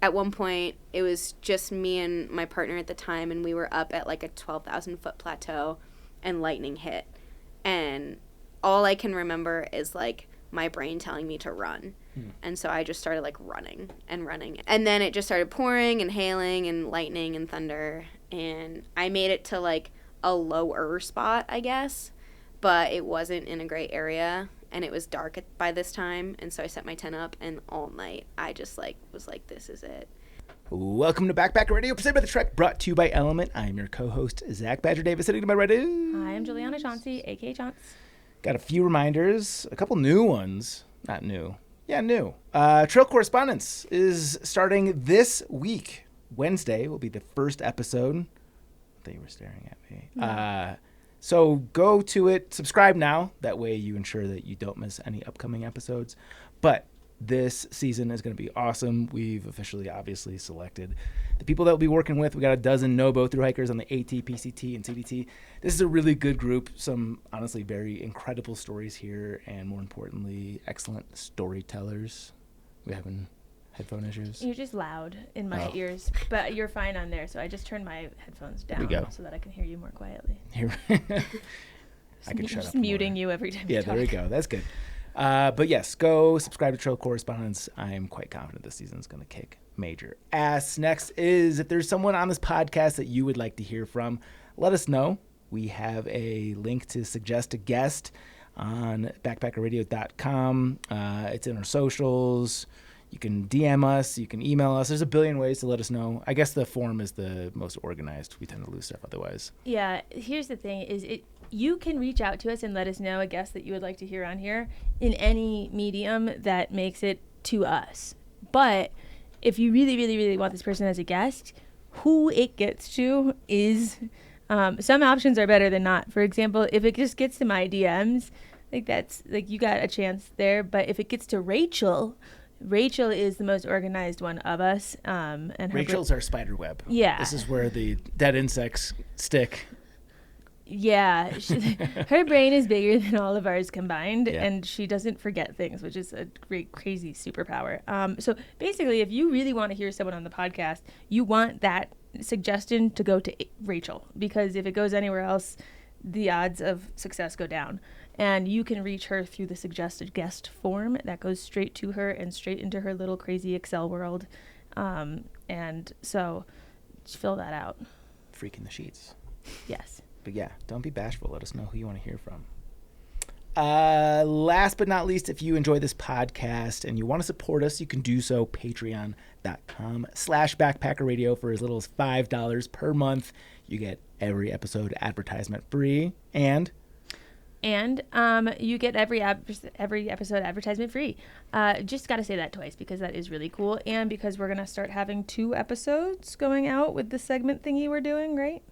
at one point, it was just me and my partner at the time, and we were up at like a 12,000-foot plateau, and lightning hit. And all I can remember is, like, my brain telling me to run. And so I just started, like, running. And then it just started pouring and hailing and lightning and thunder. And I made it to, like, a lower spot, I guess. But it wasn't in a great area. And it was dark by this time. And so I set my tent up. And all night, I just, like, was like, this is it. Welcome to Backpacker Radio, presented by The Trek, brought to you by LMNT. I am your co-host, Zach Badger Davis, sitting to my right is... Hi, I'm Juliana Chauncey, a.k.a. Chaunce. Got a few reminders, a couple new ones. Not new. Yeah, new. Trail Correspondents is starting this week. Wednesday will be the first episode. I thought you were staring at me. No. So go to it, subscribe now. That way you ensure that you don't miss any upcoming episodes. But this season is going to be awesome. We've officially, obviously, selected the people that we'll be working with. We got a dozen NOBO thru-hikers on the AT, PCT, and CDT. This is a really good group. Some, honestly, very incredible stories here, and more importantly, excellent storytellers. We having headphone issues? You're just loud in my ears, but you're fine on there, so I just turned my headphones down so that I can hear you more quietly. Here, I can shut up. Just muting you every time you talk. Yeah, there we go. That's good. But yes, go subscribe to Trail Correspondents. I'm quite confident this season is going to kick major ass. Next is, if there's someone on this podcast that you would like to hear from, let us know. We have a link to suggest a guest on backpackerradio.com. It's in our socials. You can DM us. You can email us. There's a billion ways to let us know. I guess the form is the most organized. We tend to lose stuff otherwise. Yeah, here's the thing is you can reach out to us and let us know a guest that you would like to hear on here in any medium that makes it to us. But if you really, really, really want this person as a guest, who it gets to is some options are better than not. For example, if it just gets to my DMs, like that's like you got a chance there. But if it gets to Rachel is the most organized one of us. And Rachel's our spider web. Yeah. This is where the dead insects stick. Yeah, her brain is bigger than all of ours combined, and she doesn't forget things, which is a great, crazy superpower. So basically, if you really want to hear someone on the podcast, you want that suggestion to go to Rachel, because if it goes anywhere else, the odds of success go down. And you can reach her through the suggested guest form that goes straight to her and straight into her little crazy Excel world. And so just fill that out. Freaking the sheets. Yes. But yeah, don't be bashful. Let us know who you want to hear from. Last but not least, if you enjoy this podcast and you want to support us, you can do so. Patreon.com/backpackerradio for as little as $5 per month. You get every episode advertisement free, and you get every episode advertisement free. Just got to say that twice because that is really cool, and because we're gonna start having 2 episodes going out with the segment thingy we're doing, right?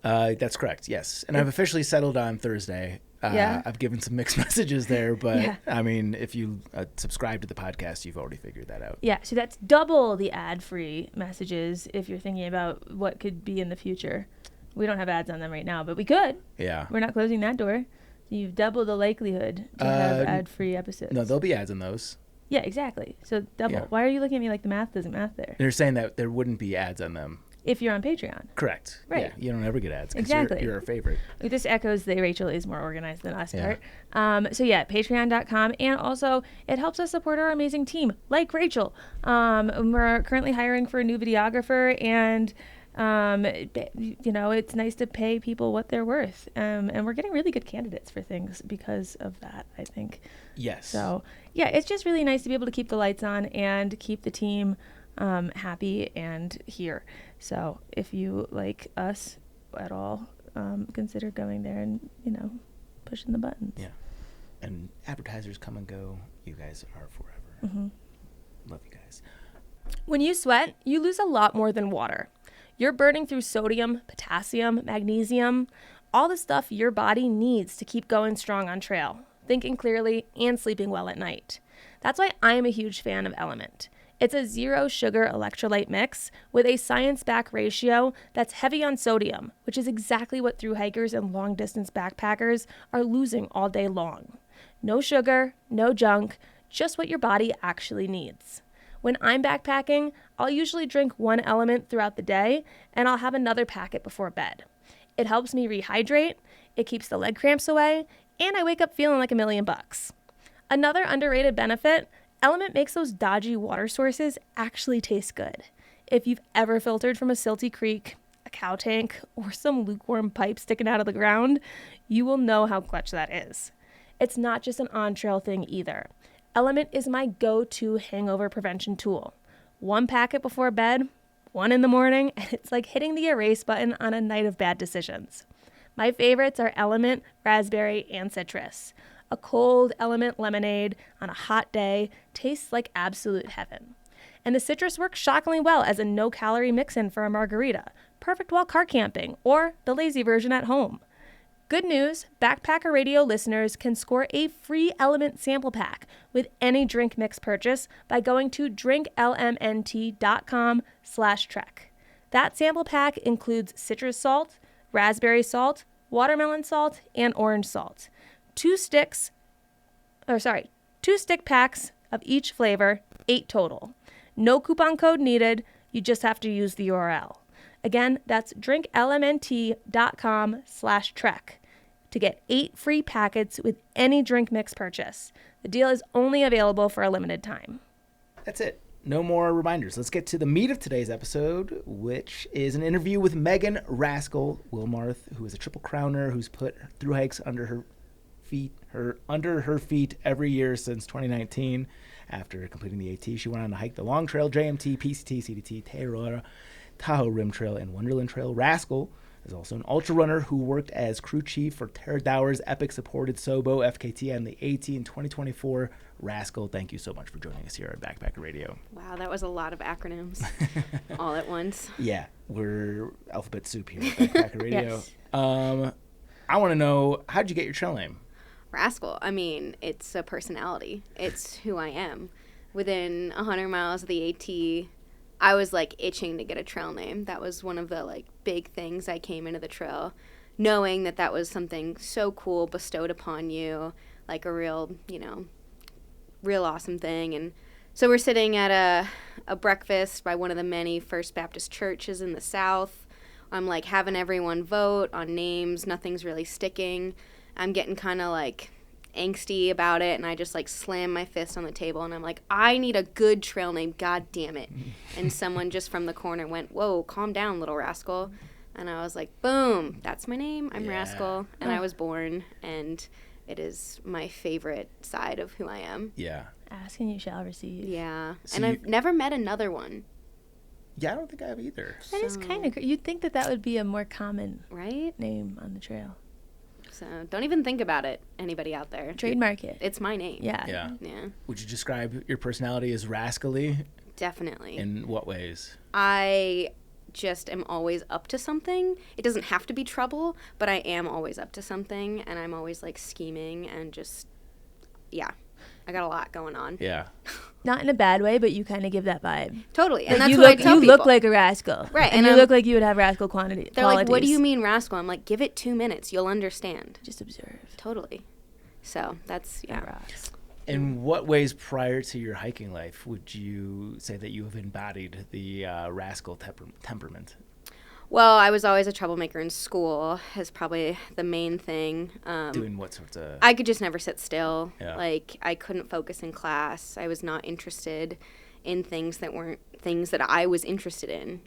That's correct, yes. And I've officially settled on Thursday. I've given some mixed messages there, but I mean, if you subscribe to the podcast, you've already figured that out. Yeah, so that's double the ad-free messages if you're thinking about what could be in the future. We don't have ads on them right now, but we could. Yeah. We're not closing that door. So you've doubled the likelihood to have ad-free episodes. No, there'll be ads in those. Yeah, exactly. So double. Yeah. Why are you looking at me like the math doesn't math there? They're saying that there wouldn't be ads on them. If you're on Patreon. Correct. Right. Yeah, you don't ever get ads. Exactly. You're our favorite. This echoes the Rachel is more organized than us part. So yeah, patreon.com. And also, it helps us support our amazing team, like Rachel. We're currently hiring for a new videographer, and it's nice to pay people what they're worth. And we're getting really good candidates for things because of that, I think. Yes. So yeah, it's just really nice to be able to keep the lights on and keep the team happy and here. So if you like us at all, consider going there and, pushing the buttons. Yeah. And advertisers come and go. You guys are forever. Mm-hmm. Love you guys. When you sweat, you lose a lot more than water. You're burning through sodium, potassium, magnesium, all the stuff your body needs to keep going strong on trail, thinking clearly, and sleeping well at night. That's why I'm a huge fan of LMNT. It's a zero sugar electrolyte mix with a science-backed ratio that's heavy on sodium, which is exactly what thru-hikers and long-distance backpackers are losing all day long. No sugar, no junk, just what your body actually needs. When I'm backpacking, I'll usually drink one element throughout the day, and I'll have another packet before bed. It helps me rehydrate, it keeps the leg cramps away, and I wake up feeling like $1,000,000. Another underrated benefit, LMNT makes those dodgy water sources actually taste good. If you've ever filtered from a silty creek, a cow tank, or some lukewarm pipe sticking out of the ground, you will know how clutch that is. It's not just an on-trail thing either. LMNT is my go-to hangover prevention tool. One packet before bed, one in the morning, and it's like hitting the erase button on a night of bad decisions. My favorites are LMNT, raspberry, and citrus. A cold LMNT lemonade on a hot day tastes like absolute heaven. And the citrus works shockingly well as a no-calorie mix-in for a margarita, perfect while car camping, or the lazy version at home. Good news, Backpacker Radio listeners can score a free LMNT sample pack with any drink mix purchase by going to drinklmnt.com/trek. That sample pack includes citrus salt, raspberry salt, watermelon salt, and orange salt. 2 stick packs of each flavor, 8 total. No coupon code needed, you just have to use the URL. Again, that's drinklmnt.com/trek to get 8 free packets with any drink mix purchase. The deal is only available for a limited time. That's it. No more reminders. Let's get to the meat of today's episode, which is an interview with Megan Rascal Wilmarth, who is a triple crowner who's put thru-hikes under her feet every year since 2019. After completing the AT, she went on to hike the Long Trail, JMT, PCT, CDT, Tahoe Rim Trail, and Wonderland Trail. Rascal is also an ultrarunner who worked as crew chief for Tara Dower's epic-supported SOBO FKT and the AT in 2024. Rascal, thank you so much for joining us here at Backpacker Radio. Wow, that was a lot of acronyms all at once. Yeah, we're alphabet soup here at Backpacker Radio. Yes. I want to know, how'd you get your trail name? Rascal. I mean, it's a personality. It's who I am. Within 100 miles of the AT, I was like itching to get a trail name. That was one of the like big things I came into the trail, knowing that that was something so cool bestowed upon you, like a real, real awesome thing. And so we're sitting at a breakfast by one of the many First Baptist churches in the South. I'm like having everyone vote on names. Nothing's really sticking. I'm getting kind of like angsty about it, and I just like slam my fist on the table, and I'm like, I need a good trail name, god damn it. And someone just from the corner went, whoa, calm down, little rascal. And I was like, boom, that's my name. I'm Rascal, and I was born, and it is my favorite side of who I am. Yeah. Ask and you shall receive. Yeah. So and I've never met another one. Yeah, I don't think I have either. That is kind of, you'd think that would be a more common Right? name on the trail. So don't even think about it, anybody out there. Trademark it. It's my name. Yeah. Yeah. Would you describe your personality as rascally? Definitely. In what ways? I just am always up to something. It doesn't have to be trouble, but I am always up to something, and I'm always like scheming and just, yeah. I got a lot going on. Yeah. Not in a bad way, but you kind of give that vibe. Totally. And Like, that's what I tell you people. look like a rascal. Right, And and you I'm- look like you would have rascal quality. They're like, what do you mean rascal? I'm like, give it 2 minutes. You'll understand. Just observe. Totally. So that's, That yeah. rocks. In what ways prior to your hiking life would you say that you have embodied the rascal temperament? Well, I was always a troublemaker in school is probably the main thing. Doing what sorts of... I could just never sit still. Yeah. Like, I couldn't focus in class. I was not interested in things that weren't things that I was interested in,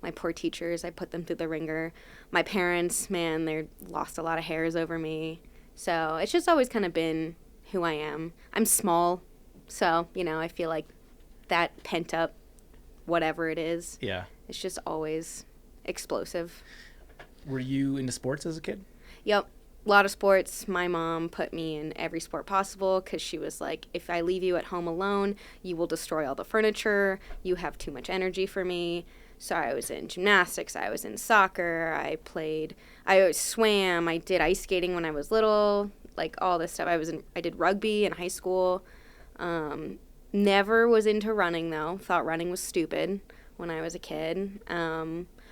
My poor teachers, I put them through the ringer. My parents, man, they lost a lot of hairs over me. So it's just always kind of been who I am. I'm small, so, I feel like that pent up whatever it is, Yeah. it's just always explosive. Were you into sports as a kid? Yep. A lot of sports. My mom put me in every sport possible because she was like, if I leave you at home alone, you will destroy all the furniture. You have too much energy for me. So I was in gymnastics. I was in soccer. I swam. I did ice skating when I was little, like all this stuff. I did rugby in high school. Never was into running, though. Thought running was stupid when I was a kid.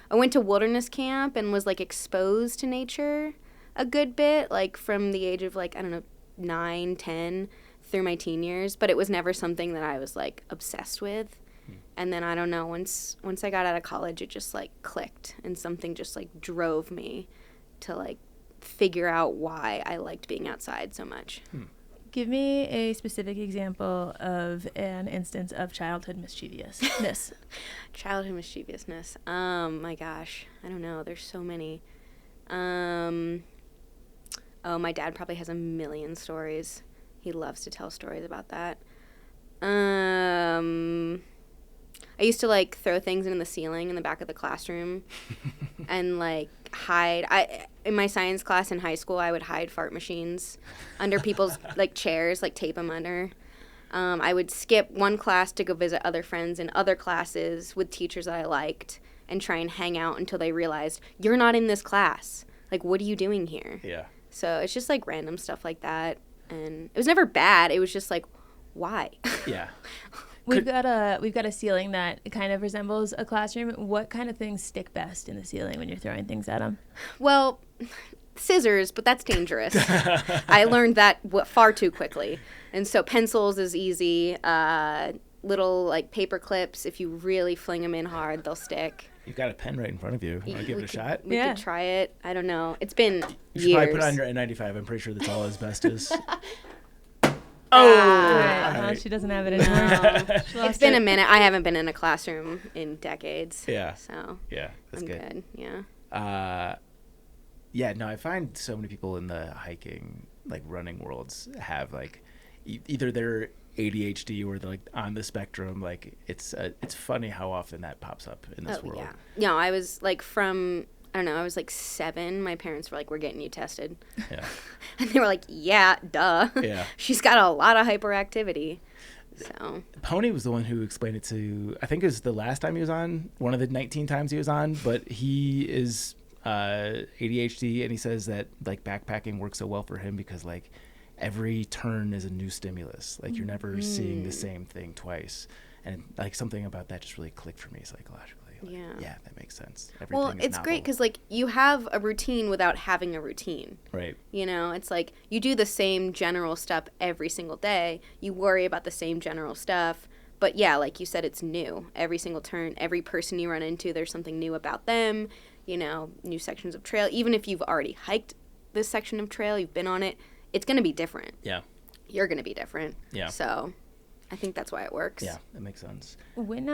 I went to wilderness camp and was, like, exposed to nature a good bit, like, from the age of, like, I don't know, 9, 10, through my teen years, but it was never something that I was like obsessed with. And then I don't know, once I got out of college, it just like clicked, and something just like drove me to like figure out why I liked being outside so much. Give me a specific example of an instance of childhood mischievousness. Childhood mischievousness. My gosh, I don't know. There's so many. Oh, my dad probably has a million stories. He loves to tell stories about that. I used to like throw things in the ceiling in the back of the classroom and like hide. In my science class in high school, I would hide fart machines under people's like chairs, like tape them under. I would skip one class to go visit other friends in other classes with teachers that I liked and try and hang out until they realized, you're not in this class. Like, what are you doing here? Yeah. So it's just like random stuff like that. And it was never bad. It was just like, why? Yeah. We've got a ceiling that kind of resembles a classroom. What kind of things stick best in the ceiling when you're throwing things at them? Well, scissors, but that's dangerous. I learned that far too quickly. And so pencils is easy. Little like paper clips, if you really fling them in hard, they'll stick. You've got a pen right in front of you. Want to give it a shot? We could try it. I don't know. It's been You should years. probably put on your N95. I'm pretty sure that's all asbestos. Right. She doesn't have it anymore. No. It's been a minute. I haven't been in a classroom in decades. Yeah. So Yeah, that's I'm good. Yeah. Yeah, no, I find so many people in the hiking, like running worlds have like either they're ADHD or they're like on the spectrum. Like it's funny how often that pops up in this world. Yeah. No, I was like I don't know, I was like 7. My parents were like, we're getting you tested. Yeah. And they were like, yeah, duh. Yeah. She's got a lot of hyperactivity. So Pony was the one who explained it to, I think it was the last time he was on, one of the 19 times he was on, but he is ADHD, and he says that like backpacking works so well for him because like every turn is a new stimulus. Like you're never seeing the same thing twice. And like something about that just really clicked for me psychologically. Like, yeah, that makes sense. Everything well, is it's novel. great because like you have a routine without having a routine. Right. You know, it's like you do the same general stuff every single day. You worry about the same general stuff. But yeah, like you said, it's new. Every single turn, every person you run into, there's something new about them. You know, new sections of trail. Even if you've already hiked this section of trail, you've been on it, it's going to be different. Yeah. You're going to be different. Yeah. So I think that's why it works. Yeah, that makes sense. When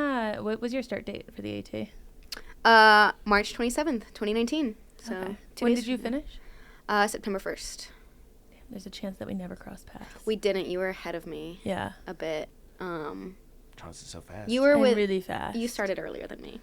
what was your start date for the AT? March 27th, 2019. So Okay. 2 When days did you from- finish? September 1st. There's a chance that we never crossed paths. We didn't. You were ahead of me Yeah. a bit. Charles is so fast. You were And with really fast. You started earlier than me.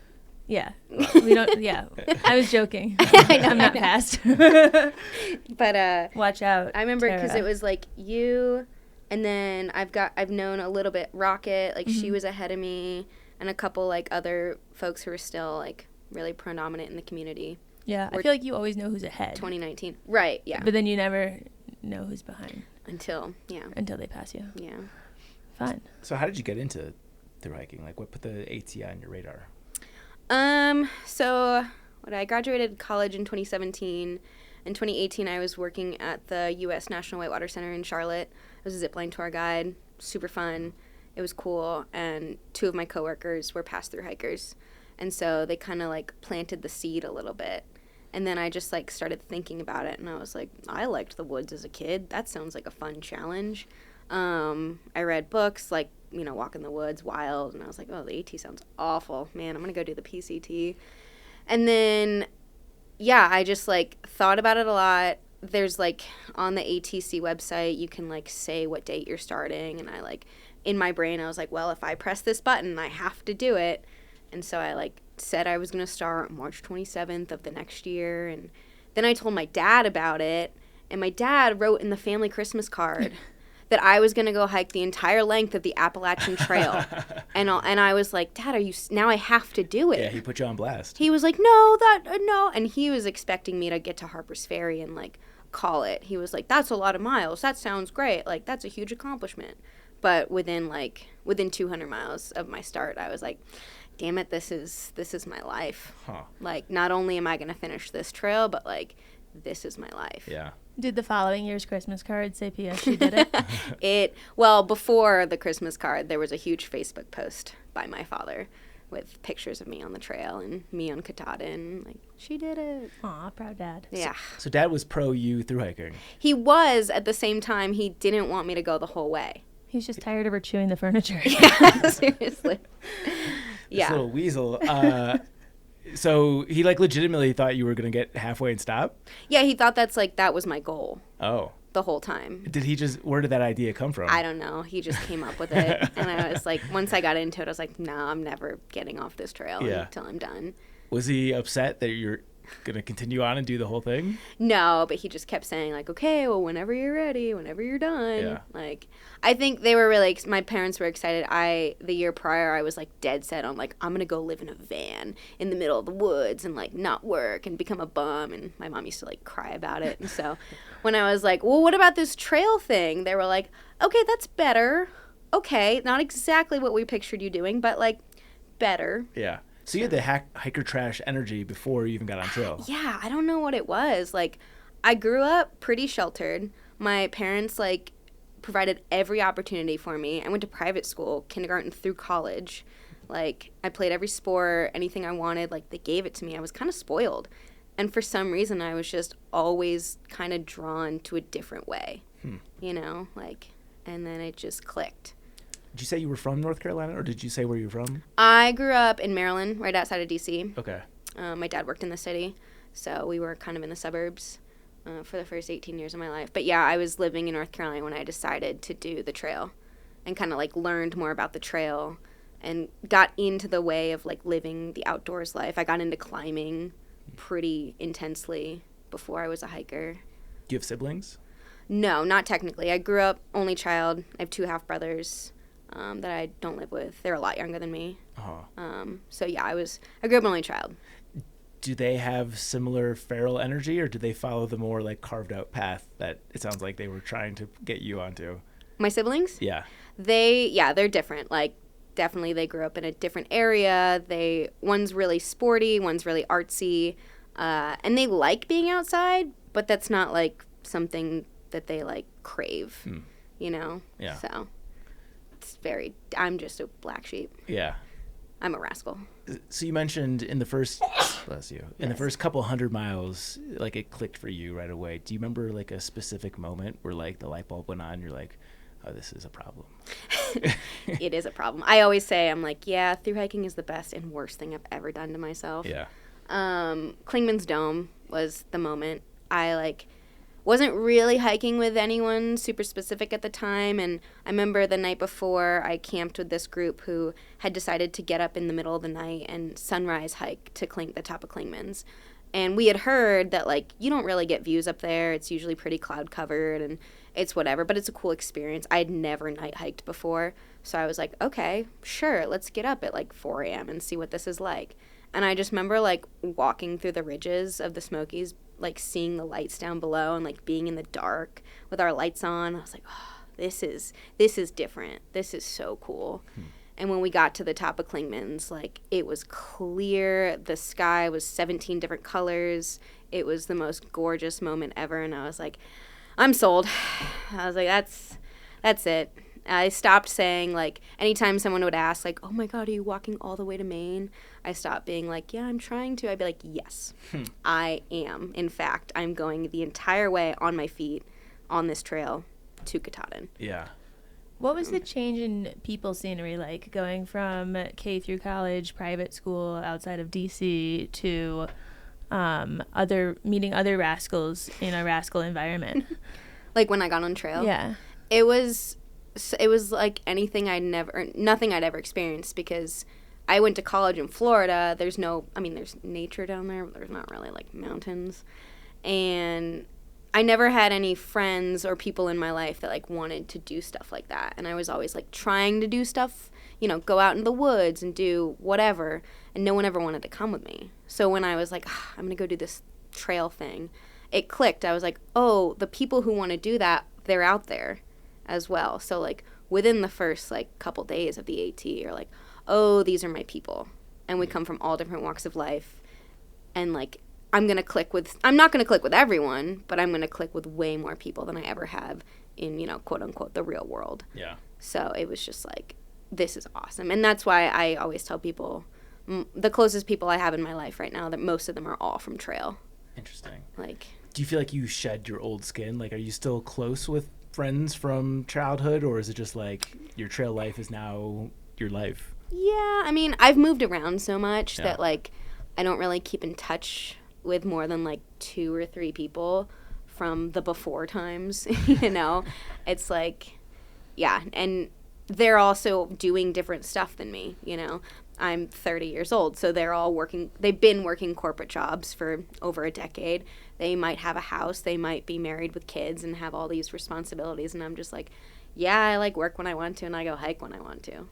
Yeah. We don't. Yeah. I was joking. I'm not fast. But Watch out. I remember because Tara. it was like you, and then I've known a little bit Rocket. Like she was ahead of me, and a couple like other folks who are still like really predominant in the community. Yeah. I feel like you always know who's ahead. 2019, right? Yeah. But then you never know who's behind Until they pass you. yeah. Fun. So how did you get into thru hiking? Like what put the AT on your radar? So when I graduated college in 2017, in 2018 I was working at the U.S. National Whitewater Center in Charlotte. I was a zipline tour guide, super fun. It was cool, and 2 of my coworkers were thru hikers, and so they kind of like planted the seed a little bit. And then I just like started thinking about it, and I was like, I liked the woods as a kid. That sounds like a fun challenge. I read books like, you know, Walk in the Woods, Wild, and I was like, oh, the AT sounds awful. Man, I'm going to go do the PCT. And then, yeah, I just, like, thought about it a lot. There's, like, on the ATC website, you can, like, say what date you're starting. And I, like, in my brain, I was like, well, if I press this button, I have to do it. And so I, like, said I was going to start March 27th of the next year. And then I told my dad about it. And my dad wrote in the family Christmas card that I was going to go hike the entire length of the Appalachian Trail. and I was like, Dad, now I have to do it. Yeah, he put you on blast. He was like, no. And he was expecting me to get to Harper's Ferry and, like, call it. He was like, that's a lot of miles. That sounds great. Like, that's a huge accomplishment. But within 200 miles of my start, I was like, damn it, this is my life. Huh. Like, not only am I going to finish this trail, but, like, this is my life. Yeah. Did the following year's Christmas card say P.S. she did it? Well, before the Christmas card, there was a huge Facebook post by my father with pictures of me on the trail and me on Katahdin. Like, she did it. Aw, proud dad. Yeah. So Dad was pro you through hiking. He was. At the same time, he didn't want me to go the whole way. He's just tired of her chewing the furniture. Yeah, seriously. This little weasel. So he like legitimately thought you were going to get halfway and stop? Yeah, he thought that was my goal. Oh. The whole time. Where did that idea come from? I don't know. He just came up with it. And I was like, once I got into it, I was like, no, I'm never getting off this trail until I'm done. Was he upset that you're going to continue on and do the whole thing? No, but he just kept saying like, okay, well, whenever you're ready, whenever you're done. Yeah. Like, I think they were really, my parents were excited. The year prior, I was like dead set on like, I'm going to go live in a van in the middle of the woods and like not work and become a bum. And my mom used to like cry about it. And so when I was like, well, what about this trail thing? They were like, okay, that's better. Okay, not exactly what we pictured you doing, but like better. Yeah. So you had the hiker trash energy before you even got on trail. Yeah, I don't know what it was. Like, I grew up pretty sheltered. My parents, like, provided every opportunity for me. I went to private school, kindergarten through college. Like, I played every sport, anything I wanted. Like, they gave it to me. I was kind of spoiled. And for some reason, I was just always kind of drawn to a different way. You know? Like, and then it just clicked. Did you say you were from North Carolina, or did you say where you're from? I grew up in Maryland, right outside of D.C. Okay. My dad worked in the city, so we were kind of in the suburbs for the first 18 years of my life. But yeah, I was living in North Carolina when I decided to do the trail and kind of like learned more about the trail and got into the way of like living the outdoors life. I got into climbing pretty intensely before I was a hiker. Do you have siblings? No, not technically. I grew up only child. I have 2 half-brothers. That I don't live with. They're a lot younger than me. So yeah, I grew up an only child. Do they have similar feral energy, or do they follow the more like carved out path that it sounds like they were trying to get you onto? My siblings? Yeah. They're different. Like, definitely they grew up in a different area. One's really sporty, one's really artsy, and they like being outside, but that's not like something that they like crave, you know? Yeah. So I'm just a black sheep. Yeah. I'm a rascal. So you mentioned in the first, bless you, in the first couple 100 miles, like it clicked for you right away. Do you remember like a specific moment where like the light bulb went on and you're like, oh, this is a problem? It is a problem. I always say, I'm like, yeah, through hiking is the best and worst thing I've ever done to myself. Yeah. Clingman's Dome was the moment. I wasn't really hiking with anyone super specific at the time, and I remember the night before I camped with this group who had decided to get up in the middle of the night and sunrise hike to the top of Clingman's. And we had heard that you don't really get views up there. It's usually pretty cloud covered and it's whatever, but it's a cool experience. I had never night hiked before, so I was like, okay, sure, let's get up at 4 a.m. and see what this is like. And I just remember walking through the ridges of the Smokies, seeing the lights down below and being in the dark with our lights on. I was like, oh, this is different. This is so cool. And when we got to the top of Clingman's, it was clear. The sky was 17 different colors. It was the most gorgeous moment ever. And I was like, I'm sold. I was like, that's it. I stopped saying, anytime someone would ask, oh my God, are you walking all the way to Maine? I stopped being yeah, I'm trying to. I'd be like, yes, I am. In fact, I'm going the entire way on my feet on this trail to Katahdin. Yeah. What was the change in people scenery like, going from K through college, private school outside of D.C. to meeting other rascals in a rascal environment? When I got on trail? Yeah. It was like nothing I'd ever experienced, because I went to college in Florida. There's nature down there, but there's not really mountains. And I never had any friends or people in my life that wanted to do stuff like that. And I was always trying to do stuff, go out in the woods and do whatever. And no one ever wanted to come with me. So when I was I'm going to go do this trail thing, it clicked. I was like, oh, the people who want to do that, they're out there as well. So within the first couple days of the AT, you're oh, these are my people, and we come from all different walks of life, and I'm not going to click with everyone, but I'm going to click with way more people than I ever have in, quote unquote, the real world. Yeah. So it was just like, this is awesome. And that's why I always tell people, the closest people I have in my life right now, that most of them are all from trail. Interesting. Like, do you feel like you shed your old skin? Like, are you still close with friends from childhood, or is it just like your trail life is now your life? Yeah, I mean, I've moved around so much that, like, I don't really keep in touch with more than, like, 2 or 3 people from the before times, It's like, yeah, and they're also doing different stuff than me, I'm 30 years old, so they've been working corporate jobs for over a decade. They might have a house, they might be married with kids and have all these responsibilities, and I'm just like, yeah, I, like, work when I want to, and I go hike when I want to.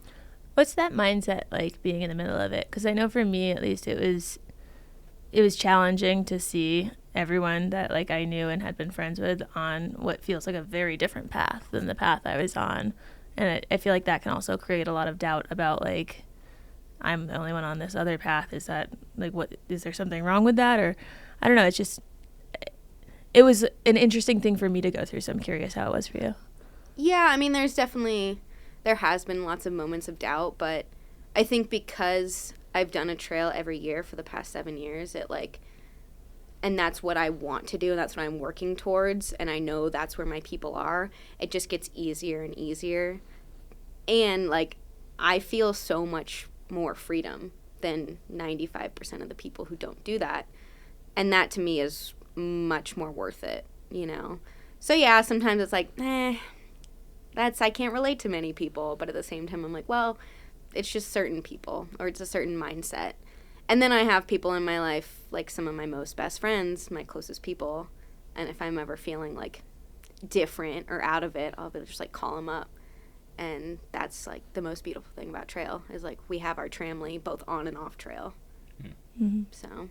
What's that mindset like, being in the middle of it? Because I know for me, at least, it was challenging to see everyone that, like, I knew and had been friends with on what feels like a very different path than the path I was on. And I feel like that can also create a lot of doubt about, like, I'm the only one on this other path. Is that, like, what, is there something wrong with that? Or, I don't know. It's just, it was an interesting thing for me to go through. So I'm curious how it was for you. Yeah, I mean, there has been lots of moments of doubt, but I think because I've done a trail every year for the past 7 years, and that's what I want to do, and that's what I'm working towards, and I know that's where my people are, it just gets easier and easier. And, like, I feel so much more freedom than 95% of the people who don't do that. And that, to me, is much more worth it, So, yeah, sometimes it's like, I can't relate to many people. But at the same time, I'm like, well, it's just certain people, or it's a certain mindset. And then I have people in my life, like some of my most best friends, my closest people. And if I'm ever feeling, like, different or out of it, I'll just, like, call them up. And that's, like, the most beautiful thing about trail is, like, we have our tramily both on and off trail. Mm-hmm. So.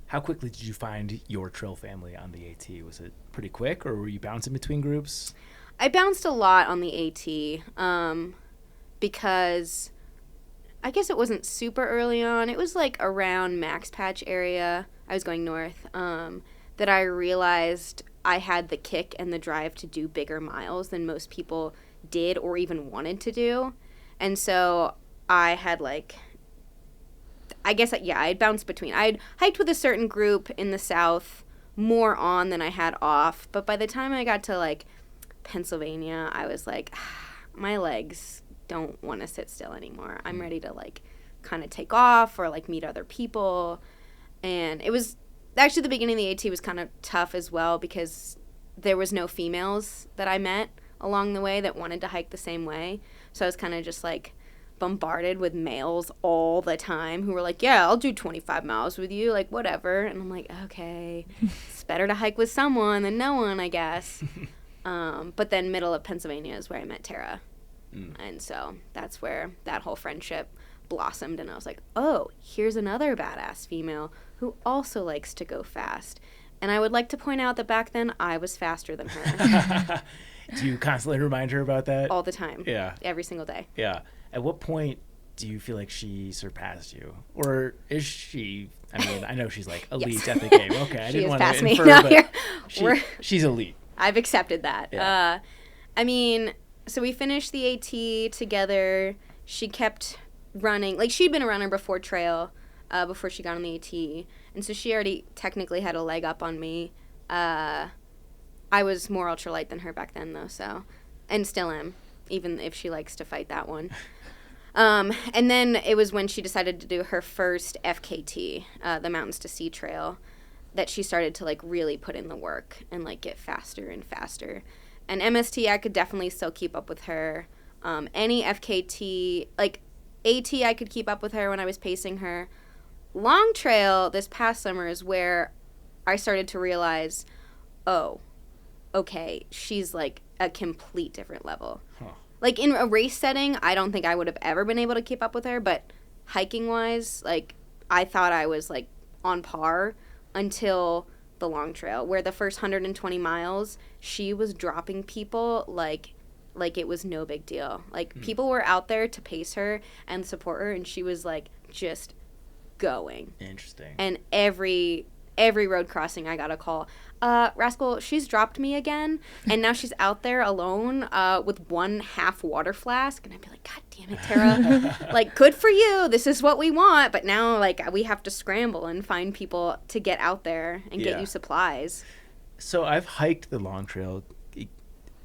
How quickly did you find your trail family on the AT? Was it pretty quick, or were you bouncing between groups? I bounced a lot on the AT because I guess it wasn't super early on. It was, like, around Max Patch area. I was going north that I realized I had the kick and the drive to do bigger miles than most people did or even wanted to do. And so I had, like, I'd bounced between. I'd hiked with a certain group in the south more on than I had off. But by the time I got to, like, Pennsylvania, I was like, my legs don't want to sit still anymore. I'm ready to, like, kind of take off or, like, meet other people. And it was actually, the beginning of the AT was kind of tough as well because there was no females that I met along the way that wanted to hike the same way. So I was kind of just, like, bombarded with males all the time who were like, yeah, I'll do 25 miles with you, like, whatever. And I'm like, okay, it's better to hike with someone than no one, I guess. But then middle of Pennsylvania is where I met Tara. And so that's where that whole friendship blossomed. And I was like, oh, here's another badass female who also likes to go fast. And I would like to point out that back then I was faster than her. Do you constantly remind her about that? All the time. Yeah. Every single day. Yeah. At what point do you feel like she surpassed you? Or is she, I mean, I know she's, like, elite at the game. Okay, I didn't want to infer, but she's elite. I've accepted that. Yeah. I mean, so we finished the AT together. She kept running. Like, she'd been a runner before trail, before she got on the AT. And so she already technically had a leg up on me. I was more ultralight than her back then, though, so. And still am, even if she likes to fight that one. And then it was when she decided to do her first FKT, the Mountains-to-Sea Trail, that she started to, like, really put in the work and, like, get faster and faster. And MST, I could definitely still keep up with her. Any FKT, like, AT, I could keep up with her when I was pacing her. Long trail this past summer is where I started to realize, oh, okay, she's, like, a complete different level. Huh. Like, in a race setting, I don't think I would have ever been able to keep up with her, but hiking-wise, like, I thought I was, like, on par until the long trail, where the first 120 miles, she was dropping people like it was no big deal. Like, people were out there to pace her and support her, and she was, like, just going. Interesting. And every road crossing I got a call. Rascal, she's dropped me again, and now she's out there alone with 1/2 water flask. And I'd be like, God damn it, Tara. Like, good for you. This is what we want. But now, like, we have to scramble and find people to get out there and get you supplies. So I've hiked the long trail.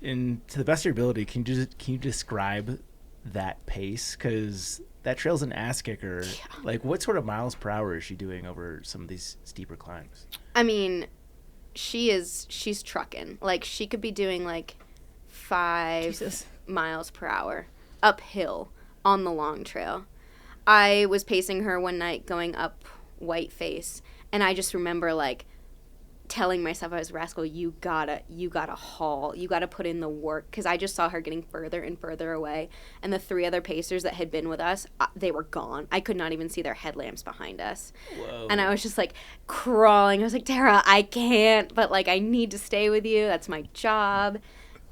And to the best of your ability, can you describe that pace? Because that trail's an ass kicker. Yeah. Like, what sort of miles per hour is she doing over some of these steeper climbs? I mean, she's trucking. Like, she could be doing like 5 miles per hour uphill on the long trail. I was pacing her one night going up Whiteface, and I just remember like telling myself, I was, Rascal, you gotta haul, you gotta put in the work, because I just saw her getting further and further away, and the 3 other pacers that had been with us, they were gone. I could not even see their headlamps behind us. Whoa. And I was just like crawling. I was like, Tara, I can't, but like, I need to stay with you, that's my job.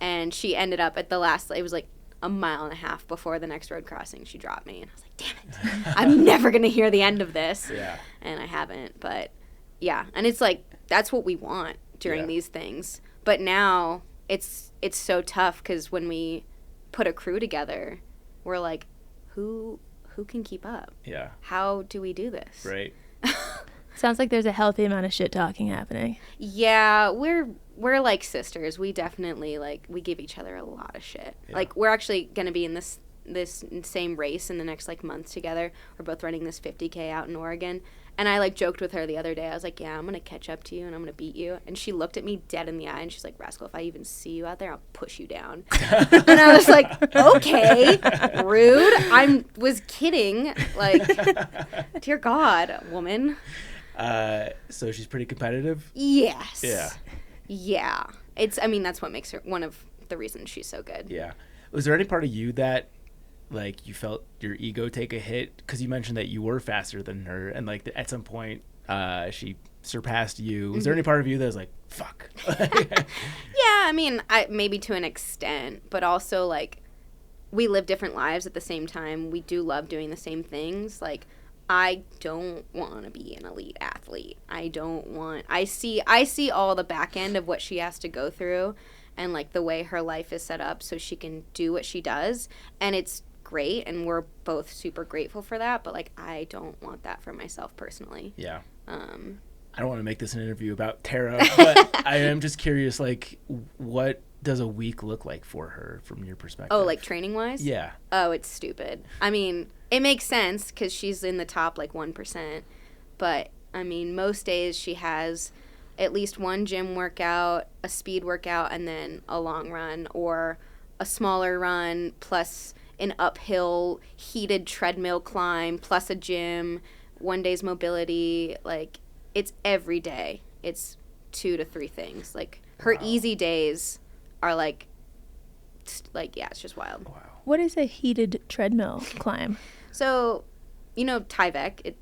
And she ended up at the last, it was like 1.5 miles before the next road crossing, she dropped me, and I was like, damn it, I'm never gonna hear the end of this. And I haven't. But yeah, and it's like, that's what we want during these things. But now it's so tough, because when we put a crew together, we're like, who can keep up? Yeah. How do we do this? Right. Sounds like there's a healthy amount of shit talking happening. Yeah, we're like sisters. We definitely, like, we give each other a lot of shit. Yeah. Like, we're actually going to be in this same race in the next like month together. We're both running this 50K out in Oregon. And I like joked with her the other day. I was like, yeah, I'm going to catch up to you and I'm going to beat you. And she looked at me dead in the eye and she's like, Rascal, if I even see you out there, I'll push you down. And I was like, okay, rude. I was kidding. Like, dear God, woman. So she's pretty competitive? Yes. Yeah. Yeah. That's what makes her one of the reasons she's so good. Yeah. Was there any part of you that, like, you felt your ego take a hit? Because you mentioned that you were faster than her, and, like, at some point she surpassed you. Was there any part of you that was like, fuck? Yeah, maybe to an extent, but also, like, we live different lives at the same time. We do love doing the same things. Like, I don't want to be an elite athlete. I see all the back end of what she has to go through, and like the way her life is set up so she can do what she does, and it's great, and we're both super grateful for that, but like, I don't want that for myself personally. Yeah. I don't want to make this an interview about Tara, but I am just curious, like, what does a week look like for her from your perspective? Oh, like training wise? Yeah. Oh, it's stupid. It makes sense because she's in the top like 1%, but most days she has at least one gym workout, a speed workout, and then a long run, or a smaller run plus an uphill heated treadmill climb plus a gym, one day's mobility. Like, it's every day. It's 2 to 3 things. Like, her easy days are like, yeah, it's just wild. Wow. What is a heated treadmill climb? So, Tyvek.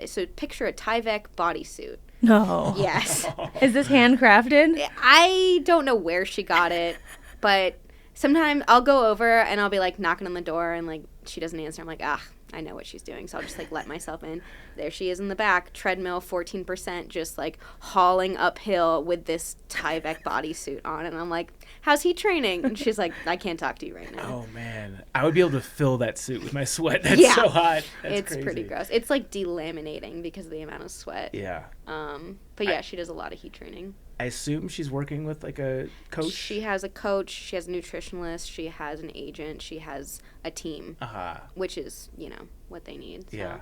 So picture a Tyvek bodysuit. No. Yes. Is this handcrafted? I don't know where she got it, but sometimes I'll go over and I'll be like knocking on the door and like she doesn't answer. I'm like, I know what she's doing, so I'll just like let myself in. There she is in the back, treadmill, 14%, just like hauling uphill with this Tyvek bodysuit on, and I'm like, how's he training? And she's like, I can't talk to you right now. Oh man, I would be able to fill that suit with my sweat. That's so hot. It's crazy. Pretty gross. It's like delaminating because of the amount of sweat. Yeah. But yeah, she does a lot of heat training. I assume she's working with like a coach? She has a coach, she has a nutritionalist, she has an agent, she has a team, which is, what they need. So. Yeah.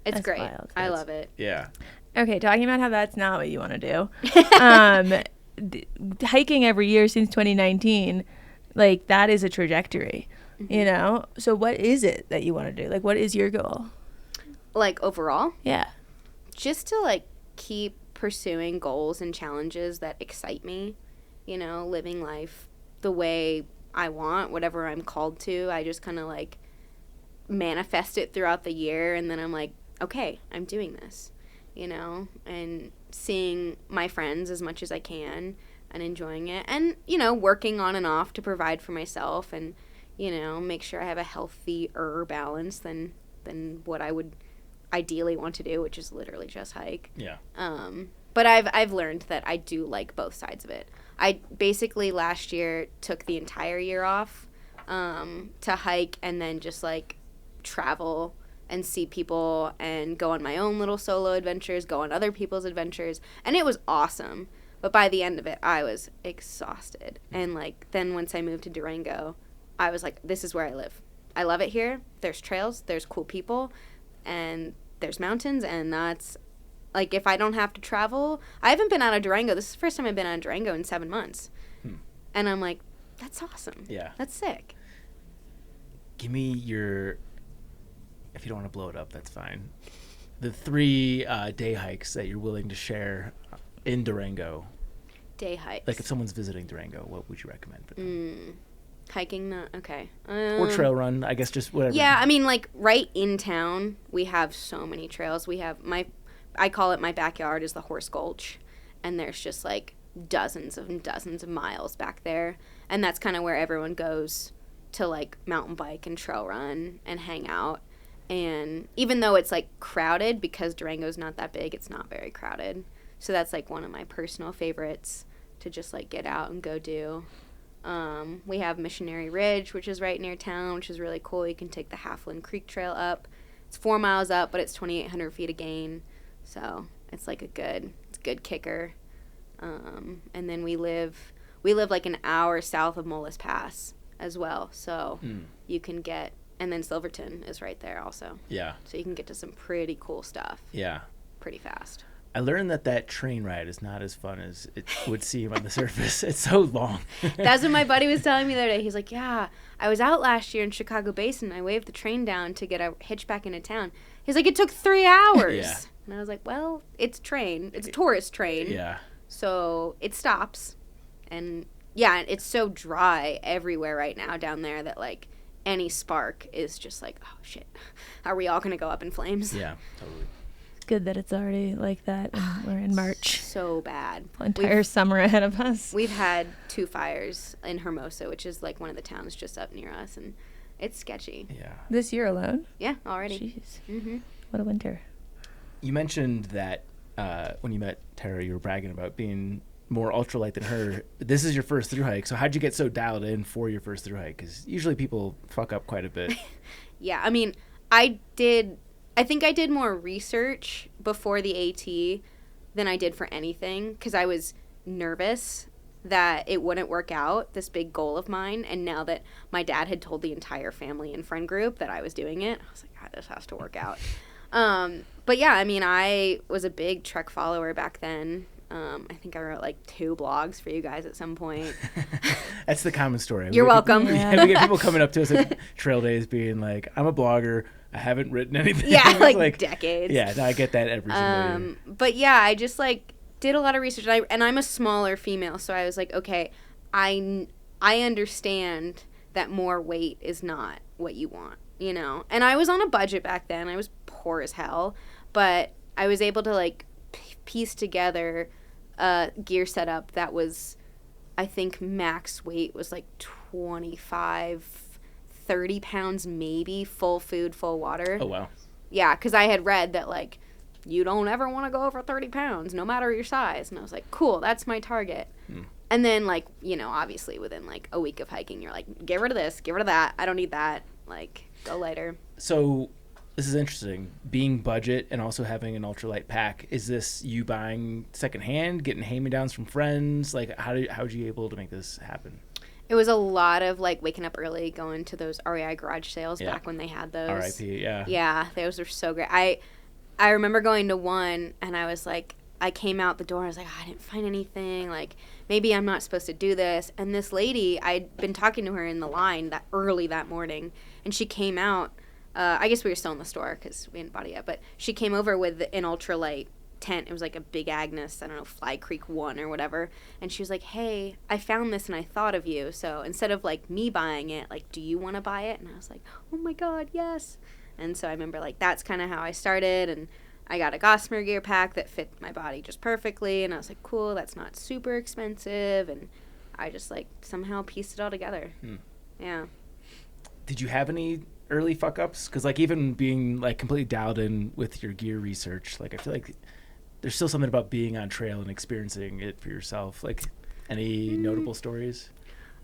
It's That's great. wild. I love it. Yeah. Okay, talking about how that's not what you want to do. Hiking every year since 2019, like, that is a trajectory, So what is it that you want to do? Like, what is your goal? Like, overall? Yeah. Just to, like, keep pursuing goals and challenges that excite me, living life the way I want, whatever I'm called to. I just kind of like manifest it throughout the year, and then I'm like, okay, I'm doing this, and seeing my friends as much as I can and enjoying it, and working on and off to provide for myself, and make sure I have a healthier balance than what I would ideally want to do, which is literally just hike. Yeah. But I've learned that I do like both sides of it. I basically last year took the entire year off to hike and then just like travel and see people and go on my own little solo adventures, go on other people's adventures, and it was awesome. But by the end of it, I was exhausted. And like then once I moved to Durango, I was like, this is where I live. I love it here. There's trails, there's cool people, and there's mountains, and that's like if I don't have to travel. I haven't been out of Durango. This is the first time I've been out of Durango in 7 months. And I'm like, that's awesome. Yeah. That's sick. Give me your, if you don't want to blow it up, that's fine, the 3 day hikes that you're willing to share in Durango. Day hikes. Like if someone's visiting Durango, what would you recommend for them? Hiking, not okay. Or trail run, I guess, just whatever. Yeah, I mean, like right in town, we have so many trails. We have I call it my backyard is the Horse Gulch, and there's just like dozens and dozens of miles back there, and that's kind of where everyone goes to like mountain bike and trail run and hang out. And even though it's like crowded, because Durango's not that big, it's not very crowded. So that's like one of my personal favorites to just like get out and go do. We have Missionary Ridge, which is right near town, which is really cool. You can take the Halfland Creek Trail up. It's 4 miles up, but it's 2,800 feet of gain. So it's like it's a good kicker. And then we live like an hour south of Mullis Pass as well. So you can get, and then Silverton is right there also. Yeah. So you can get to some pretty cool stuff. Yeah. Pretty fast. I learned that train ride is not as fun as it would seem on the surface. It's so long. That's what my buddy was telling me the other day. He's like, yeah, I was out last year in Chicago Basin. I waved the train down to get a hitch back into town. He's like, it took 3 hours. Yeah. And I was like, well, it's train. It's a tourist train. Yeah. So it stops. And, yeah, it's so dry everywhere right now down there that, like, any spark is just like, oh, shit. Are we all going to go up in flames? Yeah, totally. Good that it's already like that and we're in March. So bad. Entire summer ahead of us. We've had 2 fires in Hermosa, which is like one of the towns just up near us, and it's sketchy. Yeah. This year alone? Yeah, already. Jeez. Mm-hmm. What a winter. You mentioned that when you met Tara, you were bragging about being more ultralight than her. This is your first thru hike, so how'd you get so dialed in for your first thru hike? Because usually people fuck up quite a bit. Yeah, I mean, I think I did more research before the AT than I did for anything because I was nervous that it wouldn't work out, this big goal of mine. And now that my dad had told the entire family and friend group that I was doing it, I was like, God, this has to work out. But yeah, I mean, I was a big Trek follower back then. I think I wrote like 2 blogs for you guys at some point. That's the common story. You're welcome. Yeah. We get people coming up to us at trail days being like, I'm a blogger. I haven't written anything. Yeah, like decades. Yeah, no, I get that every single year. But yeah, I just like did a lot of research, and I'm a smaller female, so I was like, okay, I understand that more weight is not what you want, you know. And I was on a budget back then. I was poor as hell, but I was able to like piece together a gear setup that was, I think max weight was like 30 pounds maybe, full food, full water. Oh, wow. Yeah, because I had read that, like, you don't ever want to go over 30 pounds, no matter your size. And I was like, cool, that's my target. And then, like, you know, obviously within, like, a week of hiking, you're like, get rid of this, get rid of that. I don't need that. Like, go lighter. So this is interesting. Being budget and also having an ultralight pack, is this you buying secondhand, getting hand-me-downs from friends? Like, how were you able to make this happen? It was a lot of, like, waking up early, going to those REI garage sales back when they had those. R.I.P., yeah. Yeah, those were so great. I remember going to one, and I was like, I came out the door, I was like, oh, I didn't find anything. Like, maybe I'm not supposed to do this. And this lady, I'd been talking to her in the line that early that morning, and she came out. I guess we were still in the store because we hadn't bought it yet, but she came over with an ultralight tent. It was like a big Agnes, I don't know, Fly Creek 1 or whatever, and she was like, hey, I found this and I thought of you, so instead of like me buying it, like, do you want to buy it? And I was like, oh my god, yes. And so I remember, like, that's kind of how I started, and I got a Gossamer gear pack that fit my body just perfectly, and I was like, cool, that's not super expensive, and I just like somehow pieced it all together. Yeah. Did you have any early fuck ups? Because like even being like completely dialed in with your gear research, like I feel like there's still something about being on trail and experiencing it for yourself. Like any notable stories?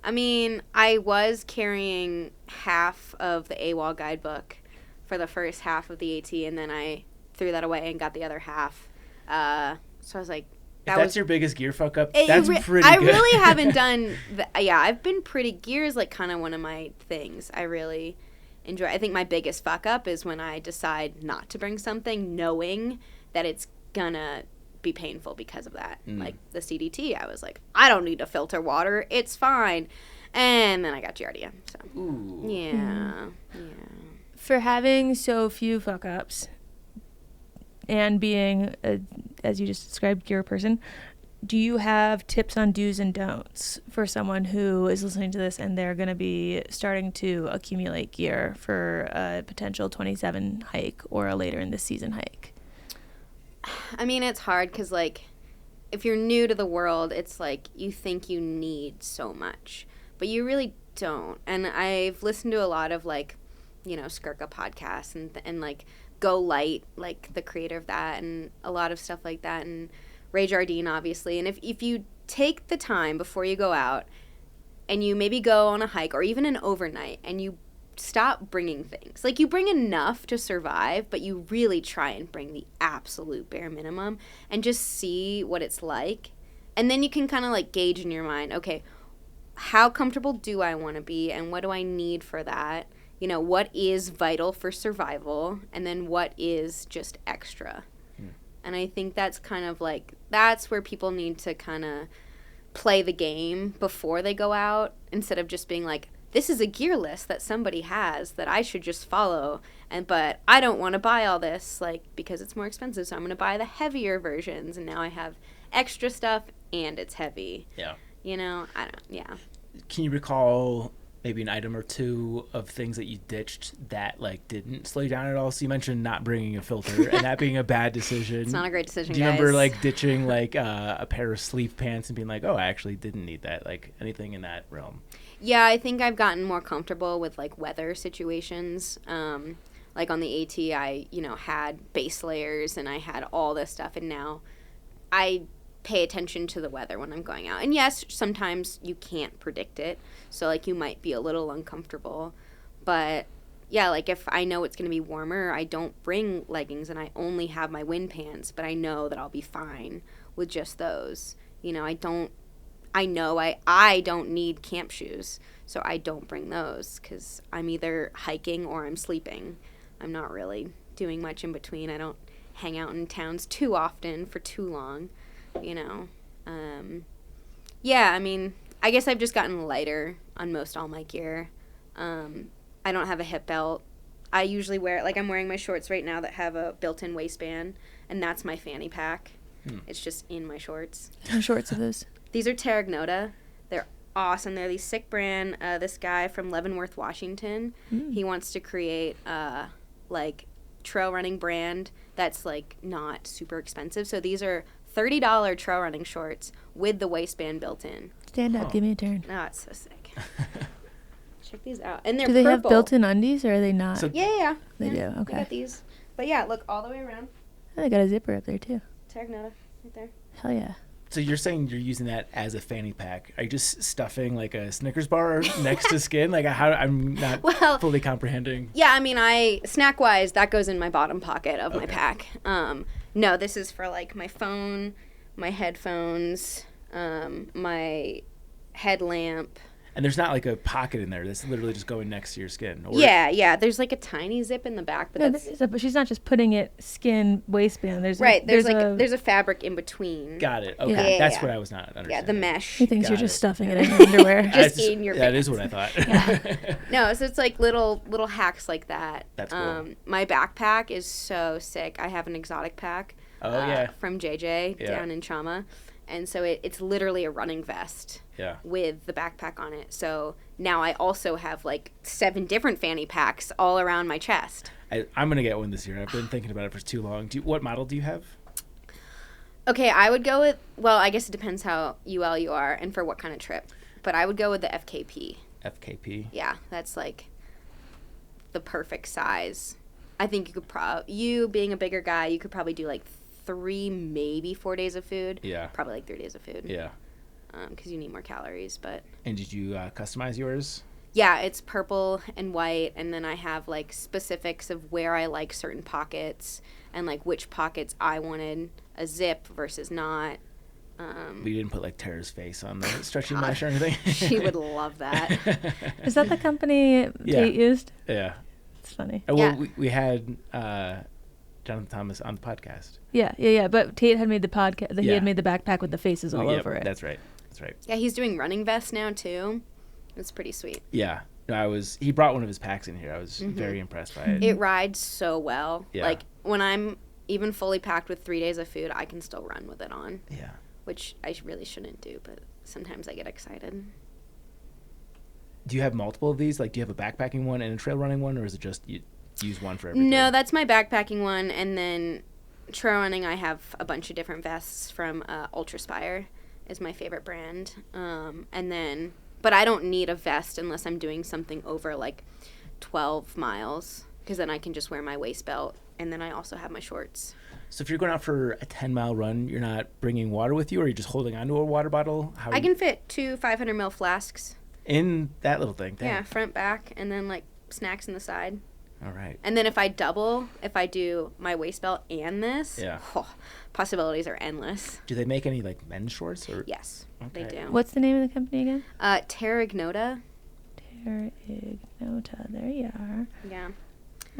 I mean, I was carrying half of the AWOL guidebook for the first half of the AT, and then I threw that away and got the other half. So I was like, If that's your biggest gear fuck up, that's pretty good. I really haven't done I've been pretty, gear is like kind of one of my things I really enjoy. I think my biggest fuck up is when I decide not to bring something knowing that it's gonna be painful because of that. Like the CDT, I was like, I don't need to filter water, it's fine. And then I got Giardia. So Ooh. yeah. For having so few fuck ups and being as you just described, gear person, do you have tips on do's and don'ts for someone who is listening to this and they're going to be starting to accumulate gear for a potential 27 hike or a later in the season hike? I mean, it's hard because, like, if you're new to the world, it's like you think you need so much, but you really don't. And I've listened to a lot of, like, you know, Skirka podcasts and like, Go Light, like, the creator of that, and a lot of stuff like that, and Ray Jardine, obviously. And if you take the time before you go out and you maybe go on a hike or even an overnight and you stop bringing things. Like, you bring enough to survive, but you really try and bring the absolute bare minimum and just see what it's like. And then you can kind of, like, gauge in your mind, okay, how comfortable do I want to be and what do I need for that? You know, what is vital for survival and then what is just extra? And I think that's kind of, like, that's where people need to kind of play the game before they go out instead of just being like, this is a gear list that somebody has that I should just follow, but I don't want to buy all this, like, because it's more expensive, so I'm going to buy the heavier versions, and now I have extra stuff, and it's heavy. Yeah. You know, yeah. Can you recall maybe an item or two of things that you ditched that, like, didn't slow you down at all? So you mentioned not bringing a filter and that being a bad decision. It's not a great decision, Do you remember, like, ditching, like, a pair of sleeve pants and being like, oh, I actually didn't need that? Like, anything in that realm? Yeah, I think I've gotten more comfortable with, like, weather situations. Like, on the AT, I, you know, had base layers and I had all this stuff, and now I pay attention to the weather when I'm going out. And yes, sometimes you can't predict it, so, like, you might be a little uncomfortable. But, yeah, like, if I know it's going to be warmer, I don't bring leggings and I only have my wind pants, but I know that I'll be fine with just those. You know, I know I don't need camp shoes, so I don't bring those because I'm either hiking or I'm sleeping. I'm not really doing much in between. I don't hang out in towns too often for too long, you know. Yeah, I mean, I guess I've just gotten lighter on most all my gear. I don't have a hip belt. I usually wear, like, I'm wearing my shorts right now that have a built-in waistband, and that's my fanny pack. It's just in my shorts. What shorts are those? These are Tara. They're awesome. They're these sick brand. This guy from Leavenworth, Washington, he wants to create like trail running brand that's, like, not super expensive. So these are $30 trail running shorts with the waistband built in. Stand up, give me a turn. Oh, it's so sick. Check these out. And they're Do they purple. have built-in undies or are they not? So Yeah. They do, okay. I got these. But yeah, look all the way around. Oh, they got a zipper up there too. Tara right there. Hell yeah. So you're saying you're using that as a fanny pack. Are you just stuffing, like, a Snickers bar next to skin? Like, I'm not fully comprehending. Yeah, I mean, snack-wise, that goes in my bottom pocket of my pack. No, this is for, like, my phone, my headphones, my headlamp. And there's not, like, a pocket in there. That's literally just going next to your skin. Or Yeah. There's, like, a tiny zip in the back, but but she's not just putting it skin waistband. There's a fabric in between. Got it. Okay, that's what I was not understanding. Yeah, the mesh. He thinks Got you're it. just stuffing it in your underwear. Just in your That pants. is what I thought. No, so it's like little hacks like that. That's cool. My backpack is so sick. I have an exotic pack. Oh, yeah. From JJ down in Trauma. And so it's literally a running vest with the backpack on it. So now I also have, like, 7 different fanny packs all around my chest. I'm going to get one this year. I've been thinking about it for too long. What model do you have? Okay, I would go with, well, I guess it depends how UL you are and for what kind of trip. But I would go with the FKP. FKP? Yeah, that's, like, the perfect size. I think you could you being a bigger guy, you could probably do like 3, maybe 4 days of food. Yeah. Probably like 3 days of food. Yeah. Because you need more calories, but. And did you customize yours? Yeah, it's purple and white, and then I have like specifics of where I like certain pockets and like which pockets I wanted a zip versus not. We didn't put like Tara's face on the stretchy mesh or anything. She would love that. Is that the company Tate used? Yeah. It's funny. Well, Yeah. we had Jonathan Thomas on the podcast. Yeah. But Tate had made the podcast. He Yeah. had made the backpack with the faces all over it. That's right. Yeah, he's doing running vests now too. It's pretty sweet. Yeah. No, he brought one of his packs in here. I was very impressed by it. It rides so well. Yeah. Like when I'm even fully packed with 3 days of food, I can still run with it on. Yeah. Which I really shouldn't do, but sometimes I get excited. Do you have multiple of these? Like, do you have a backpacking one and a trail running one, or is it just you use one for everything? No, that's my backpacking one, and then trail running, I have a bunch of different vests from Ultraspire is my favorite brand. But I don't need a vest unless I'm doing something over like 12 miles, because then I can just wear my waist belt, and then I also have my shorts. So if you're going out for a 10-mile run, you're not bringing water with you, or are you just holding onto a water bottle? I can fit 2 500 ml flasks. In that little thing? Dang. Yeah, front, back, and then like snacks in the side. All right. And then if I do my waist belt and this, possibilities are endless. Do they make any like men's shorts? Or? Yes, Okay. they do. What's the name of the company again? Tara Ignota. Tara Ignota. There you are. Yeah.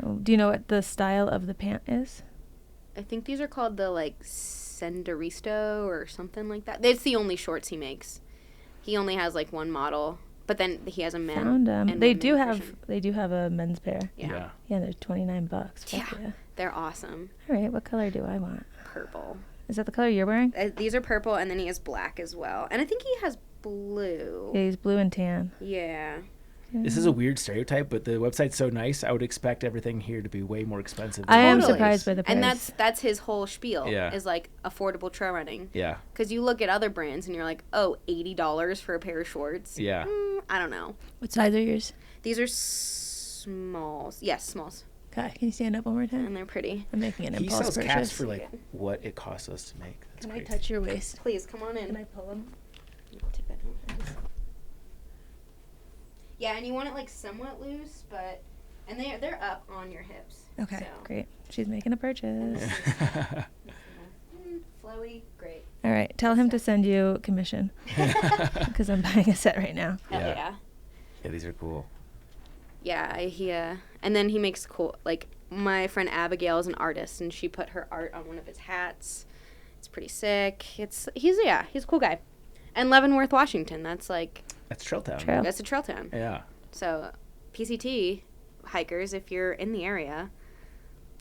Oh, do you know what the style of the pant is? I think these are called the like Senderisto or something like that. It's the only shorts he makes. He only has like one model, but then he has a men. Found them. and They women do version. have a men's pair. Yeah. Yeah, they're $29. Fuck Yeah. They're awesome. All right, what color do I want? Purple. Is that the color you're wearing? These are purple, and then he has black as well. And I think he has blue. Yeah, he's blue and tan. Yeah. This is a weird stereotype, but the website's so nice. I would expect everything here to be way more expensive. I am Totally. surprised by the price. And that's his whole spiel. Yeah. Is like affordable trail running. Yeah. Because you look at other brands and you're like, oh, $80 for a pair of shorts. Yeah. I don't know. What size are yours? These are smalls. Yes, smalls. God, can you stand up one more time? And they're pretty. I'm making an He impulse sells purchase. caps for like what it costs us to make. That's Can great. I touch your waist? Please, come on in. Can I pull them? Tip it over. Yeah, and you want it like somewhat loose, and they're up on your hips. Okay, so. great. She's making a purchase. Flowy, great. All right, tell him to send you commission because I'm buying a set right now. Hell Yeah. yeah. Yeah, these are cool. Yeah, and then he makes cool, like, my friend Abigail is an artist, and she put her art on one of his hats. It's pretty sick. He's a cool guy. And Leavenworth, Washington, that's Trail Town. that's a trail town. Yeah. So, PCT hikers, if you're in the area,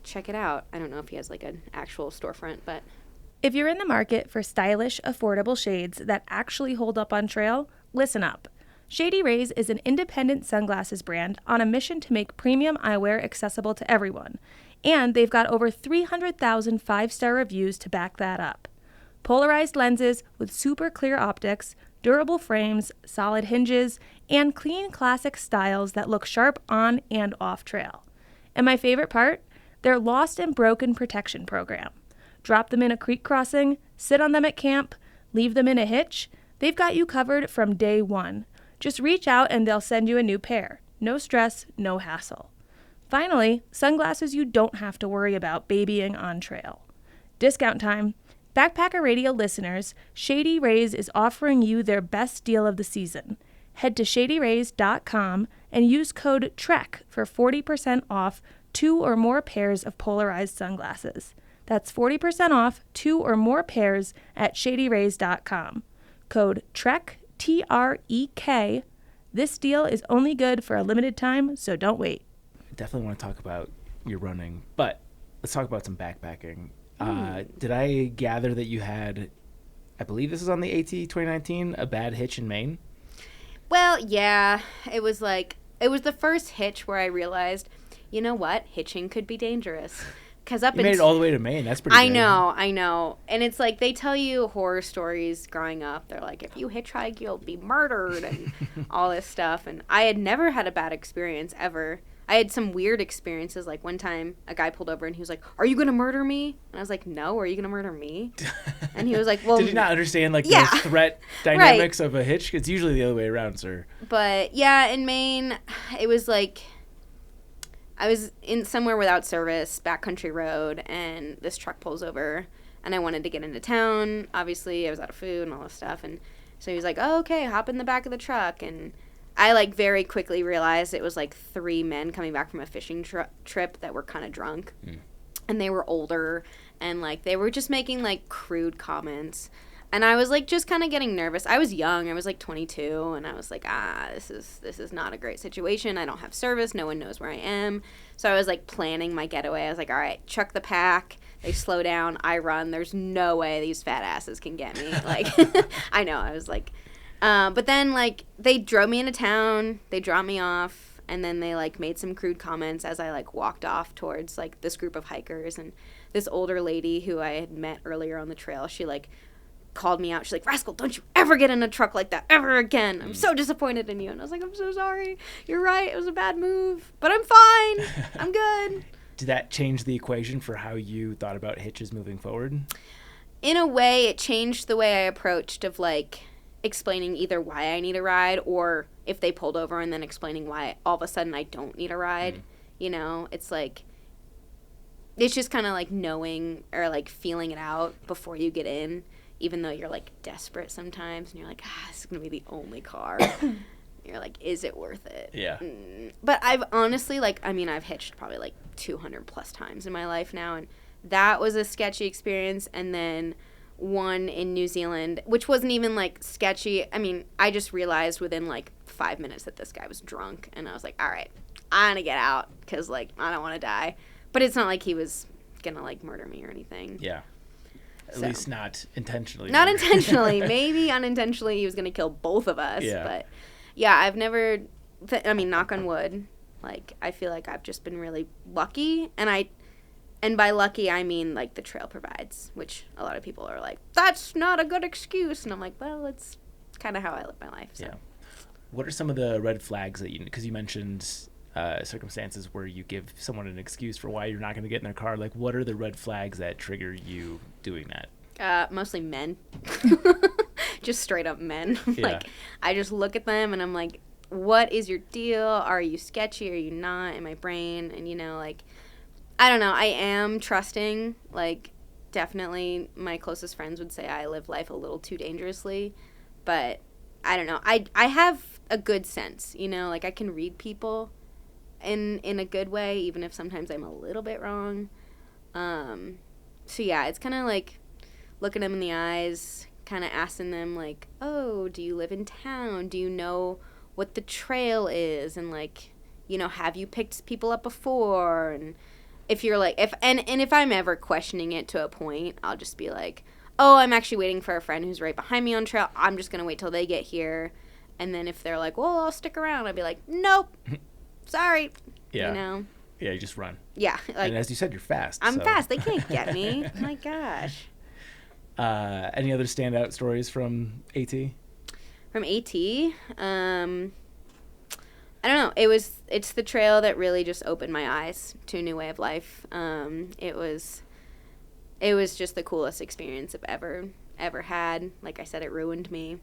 check it out. I don't know if he has, like, an actual storefront, but... If you're in the market for stylish, affordable shades that actually hold up on trail, listen up. Shady Rays is an independent sunglasses brand on a mission to make premium eyewear accessible to everyone. And they've got over 300,000 five-star reviews to back that up. Polarized lenses with super clear optics, durable frames, solid hinges, and clean classic styles that look sharp on and off trail. And my favorite part? Their Lost and Broken Protection Program. Drop them in a creek crossing, sit on them at camp, leave them in a hitch. They've got you covered from day one. Just reach out and they'll send you a new pair. No stress, no hassle. Finally, sunglasses you don't have to worry about babying on trail. Discount time. Backpacker Radio listeners, Shady Rays is offering you their best deal of the season. Head to shadyrays.com and use code TREK for 40% off 2 or more pairs of polarized sunglasses. That's 40% off 2 or more pairs at shadyrays.com. Code TREK, TREK. This deal is only good for a limited time, so don't wait. I definitely want to talk about your running, but let's talk about some backpacking. Did I gather that you had, I believe this is on the AT 2019, a bad hitch in Maine? Well, yeah. It was the first hitch where I realized, you know what? Hitching could be dangerous. Because You made it all the way to Maine. That's pretty good. I know. And it's like they tell you horror stories growing up. They're like, if you hitchhike, you'll be murdered and all this stuff. And I had never had a bad experience ever. I had some weird experiences. Like one time a guy pulled over and he was like, "Are you going to murder me?" And I was like, "No, are you going to murder me?" And he was like, "Well." Did he not understand like yeah. the threat dynamics of a hitch? It's usually the other way around, sir. But yeah, in Maine, it was like, I was in somewhere without service, backcountry road, and this truck pulls over, and I wanted to get into town. Obviously, I was out of food and all this stuff, and so he was like, "Oh, okay, hop in the back of the truck," and I, like, very quickly realized it was, like, 3 men coming back from a fishing trip that were kind of drunk, and they were older, and, like, they were just making, like, crude comments, and I was, like, just kind of getting nervous. I was young. I was, like, 22, and I was like, this is not a great situation. I don't have service. No one knows where I am. So I was, like, planning my getaway. I was like, all right, chuck the pack. They slow down. I run. There's no way these fat asses can get me. Like, I know. I was, like, but then, like, they drove me into town. They dropped me off, and then they, like, made some crude comments as I, like, walked off towards, like, this group of hikers. And this older lady who I had met earlier on the trail, she, like, called me out. She's like, "Rascal, don't you ever get in a truck like that ever again. I'm so disappointed in you." And I was like, "I'm so sorry. You're right. It was a bad move. But I'm fine. I'm good." Did that change the equation for how you thought about hitches moving forward? In a way, it changed the way I approached of, like, explaining either why I need a ride or if they pulled over and then explaining why all of a sudden I don't need a ride. You know, it's like, it's just kind of like knowing or, like, feeling it out before you get in. Even though you're, like, desperate sometimes, and you're like, this is going to be the only car. You're like, is it worth it? Yeah. But I've honestly, like, I mean, I've hitched probably, like, 200 plus times in my life now, and that was a sketchy experience. And then one in New Zealand, which wasn't even, like, sketchy. I mean, I just realized within, like, 5 minutes that this guy was drunk, and I was like, all right, I'm going to get out because, like, I don't want to die. But it's not like he was going to, like, murder me or anything. Yeah. At least not intentionally. Not intentionally. Maybe unintentionally he was going to kill both of us. Yeah. But, yeah, I've never, I mean, knock on wood, like, I feel like I've just been really lucky. And by lucky, I mean, like, the trail provides, which a lot of people are like, that's not a good excuse. And I'm like, well, it's kind of how I live my life. So. Yeah. What are some of the red flags that because you mentioned circumstances where you give someone an excuse for why you're not going to get in their car. Like, what are the red flags that trigger you doing that? Mostly men. Just straight up men. Yeah. Like, I just look at them and I'm like, what is your deal? Are you sketchy? Are you not? In my brain? And, you know, like, I don't know. I am trusting. Like, definitely my closest friends would say I live life a little too dangerously. But I don't know. I have a good sense, you know? Like, I can read people in a good way, even if sometimes I'm a little bit wrong. So, yeah, it's kind of like looking them in the eyes, kind of asking them, like, oh, do you live in town? Do you know what the trail is? And, like, you know, have you picked people up before? And if you're like, if I'm ever questioning it to a point, I'll just be like, oh, I'm actually waiting for a friend who's right behind me on trail. I'm just going to wait till they get here. And then if they're like, well, I'll stick around, I'll be like, nope, sorry. Yeah. You know? Yeah, you just run. Yeah. Like, and as you said, you're fast. I'm so. fast. They can't get me. My gosh. Any other standout stories from AT? From AT? I don't know. It's the trail that really just opened my eyes to a new way of life. It was just the coolest experience I've ever had. Like I said, it ruined me.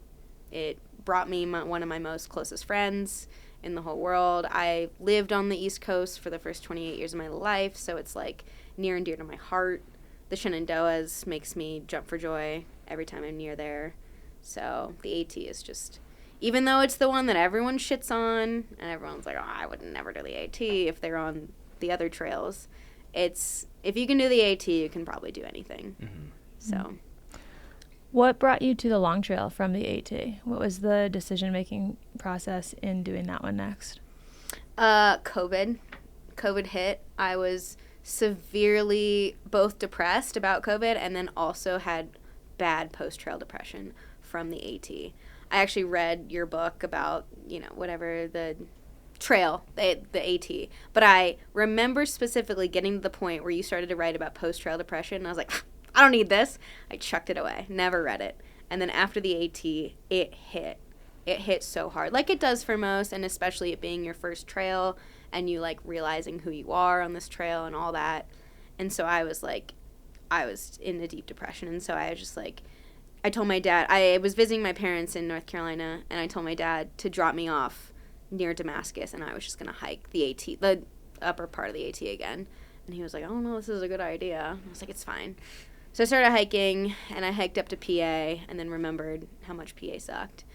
It brought me one of my most closest friends in the whole world. I lived on the East Coast for the first 28 years of my life, so it's like near and dear to my heart. The Shenandoahs makes me jump for joy every time I'm near there. So the AT is just, even though it's the one that everyone shits on, and everyone's like, oh, I would never do the AT if they're on the other trails. It's, if you can do the AT, you can probably do anything. Mm-hmm. So. What brought you to the long trail from the AT? What was the decision-making process in doing that one next? COVID. COVID hit. I was severely both depressed about COVID and then also had bad post-trail depression from the AT. I actually read your book about, you know, whatever the trail, the AT. But I remember specifically getting to the point where you started to write about post-trail depression, and I was like, I don't need this. I chucked it away. Never read it. And then after the AT, it hit. It hit so hard, like it does for most, and especially it being your first trail and you like realizing who you are on this trail and all that. And so I was in a deep depression, and so I was just like, I told my dad, I was visiting my parents in North Carolina, and I told my dad to drop me off near Damascus, and I was just going to hike the upper part of the AT again. And he was like, I don't know, this is a good idea. I was like, it's fine. So I started hiking, and I hiked up to PA, and then remembered how much PA sucked.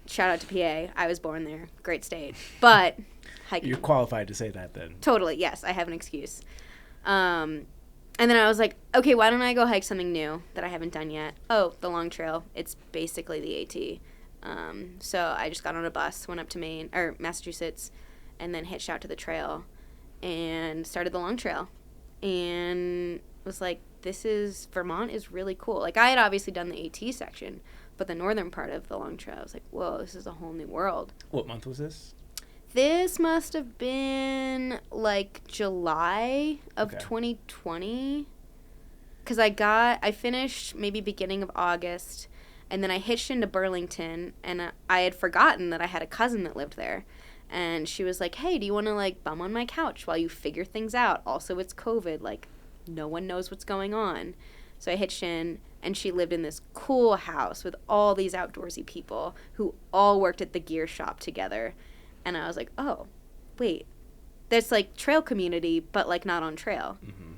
Shout out to PA. I was born there. Great state. But hiking. You're qualified to say that then. Totally, yes. I have an excuse. And then I was like, okay, why don't I go hike something new that I haven't done yet? Oh, the Long Trail. It's basically the AT. So I just got on a bus, went up to Massachusetts, and then hitched out to the trail and started the Long Trail. And was like, Vermont is really cool. Like, I had obviously done the AT section, but the northern part of the Long Trail, I was like, whoa, this is a whole new world. What month was this? This must have been like July of 2020, because I finished maybe beginning of August, and then I hitched into Burlington, and I had forgotten that I had a cousin that lived there, and she was like, hey, do you want to like bum on my couch while you figure things out? Also, it's COVID, like no one knows what's going on. So I hitched in, and she lived in this cool house with all these outdoorsy people who all worked at the gear shop together. And I was like, oh, wait, there's like trail community, but like not on trail. Mm-hmm.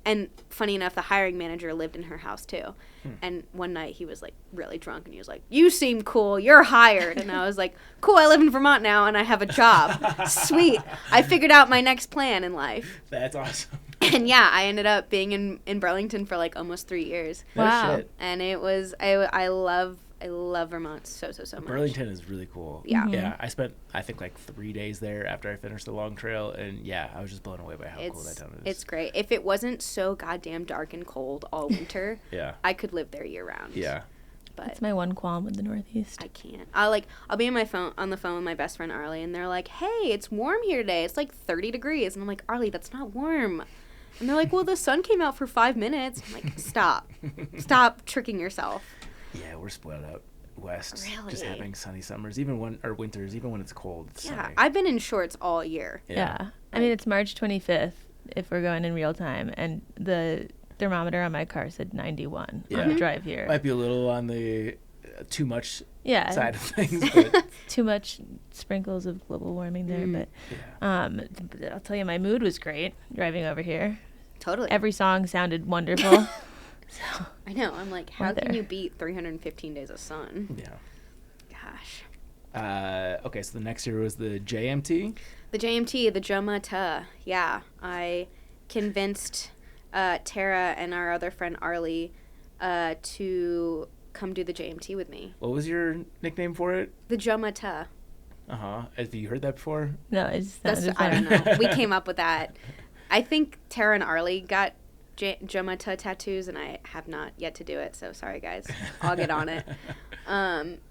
And funny enough, the hiring manager lived in her house too. And one night he was like really drunk, and he was like, you seem cool, you're hired. And I was like, cool, I live in Vermont now and I have a job. Sweet. I figured out my next plan in life. That's awesome. And yeah, I ended up being in Burlington for like almost 3 years. Wow. Shit. And it was, I love Vermont so much. Burlington is really cool. Yeah. Mm-hmm. Yeah. I spent, I think, like 3 days there after I finished the Long Trail. And yeah, I was just blown away by how cool that town is. It's great. If it wasn't so goddamn dark and cold all winter, yeah, I could live there year round. Yeah. But That's my one qualm with the Northeast. I can't. I'll be on the phone with my best friend Arley, and they're like, hey, it's warm here today. It's like 30 degrees. And I'm like, Arley, that's not warm. And they're like, well, the sun came out for 5 minutes. I'm like, stop tricking yourself. Yeah, we're spoiled out west. Really? Just having sunny summers, winters, even when it's cold. It's sunny. I've been in shorts all year. Yeah. I mean, it's March 25th if we're going in real time, and the thermometer on my car said 91 on the drive here. Might be a little on the too much side of things, but too much sprinkles of global warming there. But I'll tell you, my mood was great driving over here. Totally. Every song sounded wonderful. So, I know. I'm like, how can you beat 315 days of sun? Yeah. Gosh. Okay, so the next year was the JMT? The JMT, the Jamaat. Yeah. I convinced Tara and our other friend Arley to come do the JMT with me. What was your nickname for it? The Jamaat. Uh-huh. Have you heard that before? no, it's I don't know. We came up with that. I think Tara and Arley got Jamaat tattoos, and I have not yet to do it, so sorry guys. I'll get on it.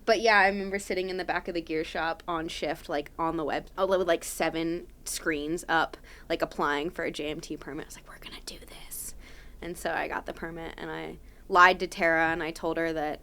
But yeah, I remember sitting in the back of the gear shop on shift, like on the web, with like 7 screens up, like applying for a JMT permit. I was like, we're gonna do this. And so I got the permit, and I lied to Tara, and I told her that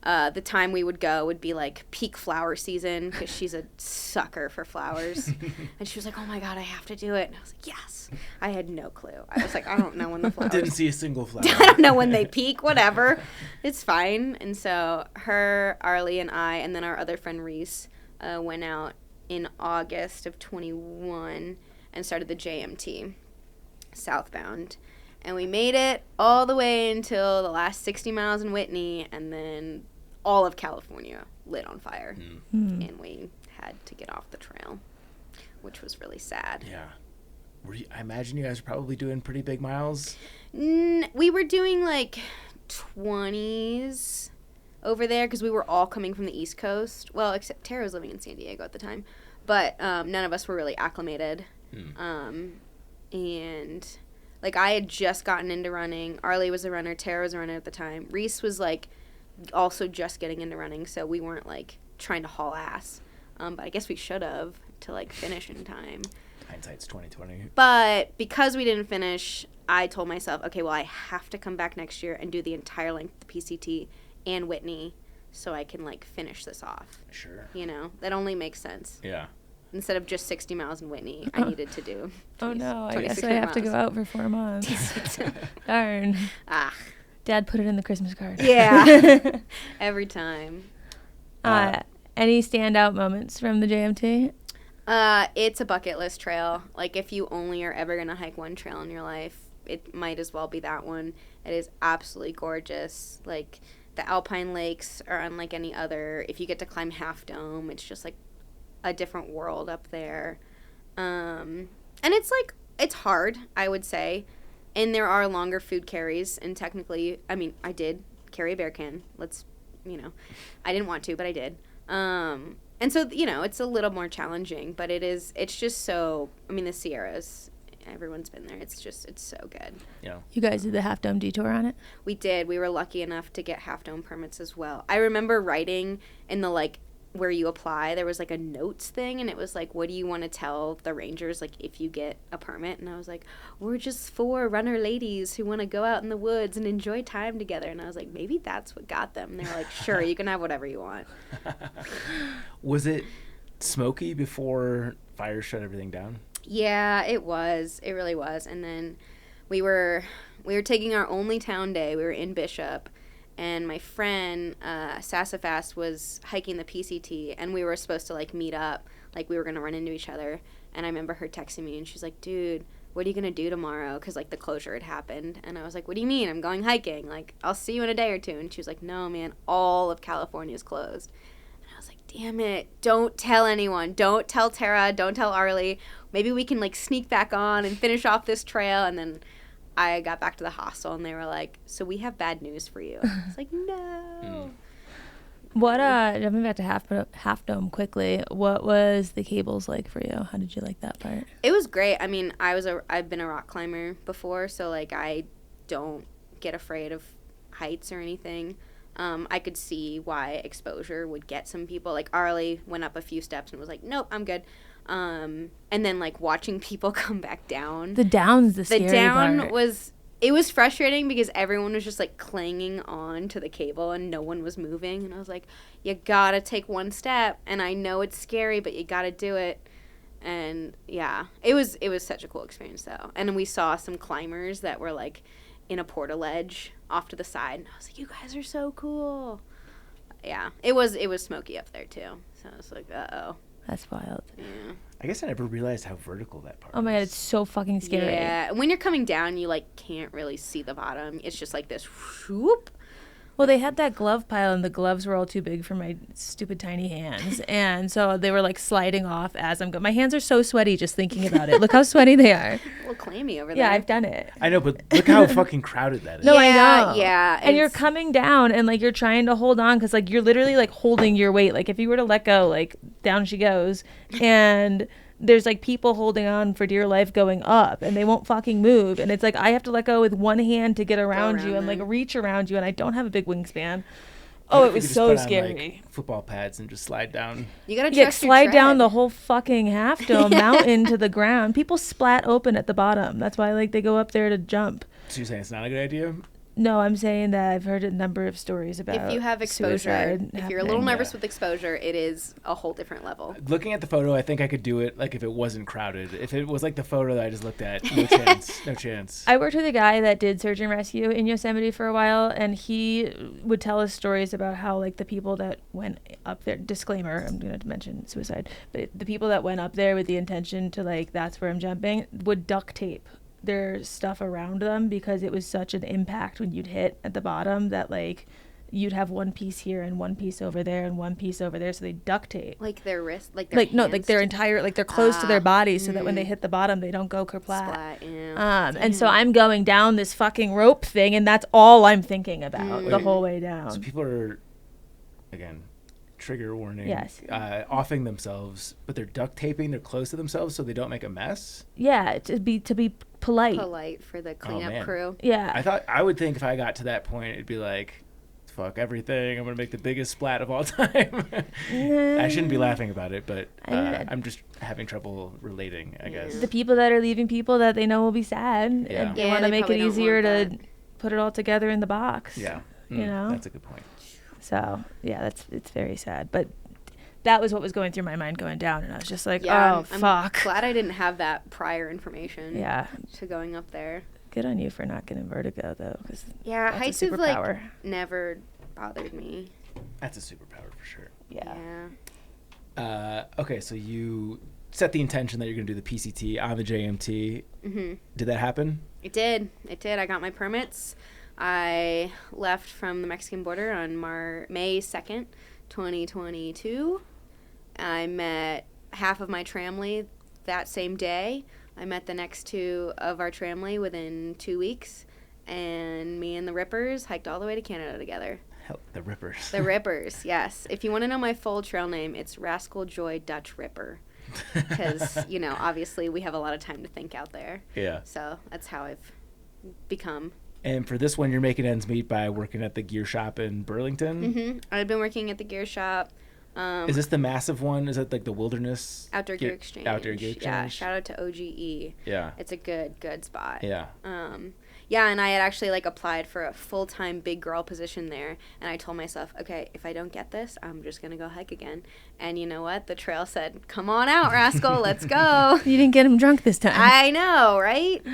the time we would go would be like peak flower season, because she's a sucker for flowers. And she was like, oh my God, I have to do it. And I was like, yes. I had no clue. I was like, I don't know when the flowers... Didn't see a single flower. I don't know when they peak, whatever. It's fine. And so her, Arley, and I, and then our other friend Reese, went out in August of 21 and started the JMT southbound. And we made it all the way until the last 60 miles in Whitney, and then all of California lit on fire. And we had to get off the trail, which was really sad. Yeah. I imagine you guys were probably doing pretty big miles. We were doing like 20s over there, because we were all coming from the East Coast. Well, except Tara was living in San Diego at the time. But none of us were really acclimated. And... like, I had just gotten into running. Arley was a runner. Tara was a runner at the time. Reese was, like, also just getting into running, so we weren't, like, trying to haul ass. But I guess we should have to, like, finish in time. Hindsight's 20/20. But because we didn't finish, I told myself, okay, well, I have to come back next year and do the entire length of the PCT and Whitney so I can, like, finish this off. Sure. You know? That only makes sense. Yeah. instead of just 60 miles in Whitney, I needed to do 20, Oh no, I 26 guess I have to go miles. out for 4 months. Darn. Ah, Dad put it in the Christmas card. yeah. Every time. Any standout moments from the JMT? It's a bucket list trail. Like, if you only are ever going to hike one trail in your life, it might as well be that one. It is absolutely gorgeous. Like, the Alpine Lakes are unlike any other. If you get to climb Half Dome, it's just, like, a different world up there. And it's, like, it's hard, I would say. And there are longer food carries. And technically, I mean, I did carry a bear can. I didn't want to, but I did. And so, it's a little more challenging, but it's just so, the Sierras, everyone's been there. It's so good. Yeah. You guys did the Half Dome detour on it? We did. We were lucky enough to get Half Dome permits as well. I remember writing in the, where you apply, there was, a notes thing, and it was, what do you want to tell the rangers, if you get a permit? And I was like, we're just 4 runner ladies who want to go out in the woods and enjoy time together. And I was like, maybe that's what got them. And they were like, sure, you can have whatever you want. Was it smoky before fire shut everything down? Yeah, it was. It really was. And then we were taking our only town day. We were in Bishop. And my friend, Sassafras, was hiking the PCT, and we were supposed to, meet up. We were going to run into each other. And I remember her texting me, and she's like, dude, what are you going to do tomorrow? Because, the closure had happened. And I was like, what do you mean? I'm going hiking. I'll see you in a day or two. And she was like, no, man, all of California is closed. And I was like, damn it. Don't tell anyone. Don't tell Tara. Don't tell Arley. Maybe we can, sneak back on and finish off this trail. And then I got back to the hostel, and they were like, so we have bad news for you. I was like, no. What, jumping back to Half Dome quickly, what was the cables like for you? How did you like that part? It was great. I've been a rock climber before, so, I don't get afraid of heights or anything. I could see why exposure would get some people. Arley went up a few steps and was like, nope, I'm good. And then watching people come back down. The down's the scary part. was frustrating because everyone was just clinging on to the cable and no one was moving. And I was like, you gotta take one step. And I know it's scary, but you gotta do it. And yeah, it was such a cool experience though. And we saw some climbers that were in a portaledge off to the side. And I was like, you guys are so cool. Yeah, it was smoky up there too. So I was like, uh-oh. That's wild. Yeah. I guess I never realized how vertical that part Oh my God, it's so fucking scary. Yeah, and when you're coming down, you can't really see the bottom. It's just this whoop. Well, they had that glove pile, and the gloves were all too big for my stupid tiny hands. And so they were sliding off as I'm going. My hands are so sweaty just thinking about it. Look how sweaty they are. A little clammy over there. Yeah, I've done it. I know, but look how fucking crowded that is. No, Yeah, I know. yeah, And you're it's- coming down, and you're trying to hold on because you're literally holding your weight. If you were to let go, down she goes. And there's people holding on for dear life going up, and they won't fucking move. And it's I have to let go with one hand to get around you and them. reach around you, and I don't have a big wingspan. Oh, it was so scary. Football pads and just slide down. You gotta Yeah, trust your slide down tread. the whole fucking Half Dome mountain to the ground. People splat open at the bottom. That's why they go up there to jump. So you're saying it's not a good idea? No, I'm saying that I've heard a number of stories about If you have exposure, suicide if you're a little happening. nervous with exposure, it is a whole different level. Looking at the photo, I think I could do it if it wasn't crowded. If it was the photo that I just looked at, no chance. No chance. I worked with a guy that did search and rescue in Yosemite for a while, and he would tell us stories about how the people that went up there, disclaimer, I'm going to mention suicide, but the people that went up there with the intention to that's where I'm jumping would duct tape their stuff around them because it was such an impact when you'd hit at the bottom that you'd have one piece here and one piece over there and one piece over there, so they duct tape Their wrist, their hands their entire they're close to their body so that when they hit the bottom they don't go kerplat. splat, yeah. And so I'm going down this fucking rope thing, and that's all I'm thinking about the whole way down. So people are, again, trigger warning. Yes. Offing themselves, but they're duct taping. They're close to themselves so they don't make a mess. Yeah, to be polite. Polite for the cleanup man. crew. Yeah. I would think if I got to that point, it'd be fuck everything. I'm gonna make the biggest splat of all time. I shouldn't be laughing about it, but I'm just having trouble relating, I guess. The people that are leaving people that they know will be sad, Yeah. and they Yeah, want to they make it probably don't easier want to that. put it all together in the box. Yeah. You know? That's a good point. So yeah, it's very sad. But that was what was going through my mind going down, and I was just like, I'm fuck. glad I didn't have that prior information. Yeah. To going up there. Good on you for not getting vertigo though, because yeah, heights have like never bothered me. That's a superpower for sure. Yeah. Okay, so you set the intention that you're going to do the PCT on the JMT. Mm-hmm. Did that happen? It did. I got my permits. I left from the Mexican border on May 2nd, 2022. I met half of my tramley that same day. I met the next two of our tramley within 2 weeks. And me and the Rippers hiked all the way to Canada together. Hell, the Rippers. The Rippers, yes. If you want to know my full trail name, it's Rascal Joy Dutch Ripper. Because, obviously we have a lot of time to think out there. Yeah. So that's how I've become. And for this one, you're making ends meet by working at the gear shop in Burlington? Mm-hmm. I've been working at the gear shop. Is this the massive one? Is it like the Wilderness? Outdoor Gear Exchange. Outdoor Gear Exchange? Yeah, shout out to OGE. Yeah. It's a good spot. Yeah. Yeah, and I had actually applied for a full-time big girl position there, and I told myself, okay, if I don't get this, I'm just going to go hike again. And you know what? The trail said, come on out, Rascal, let's go. You didn't get him drunk this time. I know, right?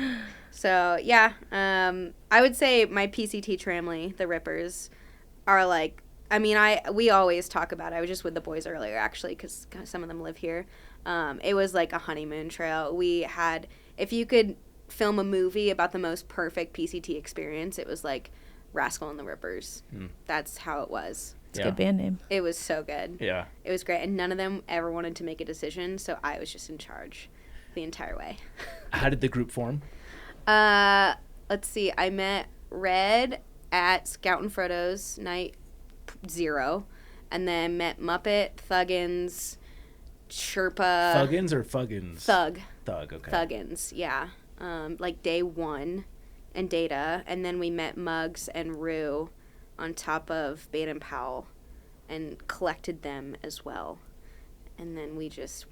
So, yeah, I would say my PCT tramley, the Rippers, are we always talk about it. I was just with the boys earlier, actually, because some of them live here. It was like a honeymoon trail. We had, if you could film a movie about the most perfect PCT experience, it was like Rascal and the Rippers. That's how it was. It's a good band name. It was so good. Yeah. It was great, and none of them ever wanted to make a decision, so I was just in charge the entire way. How did the group form? Let's see. I met Red at Scout and Frodo's night 0, and then met Muppet, Thuggins, Sherpa. Thuggins or Fuggins? Thug, okay. Thuggins, yeah. Day 1 and Data, and then we met Muggs and Rue on top of Beta and Powell and collected them as well. And then we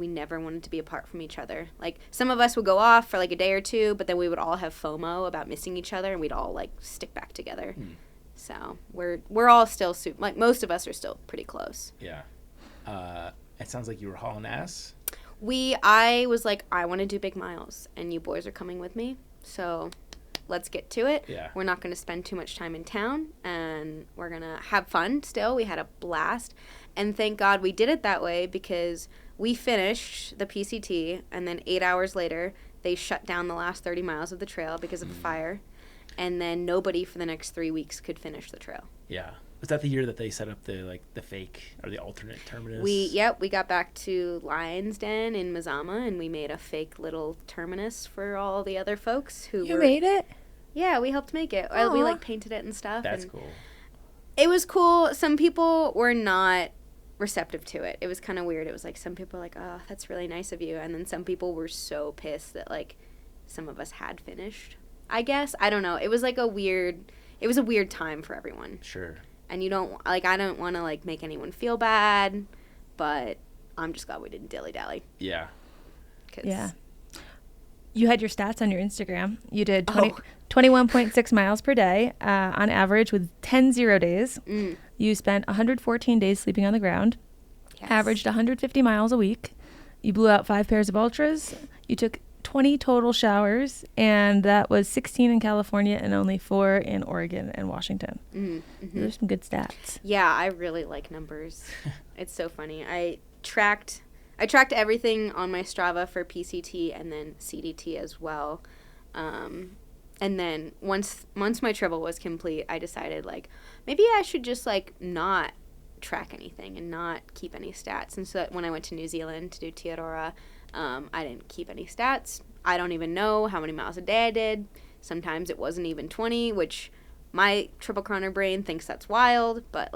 never wanted to be apart from each other. Like, some of us would go off for a day or two, but then we would all have FOMO about missing each other, and we'd all stick back together. So we're all still most of us are still pretty close. Yeah. It sounds like you were hauling ass. I was like, I want to do big miles, and you boys are coming with me, so let's get to it. Yeah. We're not going to spend too much time in town, and we're going to have fun still. We had a blast, and thank God we did it that way, because we finished the PCT, and then 8 hours later, they shut down the last 30 miles of the trail because of a fire, and then nobody for the next 3 weeks could finish the trail. Yeah. Was that the year that they set up the fake or the alternate terminus? We got back to Lion's Den in Mazama, and we made a fake little terminus for all the other folks who You made it? Yeah, we helped make it. Aww. We painted it and stuff. That's cool. It was cool. Some people were not receptive to it. It was kind of weird. It was some people were like, oh, that's really nice of you, and then some people were so pissed that some of us had finished. I guess, I don't know. It was a weird time for everyone. Sure. And you don't, I don't want to, make anyone feel bad, but I'm just glad we didn't dilly-dally. Yeah. Yeah. You had your stats on your Instagram. You did 21.6 miles per day on average with 10 0 days. You spent 114 days sleeping on the ground, averaged 150 miles a week. You blew out 5 pairs of ultras. You took 20 total showers, and that was 16 in California and only 4 in Oregon and Washington. Mm-hmm. Those are some good stats. Yeah, I really like numbers. It's so funny. I tracked everything on my Strava for PCT and then CDT as well. And then once my travel was complete, I decided maybe I should just not track anything and not keep any stats. And so that when I went to New Zealand to do Tiarora, I didn't keep any stats. I don't even know how many miles a day I did. Sometimes it wasn't even 20, which my triple chrono brain thinks that's wild, but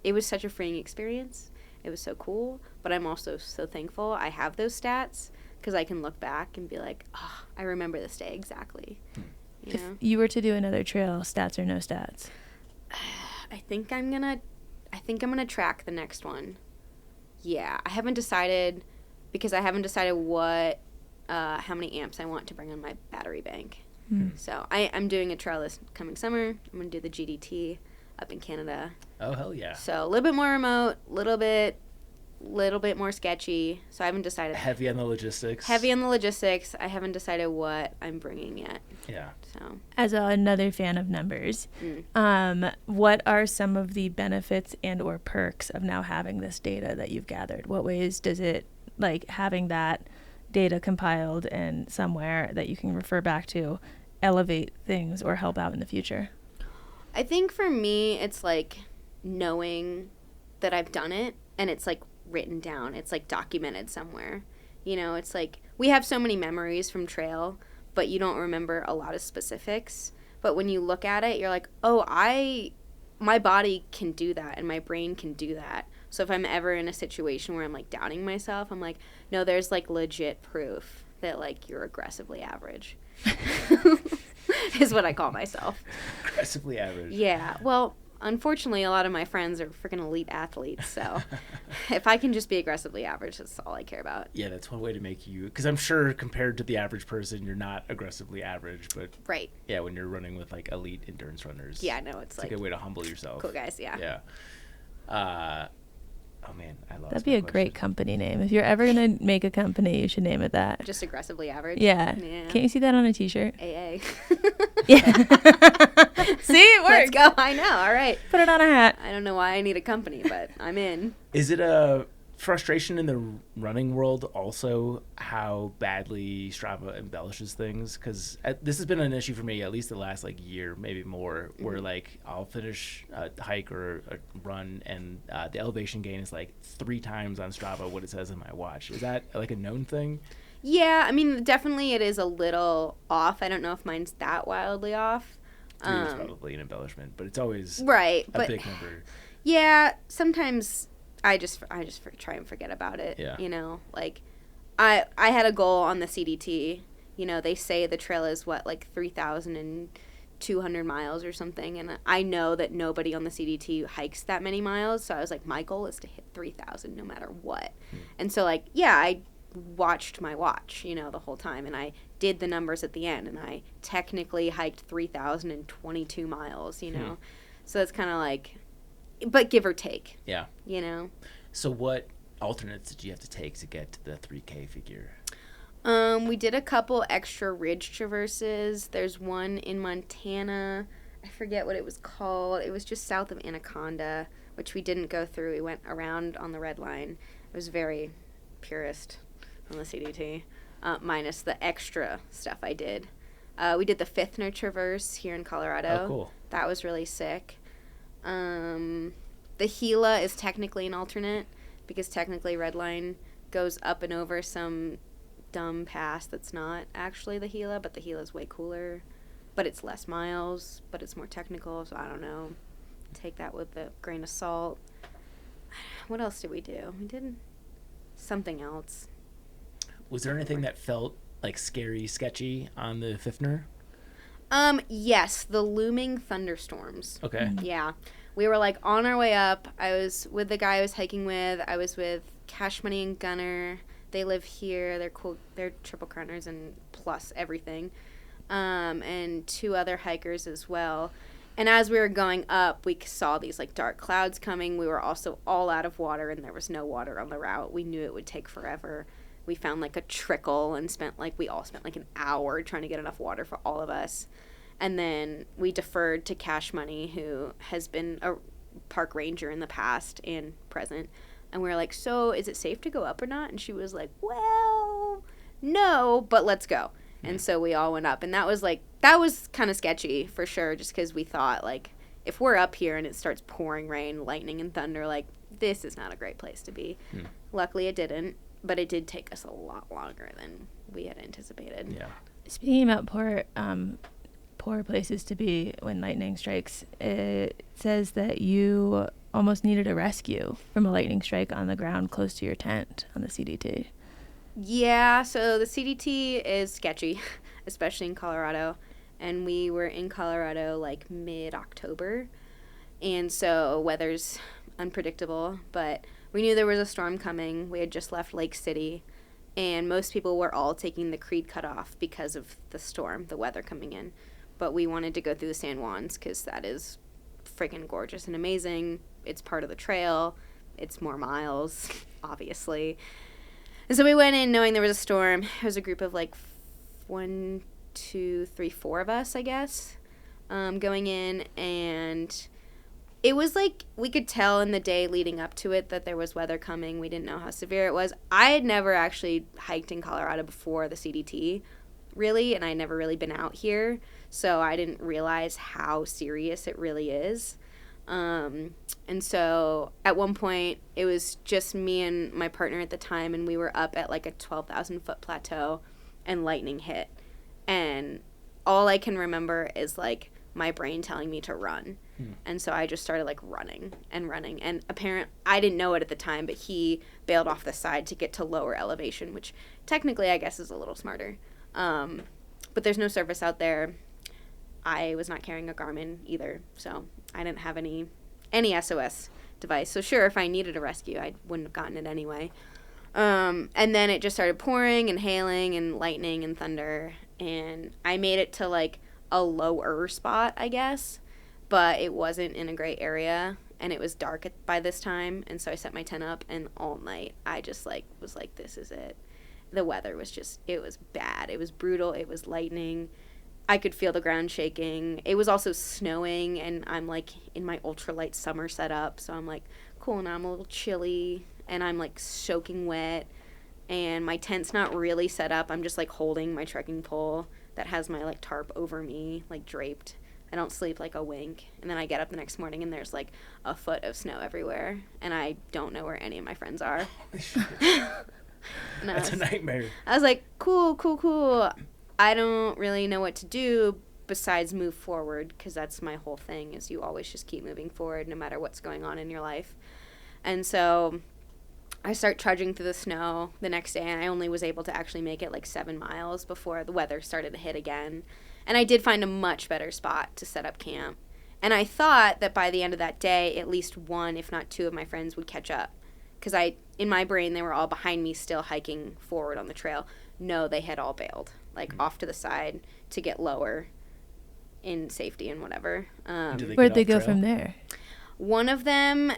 it was such a freeing experience. It was so cool, but I'm also so thankful I have those stats because I can look back and be like, oh, I remember this day exactly. If you were to do another trail, stats or no stats? I think I'm gonna track the next one. Yeah, I haven't decided because I haven't decided what how many amps I want to bring on my battery bank. So I'm doing a trail this coming summer. I'm gonna do the GDT up in Canada. Oh hell yeah! So a little bit more remote, little bit little bit more sketchy, so I haven't decided. Heavy on the logistics. Heavy on the logistics. I haven't decided what I'm bringing yet. Yeah. So. As another fan of numbers, what are some of the benefits and or perks of now having this data that you've gathered? What ways does it, like, having that data compiled and somewhere that you can refer back to, elevate things or help out in the future? I think for me, it's like knowing that I've done it, and it's like written down. It's like documented somewhere. You know, it's like we have so many memories from trail, but you don't remember a lot of specifics. But when you look at it, you're like, oh, my body can do that and my brain can do that. So if I'm ever in a situation where I'm like doubting myself, I'm like, no, there's like legit proof that like you're aggressively average. Is what I call myself. Aggressively average. Yeah. Well, unfortunately, a lot of my friends are freaking elite athletes, so if I can just be aggressively average, that's all I care about. Yeah, that's one way to make you, because I'm sure compared to the average person, you're not aggressively average, but right. Yeah, when you're running with like elite endurance runners. Yeah, no, it's like a good way to humble yourself. Cool guys, yeah. Yeah. Oh man, I love. That'd be a great company name. If you're ever gonna make a company, you should name it that. Just aggressively average. Yeah. Can't you see that on a T-shirt? AA. Yeah. See, it works. Let's go. I know. All right. Put it on a hat. I don't know why I need a company, but I'm in. Is it a frustration in the running world also how badly Strava embellishes things? Because this has been an issue for me at least the last like year, maybe more, where like I'll finish a hike or a run and the elevation gain is like 3 times on Strava what it says on my watch. Is that like a known thing? Yeah, I mean, definitely it is a little off. I don't know if mine's that wildly off. 3 is probably an embellishment, but it's always right, a big number. Yeah, sometimes I just try and forget about it. Yeah. You know, like I had a goal on the CDT. You know, they say the trail is like 3,200 miles or something, and I know that nobody on the CDT hikes that many miles. So I was like, my goal is to hit 3,000 no matter what. And so like, yeah, I watched my watch, you know, the whole time, and I did the numbers at the end, and I technically hiked 3,022 miles. You know, so it's kind of like. But give or take. Yeah. You know? So what alternates did you have to take to get to the 3K figure? We did a couple extra ridge traverses. There's one in Montana. I forget what it was called. It was just south of Anaconda, which we didn't go through. We went around on the red line. It was very purist on the CDT, minus the extra stuff I did. We did the Fifthner Traverse here in Colorado. Oh, cool. That was really sick. The Gila is technically an alternate because technically Redline goes up and over some dumb pass that's not actually the Gila, but the Gila is way cooler. But it's less miles, but it's more technical, so I don't know. Take that with a grain of salt. What else did we do? We did something else. Was there anything that felt like scary, sketchy on the Fifthner? Yes, the looming thunderstorms. Okay. Yeah. We were like on our way up. I was with the guy I was hiking with. I was with Cash Money and Gunner. They live here. They're cool. They're triple crowners and plus everything. And 2 other hikers as well. And as we were going up, we saw these like dark clouds coming. We were also all out of water, and there was no water on the route. We knew it would take forever. We found like a trickle and we all spent like an hour trying to get enough water for all of us. And then we deferred to Cash Money, who has been a park ranger in the past and present. And we were like, so is it safe to go up or not? And she was like, well, no, but let's go. And so we all went up. And that was kind of sketchy for sure, just because we thought, like, if we're up here and it starts pouring rain, lightning, and thunder, like, this is not a great place to be. Luckily it didn't, but it did take us a lot longer than we had anticipated. Yeah. Speaking about poor places to be when lightning strikes, it says that you almost needed a rescue from a lightning strike on the ground close to your tent on the CDT. Yeah, so the CDT is sketchy, especially in Colorado. And we were in Colorado like mid-October. And so weather's unpredictable, but we knew there was a storm coming. We had just left Lake City. And most people were all taking the Creed cutoff because of the storm, the weather coming in. But we wanted to go through the San Juans because that is freaking gorgeous and amazing. It's part of the trail. It's more miles. obviously. And so we went in knowing there was a storm. It was a group of like 1, 2, 3, 4 of us, I guess, going in. And it was like we could tell in the day leading up to it that there was weather coming. We didn't know how severe it was. I had never actually hiked in Colorado before the CDT, really, and I'd never really been out here. So I didn't realize how serious it really is. And so at one point it was just me and my partner at the time, and we were up at like a 12,000 foot plateau and lightning hit. And all I can remember is like my brain telling me to run. And so I just started like running. And apparently I didn't know it at the time, but he bailed off the side to get to lower elevation, which technically I guess is a little smarter. But there's no service out there. I was not carrying a Garmin either, so I didn't have any SOS device. So sure, if I needed a rescue, I wouldn't have gotten it anyway. And then it just started pouring and hailing and lightning and thunder, and I made it to like a lower spot, I guess, but it wasn't in a great area, and it was dark by this time, and so I set my tent up, and all night I just like was like, this is it. The weather was just, it was bad. It was brutal. It was lightning. I could feel the ground shaking. It was also snowing, and I'm like in my ultralight summer setup, so I'm like, cool, now I'm a little chilly, and I'm like soaking wet, and my tent's not really set up. I'm just like holding my trekking pole that has my like tarp over me, like draped. I don't sleep like a wink, and then I get up the next morning, and there's like a foot of snow everywhere, and I don't know where any of my friends are. That's a nightmare. I was like, cool. I don't really know what to do besides move forward, because that's my whole thing, is you always just keep moving forward no matter what's going on in your life. And so I start trudging through the snow the next day, and I only was able to actually make it like 7 miles before the weather started to hit again. And I did find a much better spot to set up camp. And I thought that by the end of that day, at least 1, if not 2 of my friends would catch up, because in my brain, they were all behind me still hiking forward on the trail. No, they had all bailed, like off to the side to get lower in safety and whatever. Where'd they go from there? One of them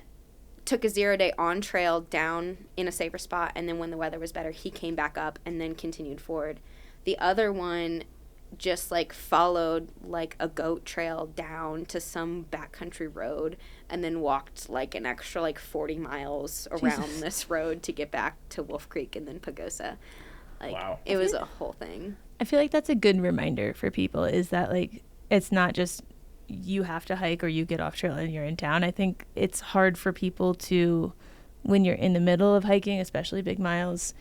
took a 0-day on trail down in a safer spot, and then when the weather was better, he came back up and then continued forward. The other one just like followed like a goat trail down to some backcountry road and then walked like an extra like 40 miles around this road to get back to Wolf Creek and then Pagosa. Like, wow. It was a whole thing. I feel like that's a good reminder for people, is that like it's not just you have to hike or you get off trail and you're in town. I think it's hard for people to, when you're in the middle of hiking, especially big miles,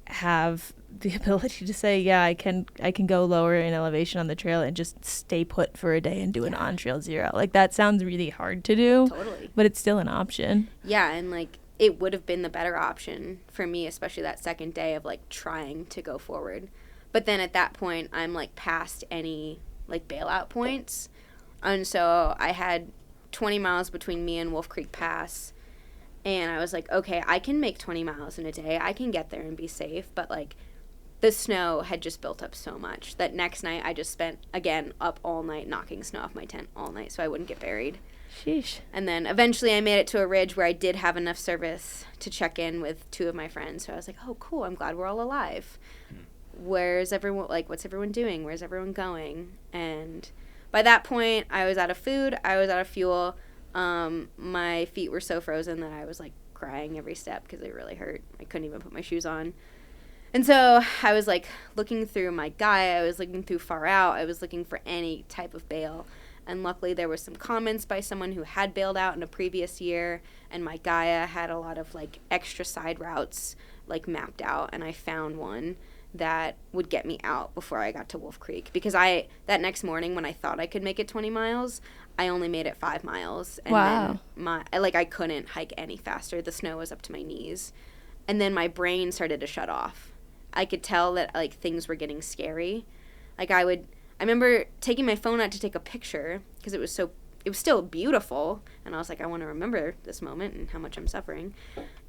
have the ability to say, yeah, I can go lower in elevation on the trail and just stay put for a day and do an on-trail 0. Like, that sounds really hard to do. Totally. But it's still an option. Yeah, and like it would have been the better option for me, especially that second day of like trying to go forward. But then at that point, I'm like past any like bailout points. And so I had 20 miles between me and Wolf Creek Pass. And I was like, okay, I can make 20 miles in a day. I can get there and be safe. But like the snow had just built up so much that next night I just spent, again, up all night knocking snow off my tent all night so I wouldn't get buried. Sheesh. And then eventually I made it to a ridge where I did have enough service to check in with 2 of my friends. So I was like, oh, cool, I'm glad we're all alive. Where's everyone, like, what's everyone doing? Where's everyone going? And by that point, I was out of food. I was out of fuel. My feet were so frozen that I was, like, crying every step because they really hurt. I couldn't even put my shoes on. And so I was, like, looking through my guide. I was looking through Far Out. I was looking for any type of bail. And luckily there were some comments by someone who had bailed out in a previous year, and my Gaia had a lot of like extra side routes like mapped out, and I found one that would get me out before I got to Wolf Creek, because that next morning when I thought I could make it 20 miles, I only made it 5 miles. And wow. Then I couldn't hike any faster. The snow was up to my knees. And then my brain started to shut off. I could tell that like things were getting scary. Like I remember taking my phone out to take a picture because it was still beautiful, and I was like, I want to remember this moment and how much I'm suffering.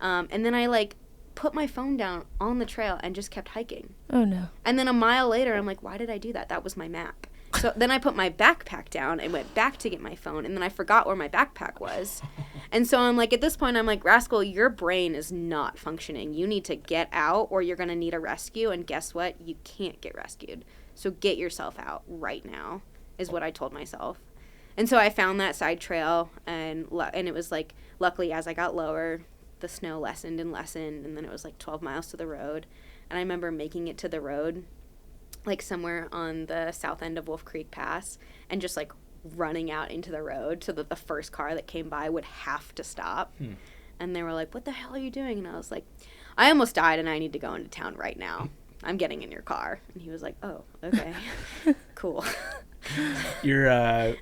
And then I like put my phone down on the trail and just kept hiking. Oh no. And then a mile later, I'm like, why did I do that? That was my map. So then I put my backpack down and went back to get my phone, and then I forgot where my backpack was. And so I'm like, at this point, I'm like, Rascal, your brain is not functioning. You need to get out or you're going to need a rescue. And guess what? You can't get rescued. So get yourself out right now is what I told myself. And so I found that side trail, and it was like, luckily as I got lower, the snow lessened, and then it was like 12 miles to the road. And I remember making it to the road, like somewhere on the south end of Wolf Creek Pass, and just like running out into the road so that the first car that came by would have to stop. And they were like, what the hell are you doing? And I was like, I almost died and I need to go into town right now. I'm getting in your car. And he was like, oh, okay. Cool. Your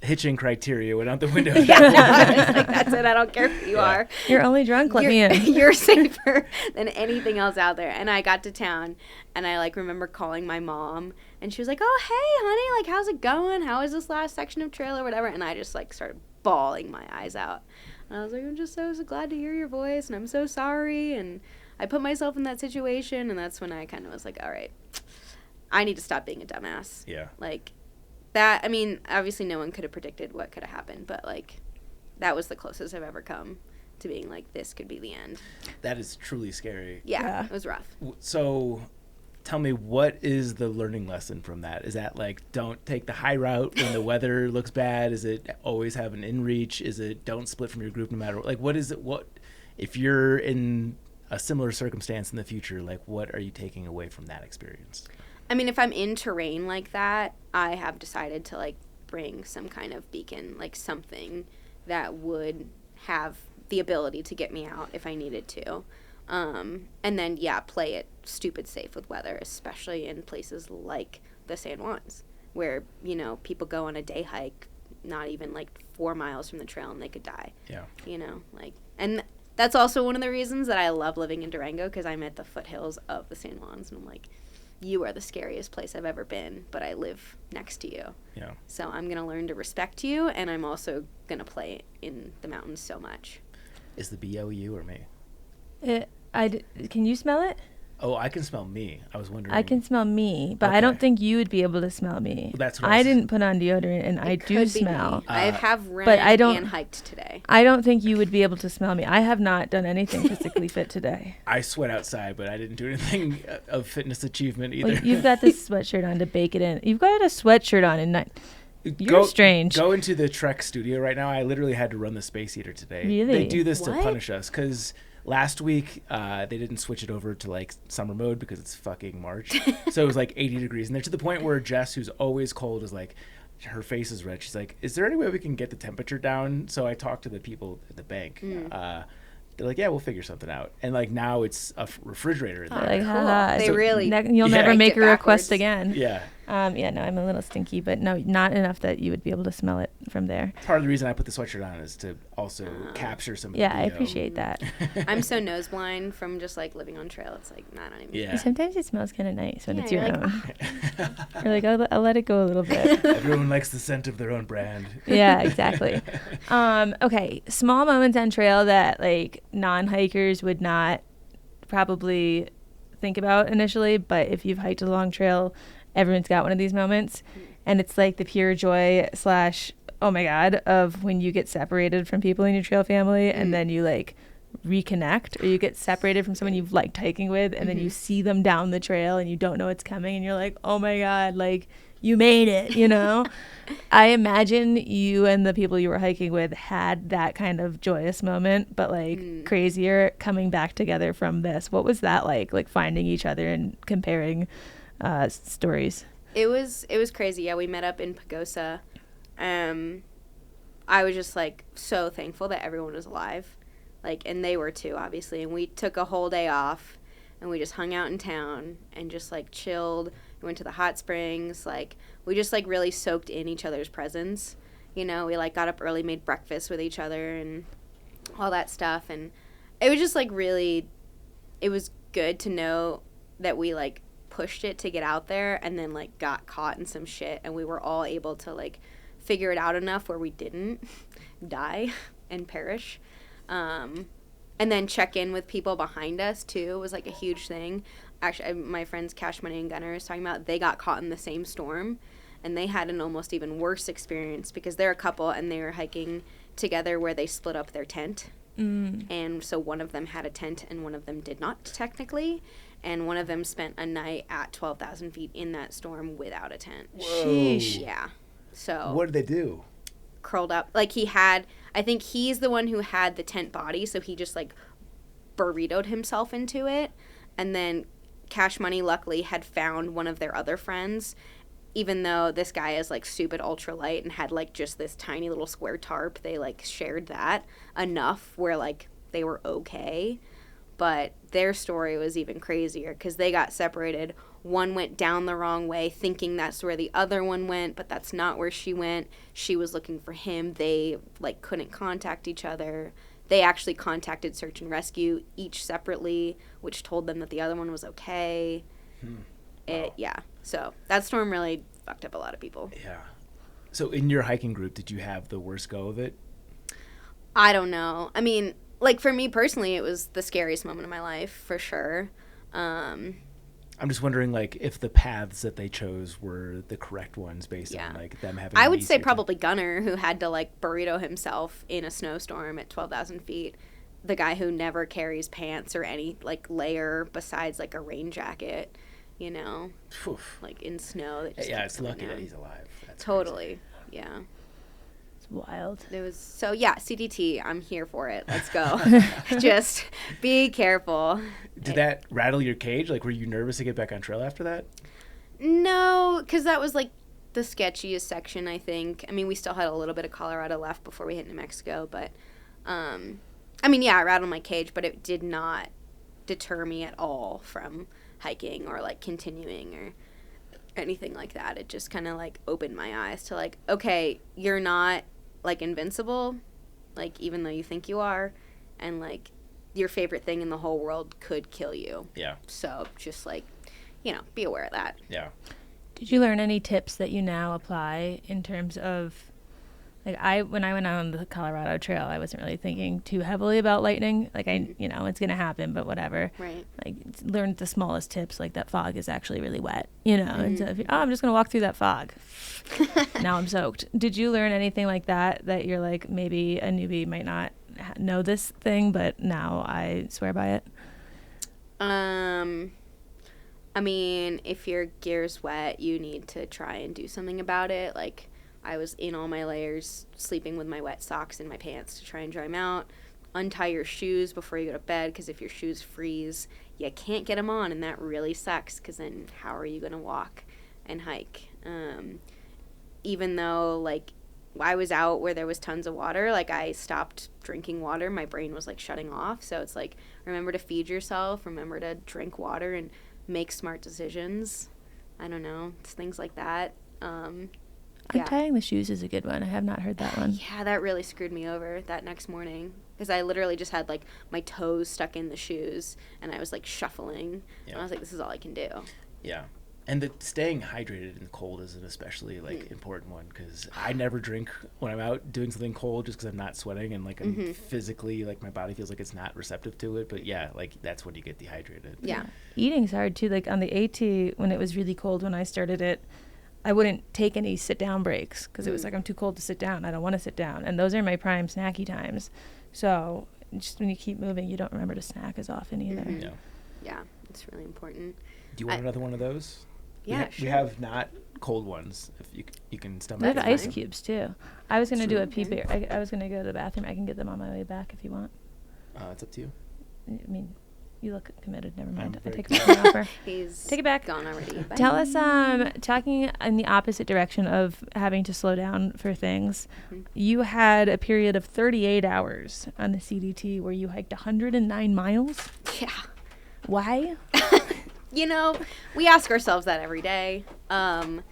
hitching criteria went out the window. Yeah, I was like, that's it. I don't care who you are. You're only drunk. Let me in. You're safer than anything else out there. And I got to town, and I like remember calling my mom, and she was like, "Oh, hey, honey, like, how's it going? How is this last section of trail or whatever?" And I just like started bawling my eyes out. And I was like, "I'm just so glad to hear your voice, and I'm so sorry." And I put myself in that situation, and that's when I kind of was like, "All right, I need to stop being a dumbass." Yeah. Like. That, I mean, obviously no one could have predicted what could have happened, but, like, that was the closest I've ever come to being like, this could be the end. That is truly scary. Yeah. It was rough. So tell me, what is the learning lesson from that? Is that, like, don't take the high route when the weather looks bad? Is it always have an in-reach? Is it don't split from your group no matter what? Like, what is it? What, if you're in a similar circumstance in the future, like, what are you taking away from that experience? I mean, if I'm in terrain like that, I have decided to, like, bring some kind of beacon, like something that would have the ability to get me out if I needed to. And then, yeah, play it stupid safe with weather, especially in places like the San Juans, where, you know, people go on a day hike, not even, like, 4 miles from the trail, and they could die. Yeah. You know, like, and that's also one of the reasons that I love living in Durango, because I'm at the foothills of the San Juans, and I'm like, you are the scariest place I've ever been, but I live next to you. Yeah. So I'm going to learn to respect you, and I'm also going to play in the mountains so much. Is the BO you or me? Can you smell it? Oh, I can smell me. I was wondering. I can smell me, but Okay. I don't think you would be able to smell me. Well, that's what I didn't put on deodorant, and I do smell. I have ran but I don't- and hiked today. I don't think you would be able to smell me. I have not done anything physically fit today. I sweat outside, but I didn't do anything of fitness achievement either. Well, you've got this sweatshirt on to bake it in. You've got a sweatshirt on, and you're strange. Go into the Trek studio right now. I literally had to run the space heater today. Really? They do this What? to punish us because last week they didn't switch it over to like summer mode because it's fucking March. So it was like 80 degrees. And they're to the point where Jess, who's always cold, is like, her face is red. She's like, is there any way we can get the temperature down? So I talked to the people at the bank. They're like, yeah, we'll figure something out. And like now it's a refrigerator in there. Like, Cool. haha. They So really you'll Yeah. never Baked make it a request backwards. again. Yeah. Yeah, no, I'm a little stinky, but no, not enough that you would be able to smell it from there. Part of the reason I put the sweatshirt on is to also capture some of Yeah, the I BO. appreciate that. I'm so nose blind from just, like, living on trail. It's like, I don't even. Yeah. Sometimes it smells kind of nice when Yeah, it's your you're like, own. You're like, I'll let it go a little bit. Everyone likes the scent of their own brand. Yeah, exactly. Okay, small moments on trail that like non-hikers would not probably think about initially, but if you've hiked a long trail, everyone's got one of these moments, and it's like the pure joy / oh my god of when you get separated from people in your trail family and then you like reconnect, or you get separated from someone you've liked hiking with and then you see them down the trail and you don't know what's coming and you're like, oh my god, like you made it, you know. I imagine you and the people you were hiking with had that kind of joyous moment, but like crazier coming back together from this. What was that like finding each other and comparing stories? It was crazy. Yeah, we met up in Pagosa. I was just like so thankful that everyone was alive, like, and they were too, obviously. And we took a whole day off, and we just hung out in town and just like chilled. We went to the hot springs. Like, we just like really soaked in each other's presence. You know, we like got up early, made breakfast with each other, and all that stuff. And it was just like really, it was good to know that we like pushed it to get out there and then like got caught in some shit, and we were all able to like figure it out enough where we didn't die and perish, and then check in with people behind us too was like a huge thing. Actually, my friends Cash Money and Gunner was talking about, they got caught in the same storm, and they had an almost even worse experience because they're a couple and they were hiking together where they split up their tent. And so one of them had a tent and one of them did not, technically. And one of them spent a night at 12,000 feet in that storm without a tent. Sheesh. Yeah. So What did they do? curled up. Like I think he's the one who had the tent body, so he just like burritoed himself into it. And then Cash Money luckily had found one of their other friends, even though this guy is like stupid ultralight and had like just this tiny little square tarp. They like shared that enough where like they were okay. But their story was even crazier because they got separated. One went down the wrong way thinking that's where the other one went, but that's not where she went. She was looking for him. They like couldn't contact each other. They actually contacted search and rescue each separately, which told them that the other one was okay. Yeah. So that storm really fucked up a lot of people. Yeah. So in your hiking group, did you have the worst go of it? I don't know. I mean, like for me personally, it was the scariest moment of my life for sure. I'm just wondering, like, if the paths that they chose were the correct ones based on like them having. I would say probably Gunner, who had to like burrito himself in a snowstorm at 12,000 feet. The guy who never carries pants or any like layer besides like a rain jacket, you know, like in snow. That just it's lucky that he's alive. That's totally, yeah. It's wild. It was so CDT. I'm here for it. Let's go. Just be careful. Did that rattle your cage? Like, were you nervous to get back on trail after that? No, because that was like the sketchiest section, I think. I mean, we still had a little bit of Colorado left before we hit New Mexico, but I mean, yeah, it rattled my cage, but it did not deter me at all from hiking or like continuing or anything like that. It just kind of like opened my eyes to like, okay, you're not like invincible, like even though you think you are, and like your favorite thing in the whole world could kill you. Yeah. So just like, you know, be aware of that. Yeah. Did you learn any tips that you now apply in terms of, like, when I went on the Colorado Trail, I wasn't really thinking too heavily about lightning. Like, you know, it's going to happen, but whatever. Right. Like, learned the smallest tips, like that fog is actually really wet, you know. And so, I'm just going to walk through that fog. Now I'm soaked. Did you learn anything like that you're like, maybe a newbie might not know this thing, but now I swear by it? I mean, if your gear's wet, you need to try and do something about it. Like, I was in all my layers, sleeping with my wet socks in my pants to try and dry them out. Untie your shoes before you go to bed, because if your shoes freeze, you can't get them on, and that really sucks, because then how are you going to walk and hike? Even though, like, I was out where there was tons of water, like, I stopped drinking water. My brain was, like, shutting off. So it's like, remember to feed yourself, remember to drink water, and make smart decisions. I don't know. It's things like that. Untying the shoes is a good one. I have not heard that one. Yeah, that really screwed me over that next morning, because I literally just had like my toes stuck in the shoes and I was like shuffling. Yeah. And I was like, this is all I can do. Yeah. And the staying hydrated in the cold is an especially like important one, because I never drink when I'm out doing something cold just because I'm not sweating and like I'm physically, like my body feels like it's not receptive to it. But yeah, like that's when you get dehydrated. Yeah. Eating's hard too. Like on the AT, when it was really cold when I started it, I wouldn't take any sit-down breaks because it was like, I'm too cold to sit down. I don't want to sit down. And those are my prime snacky times. So just when you keep moving, you don't remember to snack as often either. Yeah. Yeah, it's really important. Do you want another one of those? Yeah, We have not cold ones. If you can stomach. I have it. ice cubes too. I was going to do a Okay. pee break. I was going to go to the bathroom. I can get them on my way back if you want. It's up to you. I mean, you look committed. Never mind. I very take back my offer. He's Take it back. gone already. Bye. Tell us, talking in the opposite direction of having to slow down for things, you had a period of 38 hours on the CDT where you hiked 109 miles. Yeah. Why? You know, we ask ourselves that every day. The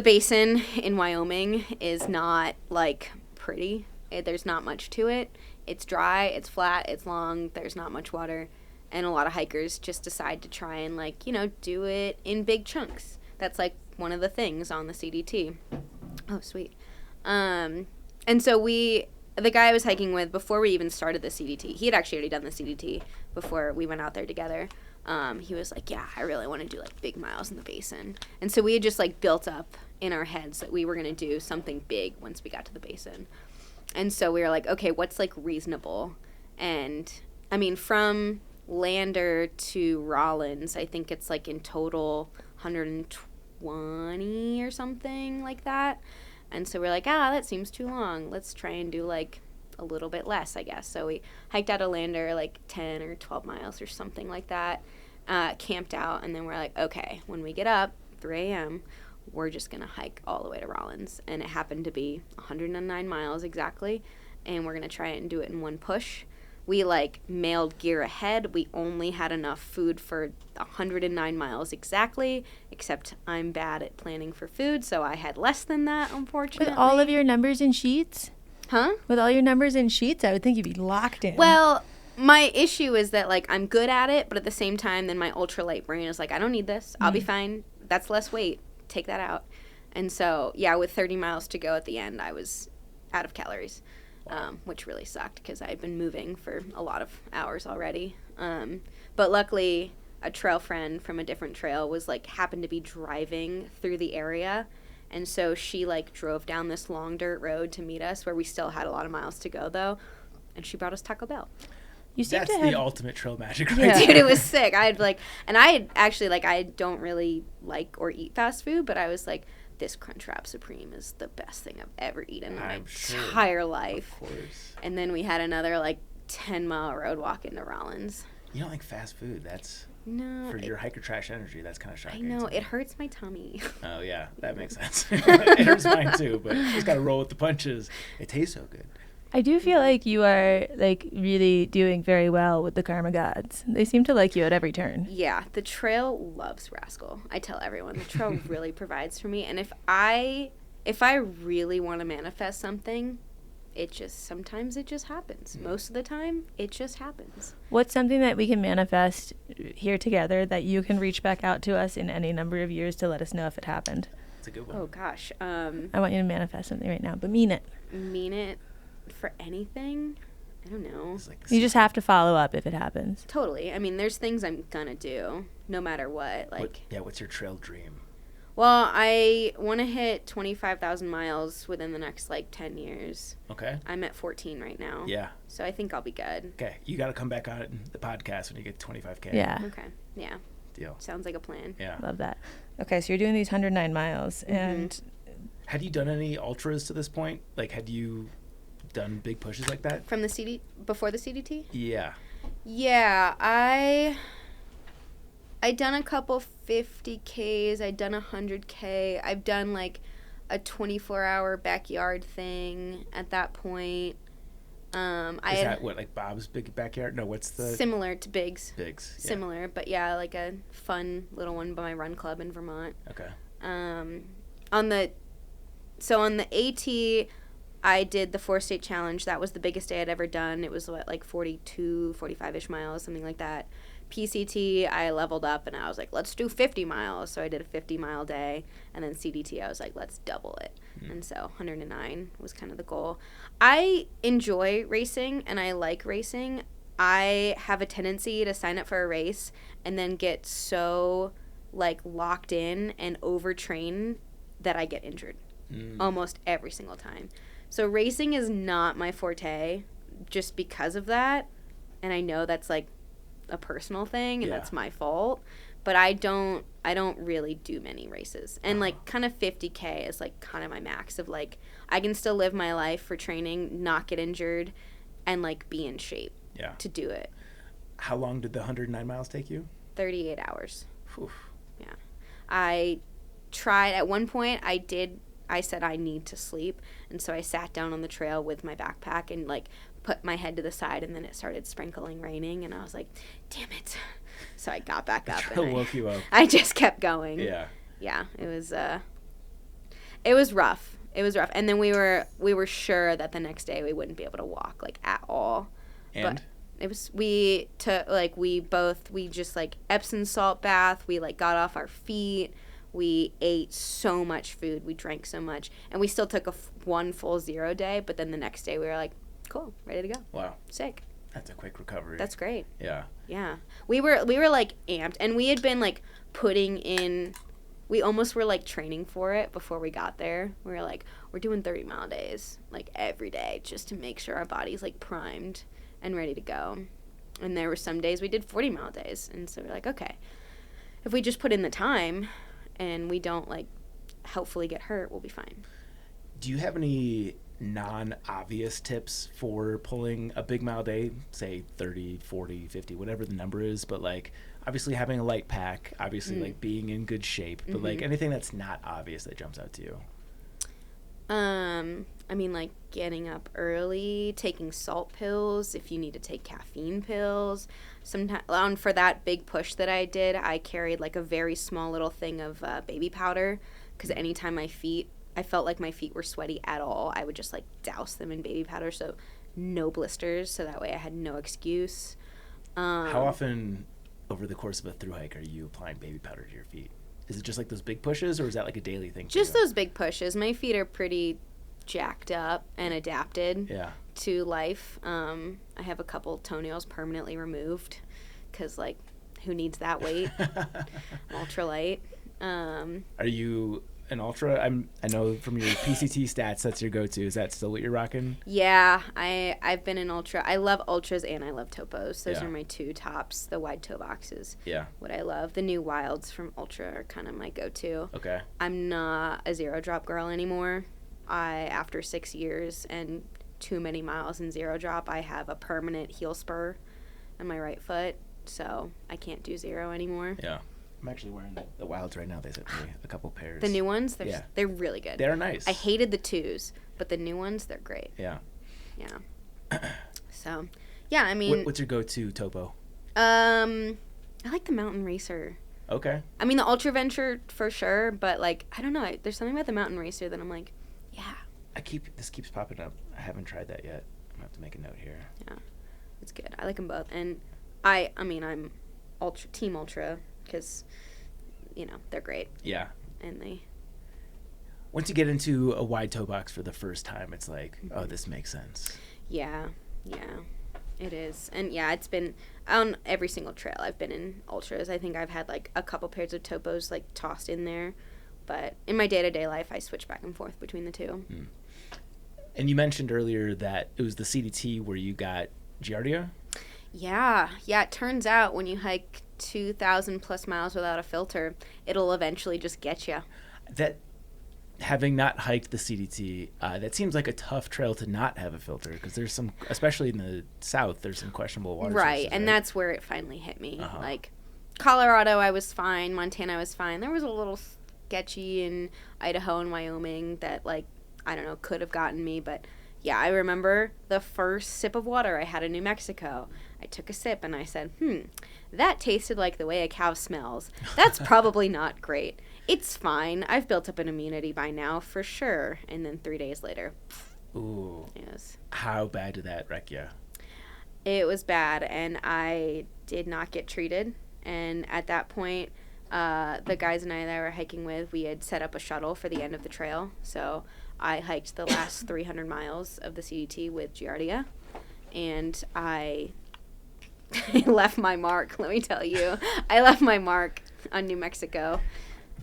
Basin in Wyoming is not, like, pretty. There's not much to it. It's dry, it's flat, it's long, there's not much water. And a lot of hikers just decide to try and, like, you know, do it in big chunks. That's, like, one of the things on the CDT. Oh, sweet. And so we the guy I was hiking with before we even started the CDT, he had actually already done the CDT before we went out there together. He was like, yeah, I really want to do like big miles in the Basin. And so we had just like built up in our heads that we were going to do something big once we got to the Basin. And so we were like, okay, what's like reasonable? And I mean, from Lander to Rollins, I think it's like in total 120 or something like that. And so we're like, that seems too long. Let's try and do like a little bit less, I guess. So we hiked out of Lander like 10 or 12 miles or something like that, camped out, and then we're like, okay, when we get up, 3 a.m., we're just going to hike all the way to Rollins. And it happened to be 109 miles exactly, and we're going to try and do it in one push. We, like, mailed gear ahead. We only had enough food for 109 miles exactly, except I'm bad at planning for food, so I had less than that, unfortunately. With all of your numbers and sheets? Huh? With all your numbers and sheets, I would think you'd be locked in. Well, my issue is that, like, I'm good at it, but at the same time, then my ultralight brain is like, I don't need this. I'll be fine. That's less weight. Take that out. And so, yeah, with 30 miles to go at the end, I was out of calories. Which really sucked because I had been moving for a lot of hours already. But luckily, a trail friend from a different trail was like happened to be driving through the area, and so she like drove down this long dirt road to meet us where we still had a lot of miles to go though, and she brought us Taco Bell. You seem That's to have the ultimate trail magic right Yeah. there. Dude, it was sick. I had actually like I don't really like or eat fast food, but I was like, this Crunchwrap Supreme is the best thing I've ever eaten in my entire life. Of course. And then we had another like 10-mile road walk into Rollins. You don't like fast food. That's No. for your hiker trash energy. That's kind of I shocking. know. to me. It hurts my tummy. Oh yeah, that makes sense. It hurts mine too, but you just gotta roll with the punches. It tastes so good. I do feel like you are like really doing very well with the Karma Gods. They seem to like you at every turn. Yeah, the trail loves Rascal. I tell everyone the trail really provides for me, and if I really want to manifest something, sometimes it just happens. Most of the time, it just happens. What's something that we can manifest here together that you can reach back out to us in any number of years to let us know if it happened? It's a good one. Oh gosh, I want you to manifest something right now, but mean it. mean it for anything? I don't know. It's like You just have to follow up if it happens. Totally. I mean, there's things I'm gonna do no matter what. Like, what's your trail dream? well, I want to hit 25,000 miles within the next like 10 years. Okay. I'm at 14 right now. Yeah. So I think I'll be good. Okay. You got to come back on the podcast when you get 25K. Yeah. Okay. Yeah. Deal. Sounds like a plan. Yeah. Love that. Okay, so you're doing these 109 miles, and Had you done any ultras to this point? Like, had you done big pushes like that? From the before the CDT? Yeah. Yeah, I done a couple 50Ks. I done 100K. I've done like a 24-hour backyard thing at that point. Is that what, like Bob's big backyard? No, what's the similar to Biggs. Biggs? Yeah. Similar, but yeah, like a fun little one by my run club in Vermont. Okay. On the AT, I did the 4-state challenge. That was the biggest day I'd ever done. It was like 42, 45-ish miles, something like that. PCT, I leveled up and I was like, let's do 50 miles. So I did a 50-mile day. And then CDT, I was like, let's double it. And so 109 was kind of the goal. I enjoy racing and I like racing. I have a tendency to sign up for a race and then get so like locked in and overtrain that I get injured almost every single time. So racing is not my forte just because of that. And I know that's like a personal thing and that's my fault, but I don't really do many races. And like kind of 50K is like kind of my max of like I can still live my life for training, not get injured, and like be in shape to do it. How long did the 109 miles take you? 38 hours. Whew. Yeah. I tried at one point. I said I need to sleep, and so I sat down on the trail with my backpack and like put my head to the side, and then it started sprinkling raining, and I was like, damn it. So I got back up and woke you up. I just kept going. Yeah. Yeah, it was rough. It was rough. And then we were sure that the next day we wouldn't be able to walk like at all. And But it was we just like Epsom salt bath. We like got off our feet. We ate so much food. We drank so much. And we still took one full 0 day, but then the next day we were like, cool, ready to go. Wow. Sick. That's a quick recovery. That's great. Yeah. Yeah. We were like amped, and we had been like putting in, we almost were like training for it before we got there. We were like, we're doing 30-mile days like every day just to make sure our body's like primed and ready to go. And there were some days we did 40-mile days. And so we're like, okay, if we just put in the time and we don't like hopefully get hurt, we'll be fine. Do you have any non-obvious tips for pulling a big mile day, say 30, 40, 50, whatever the number is, but like obviously having a light pack, obviously like being in good shape, but like anything that's not obvious that jumps out to you? I mean, like getting up early, taking salt pills if you need to take caffeine pills. Sometimes for that big push that I did, I carried like a very small little thing of baby powder, because anytime I felt like my feet were sweaty at all, I would just like douse them in baby powder, so no blisters, so that way I had no excuse. How often over the course of a thru hike are you applying baby powder to your feet? Is it just like those big pushes, or is that like a daily thing? Just those big pushes. My feet are pretty jacked up and adapted to life. I have a couple toenails permanently removed because, like, who needs that weight? Ultralight. Are you an ultra? I know from your PCT stats that's your go-to. Is that still what you're rocking? Yeah, I've been an ultra. I love ultras and I love topos. Those are my two tops. The wide toe boxes. Yeah. What I love. The new wilds from ultra are kind of my go-to. Okay. I'm not a zero drop girl anymore. After 6 years and too many miles in zero drop, I have a permanent heel spur on my right foot, so I can't do zero anymore. Yeah. I'm actually wearing the wilds right now. They sent me a couple pairs. The new ones? They're really good. They're nice. I hated the twos, but the new ones, they're great. Yeah. Yeah. So, yeah, I mean... What's your go-to topo? I like the Mountain Racer. Okay. I mean, the Ultra Venture for sure, but, like, I don't know. There's something about the Mountain Racer that I'm like, yeah. This keeps popping up. I haven't tried that yet. I'm going to have to make a note here. Yeah. It's good. I like them both. And I mean, I'm Team Ultra because, you know, they're great. Yeah. And once you get into a wide toe box for the first time, it's like, oh, this makes sense. Yeah. Yeah. It is. And, yeah, it's been on every single trail I've been in ultras. I think I've had, like, a couple pairs of topos, like, tossed in there. But in my day-to-day life, I switch back and forth between the two. Mm. And you mentioned earlier that it was the CDT where you got Giardia? Yeah. Yeah, it turns out when you hike 2,000 plus miles without a filter, it'll eventually just get you. That, having not hiked the CDT, that seems like a tough trail to not have a filter, because there's some, especially in the south, there's some questionable water sources, right, and that's where it finally hit me. Uh-huh. Like, Colorado, I was fine. Montana, I was fine. There was a little sketchy in Idaho and Wyoming that, like, I don't know, could have gotten me, but yeah, I remember the first sip of water I had in New Mexico. I took a sip and I said, that tasted like the way a cow smells. That's probably not great. It's fine. I've built up an immunity by now for sure. And then 3 days later, ooh. Yes. How bad did that wreck you? It was bad, and I did not get treated. And at that point, the guys and I that I were hiking with, we had set up a shuttle for the end of the trail. So I hiked the last 300 miles of the CDT with Giardia, and I left my mark, let me tell you. I left my mark on New Mexico.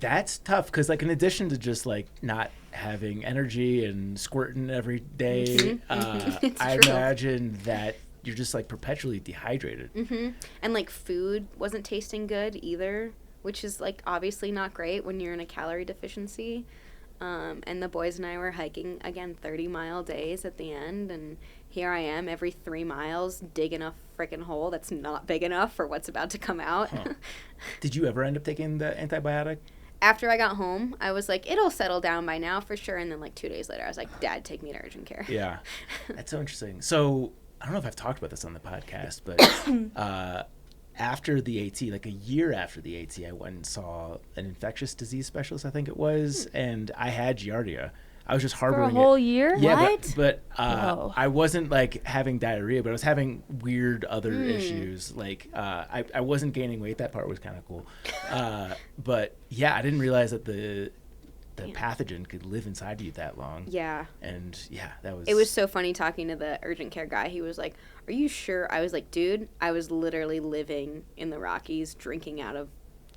That's tough, because, like, in addition to just, like, not having energy and squirting every day, I imagine that you're just, like, perpetually dehydrated. Mm-hmm. And, like, food wasn't tasting good either, which is, like, obviously not great when you're in a calorie deficiency. And the boys and I were hiking, again, 30-mile days at the end, and here I am every 3 miles digging a freaking hole that's not big enough for what's about to come out. Huh. Did you ever end up taking the antibiotic? After I got home, I was like, it'll settle down by now for sure, and then, like, 2 days later, I was like, Dad, take me to urgent care. Yeah. That's so interesting. So, I don't know if I've talked about this on the podcast, but after the AT, like a year after the AT, I went and saw an infectious disease specialist, I think it was, and I had Giardia. I was just For harboring a whole it. year? Yeah, What? but Whoa. I wasn't like having diarrhea, but I was having weird other issues. Like I wasn't gaining weight. That part was kind of cool. But yeah, I didn't realize that the pathogen could live inside you that long. Yeah. And yeah, that was. It was so funny talking to the urgent care guy. He was like, "Are you sure?" I was like, "Dude, I was literally living in the Rockies, drinking out of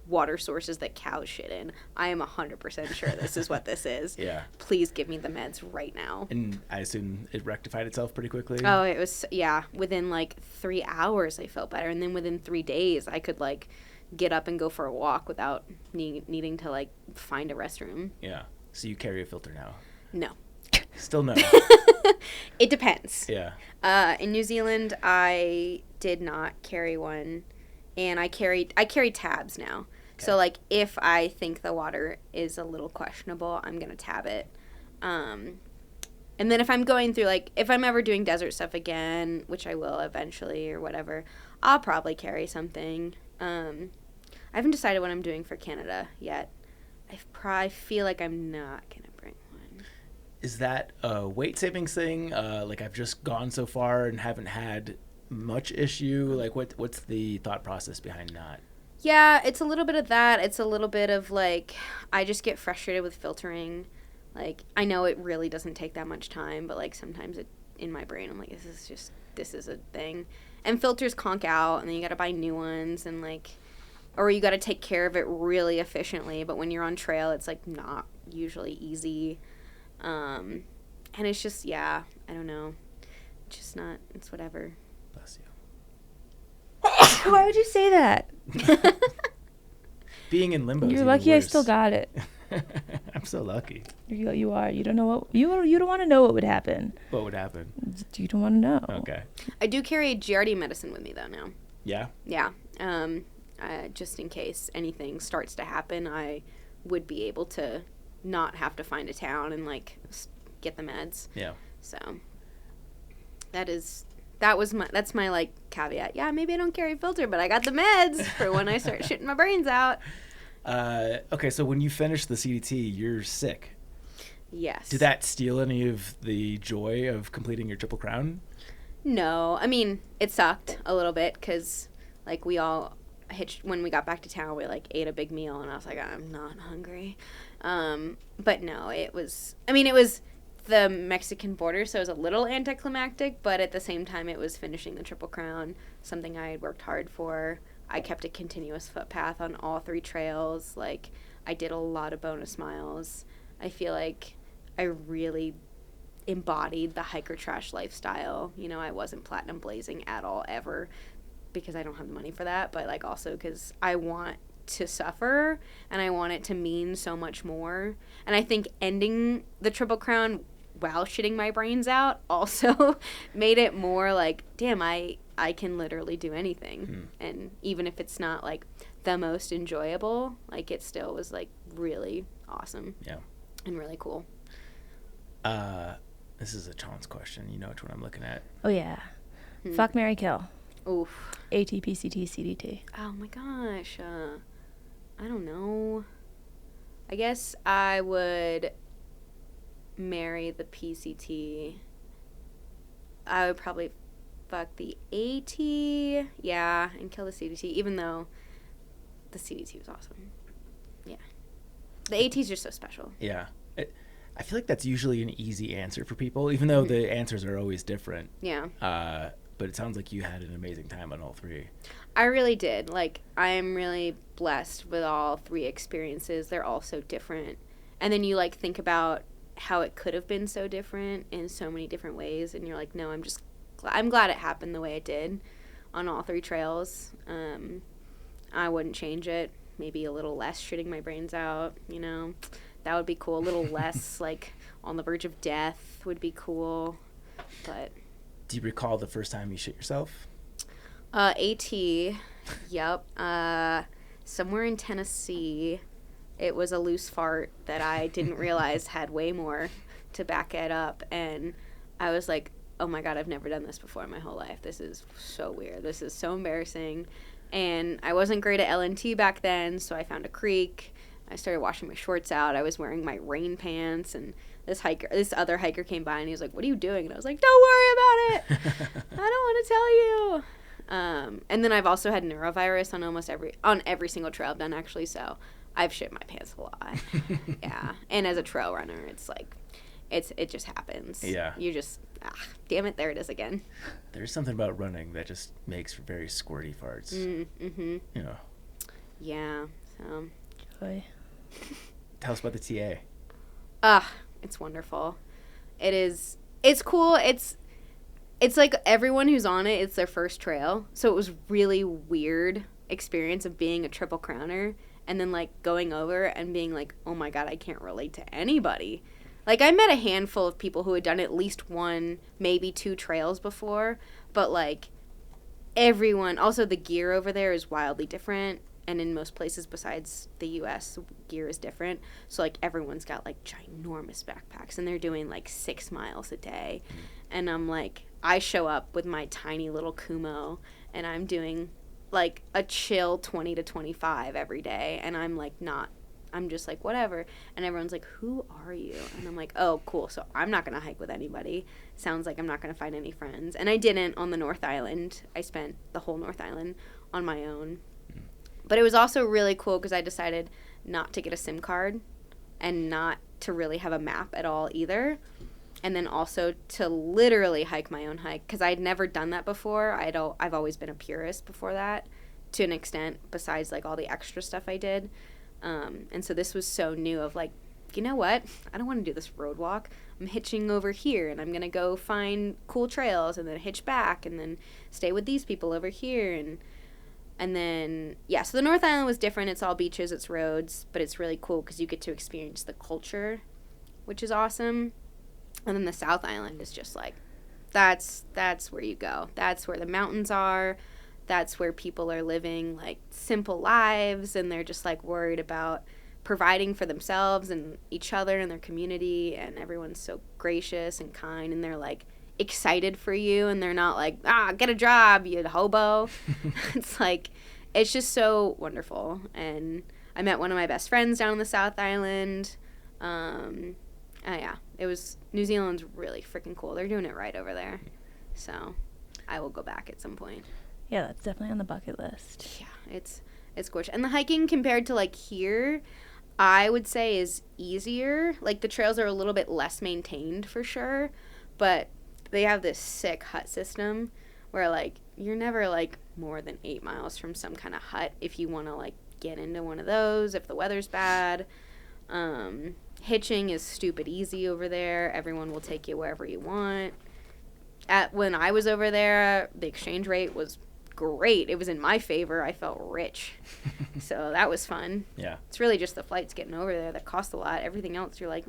water sources that cows shit in. I am 100% sure this is what this is. Yeah. Please give me the meds right now." And I assume it rectified itself pretty quickly. Oh, it was, yeah. Within like 3 hours, I felt better. And then within 3 days, I could like get up and go for a walk without needing to like find a restroom. Yeah. So you carry a filter now? No. Still no. It depends. Yeah. In New Zealand, I did not carry one, and I carry tabs now. Okay. So like if I think the water is a little questionable, I'm gonna tab it. And then if I'm going through like if I'm ever doing desert stuff again, which I will eventually or whatever, I'll probably carry something. I haven't decided what I'm doing for Canada yet. I feel like I'm not gonna bring one. Is that a weight savings thing? Like I've just gone so far and haven't had much issue. Like what's the thought process behind not? Yeah, it's a little bit of that. It's a little bit of like I just get frustrated with filtering. Like I know it really doesn't take that much time, but like sometimes in my brain I'm like this is a thing. And filters conk out, and then you got to buy new ones, and like or you got to take care of it really efficiently, but when you're on trail it's like not usually easy. And it's just I don't know. It's just not, it's whatever. Bless you. Why would you say that? Being in limbo. You're lucky worse. I still got it. I'm so lucky. You are. You don't know what you don't want to know what would happen. What would happen? You don't want to know. Okay. I do carry Giardia medicine with me though now. Yeah. Yeah. Just in case anything starts to happen, I would be able to not have to find a town and like get the meds. Yeah. So that's my like caveat. Yeah, maybe I don't carry a filter, but I got the meds for when I start shitting my brains out. Okay, so when you finish the CDT, you're sick. Yes. Did that steal any of the joy of completing your Triple Crown? No. I mean, it sucked a little bit because like we all when we got back to town, we like ate a big meal and I was like, I'm not hungry. But no, it was the Mexican border, so it was a little anticlimactic, but at the same time it was finishing the Triple Crown, something I had worked hard for. I kept a continuous footpath on all 3 trails. Like I did a lot of bonus miles. I feel like I really embodied the hiker trash lifestyle. You know, I wasn't platinum blazing at all ever because I don't have the money for that, but like also because I want to suffer and I want it to mean so much more. And I think ending the Triple Crown while shitting my brains out also made it more like, damn, I can literally do anything. And even if it's not like the most enjoyable, like it still was like really awesome. Yeah. And really cool. This is a challenge question. You know which one I'm looking at. Oh yeah. Fuck, marry, kill. Oof. ATPCT, CDT. Oh my gosh. I don't know. I guess I would marry the PCT. I would probably fuck the AT. Yeah, and kill the CDT, even though the CDT was awesome. Yeah. The ATs are so special. Yeah. I feel like that's usually an easy answer for people, even though the answers are always different. Yeah. But it sounds like you had an amazing time on all 3. I really did. Like, I am really blessed with all 3 experiences. They're all so different. And then you, like, think about how it could have been so different in so many different ways. And you're like, no, I'm glad it happened the way it did on all 3 trails. I wouldn't change it. Maybe a little less shitting my brains out, you know. That would be cool. A little less, like, on the verge of death would be cool. But... Do you recall the first time you shit yourself? AT, yep. Somewhere in Tennessee, it was a loose fart that I didn't realize had way more to back it up. And I was like, oh my God, I've never done this before in my whole life. This is so weird. This is so embarrassing. And I wasn't great at LMNT back then, so I found a creek. I started washing my shorts out. I was wearing my rain pants, and this other hiker came by and he was like, "What are you doing?" And I was like, "Don't worry about it. I don't want to tell you." And then I've also had neurovirus on every single trail I've done, actually. So I've shit my pants a lot. Yeah. And as a trail runner, it's like, it just happens. Yeah. You just, damn it, there it is again. There's something about running that just makes for very squirty farts. Mm-hmm. You know. Yeah. So. Joy. Tell us about the TA. It's wonderful. It's cool. It's like everyone who's on it, it's their first trail. So it was really weird experience of being a Triple Crowner and then like going over and being like, oh my God, I can't relate to anybody. Like I met a handful of people who had done at least one, maybe two trails before, but like everyone, also the gear over there is wildly different. And in most places besides the U.S., gear is different. So, like, everyone's got, like, ginormous backpacks. And they're doing, like, 6 miles a day. And I'm, like, I show up with my tiny little Kumo. And I'm doing, like, a chill 20 to 25 every day. And I'm, like, I'm just, like, whatever. And everyone's like, who are you? And I'm like, oh, cool. So I'm not going to hike with anybody. Sounds like I'm not going to find any friends. And I didn't on the North Island. I spent the whole North Island on my own. But it was also really cool because I decided not to get a SIM card and not to really have a map at all either. And then also to literally hike my own hike because I'd never done that before. I've always been a purist before that to an extent besides like all the extra stuff I did. And so this was so new of like, you know what? I don't want to do this road walk. I'm hitching over here and I'm going to go find cool trails and then hitch back and then stay with these people over here and then, yeah, so the North Island was different. It's all beaches, it's roads, but it's really cool because you get to experience the culture, which is awesome. And then the South Island is just like, that's where you go. That's where the mountains are. That's where people are living, like, simple lives, and they're just, like, worried about providing for themselves and each other and their community, and everyone's so gracious and kind, and they're, like, excited for you, and they're not like, get a job, you hobo. It's like, it's just so wonderful. And I met one of my best friends down on the South Island. Yeah, New Zealand's really freaking cool. They're doing it right over there. So I will go back at some point. Yeah, that's definitely on the bucket list. Yeah, it's gorgeous. And the hiking compared to like here, I would say is easier. Like the trails are a little bit less maintained for sure, but they have this sick hut system where, like, you're never, like, more than 8 miles from some kind of hut if you want to, like, get into one of those if the weather's bad. Hitching is stupid easy over there. Everyone will take you wherever you want. When I was over there, the exchange rate was great. It was in my favor. I felt rich. So that was fun. Yeah. It's really just the flights getting over there that cost a lot. Everything else, you're like,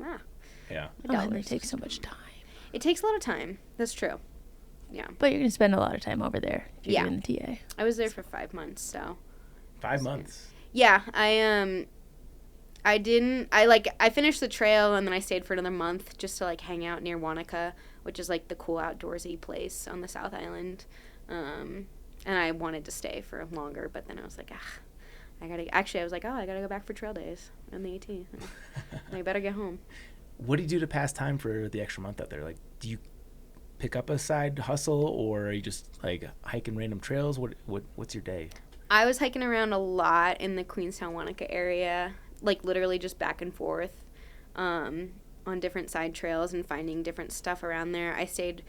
Yeah. And they take so much time. It takes a lot of time. That's true. Yeah. But you're going to spend a lot of time over there if you're Yeah. doing the TA. I was there for 5 months, so. 5 months. Yeah, I finished the trail and then I stayed for another month just to like hang out near Wanaka, which is like the cool outdoorsy place on the South Island. And I wanted to stay for longer, but then I was like, I was like, I gotta go back for trail days on the AT. I better get home. What do you do to pass time for the extra month out there? Like, do you pick up a side hustle, or are you just like hiking random trails? What's your day? I was hiking around a lot in the Queenstown, Wanaka area, like literally just back and forth on different side trails and finding different stuff around there. I stayed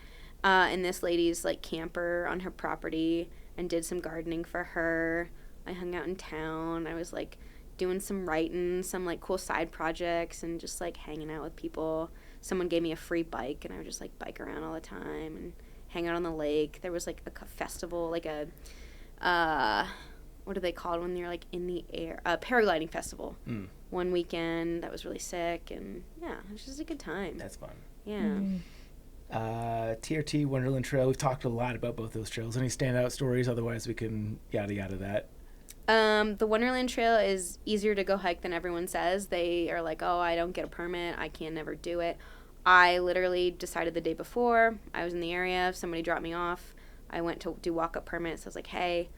in this lady's like camper on her property and did some gardening for her. I hung out in town. I was like doing some writing, some like cool side projects, and just like hanging out with people. Someone gave me a free bike, and I would just like bike around all the time and hang out on the lake. There was like a festival, like a what are they called when you're like in the air? Paragliding festival. One weekend that was really sick, and yeah, it was just a good time. That's fun. Yeah. TRT, Wonderland Trail. We've talked a lot about both those trails. Any standout stories? Otherwise, we can yada yada that. The Wonderland Trail is easier to go hike than everyone says. They are like, oh, I don't get a permit. I can never do it. I literally decided the day before. I was in the area. Somebody dropped me off. I went to do walk-up permits. I was like, hey,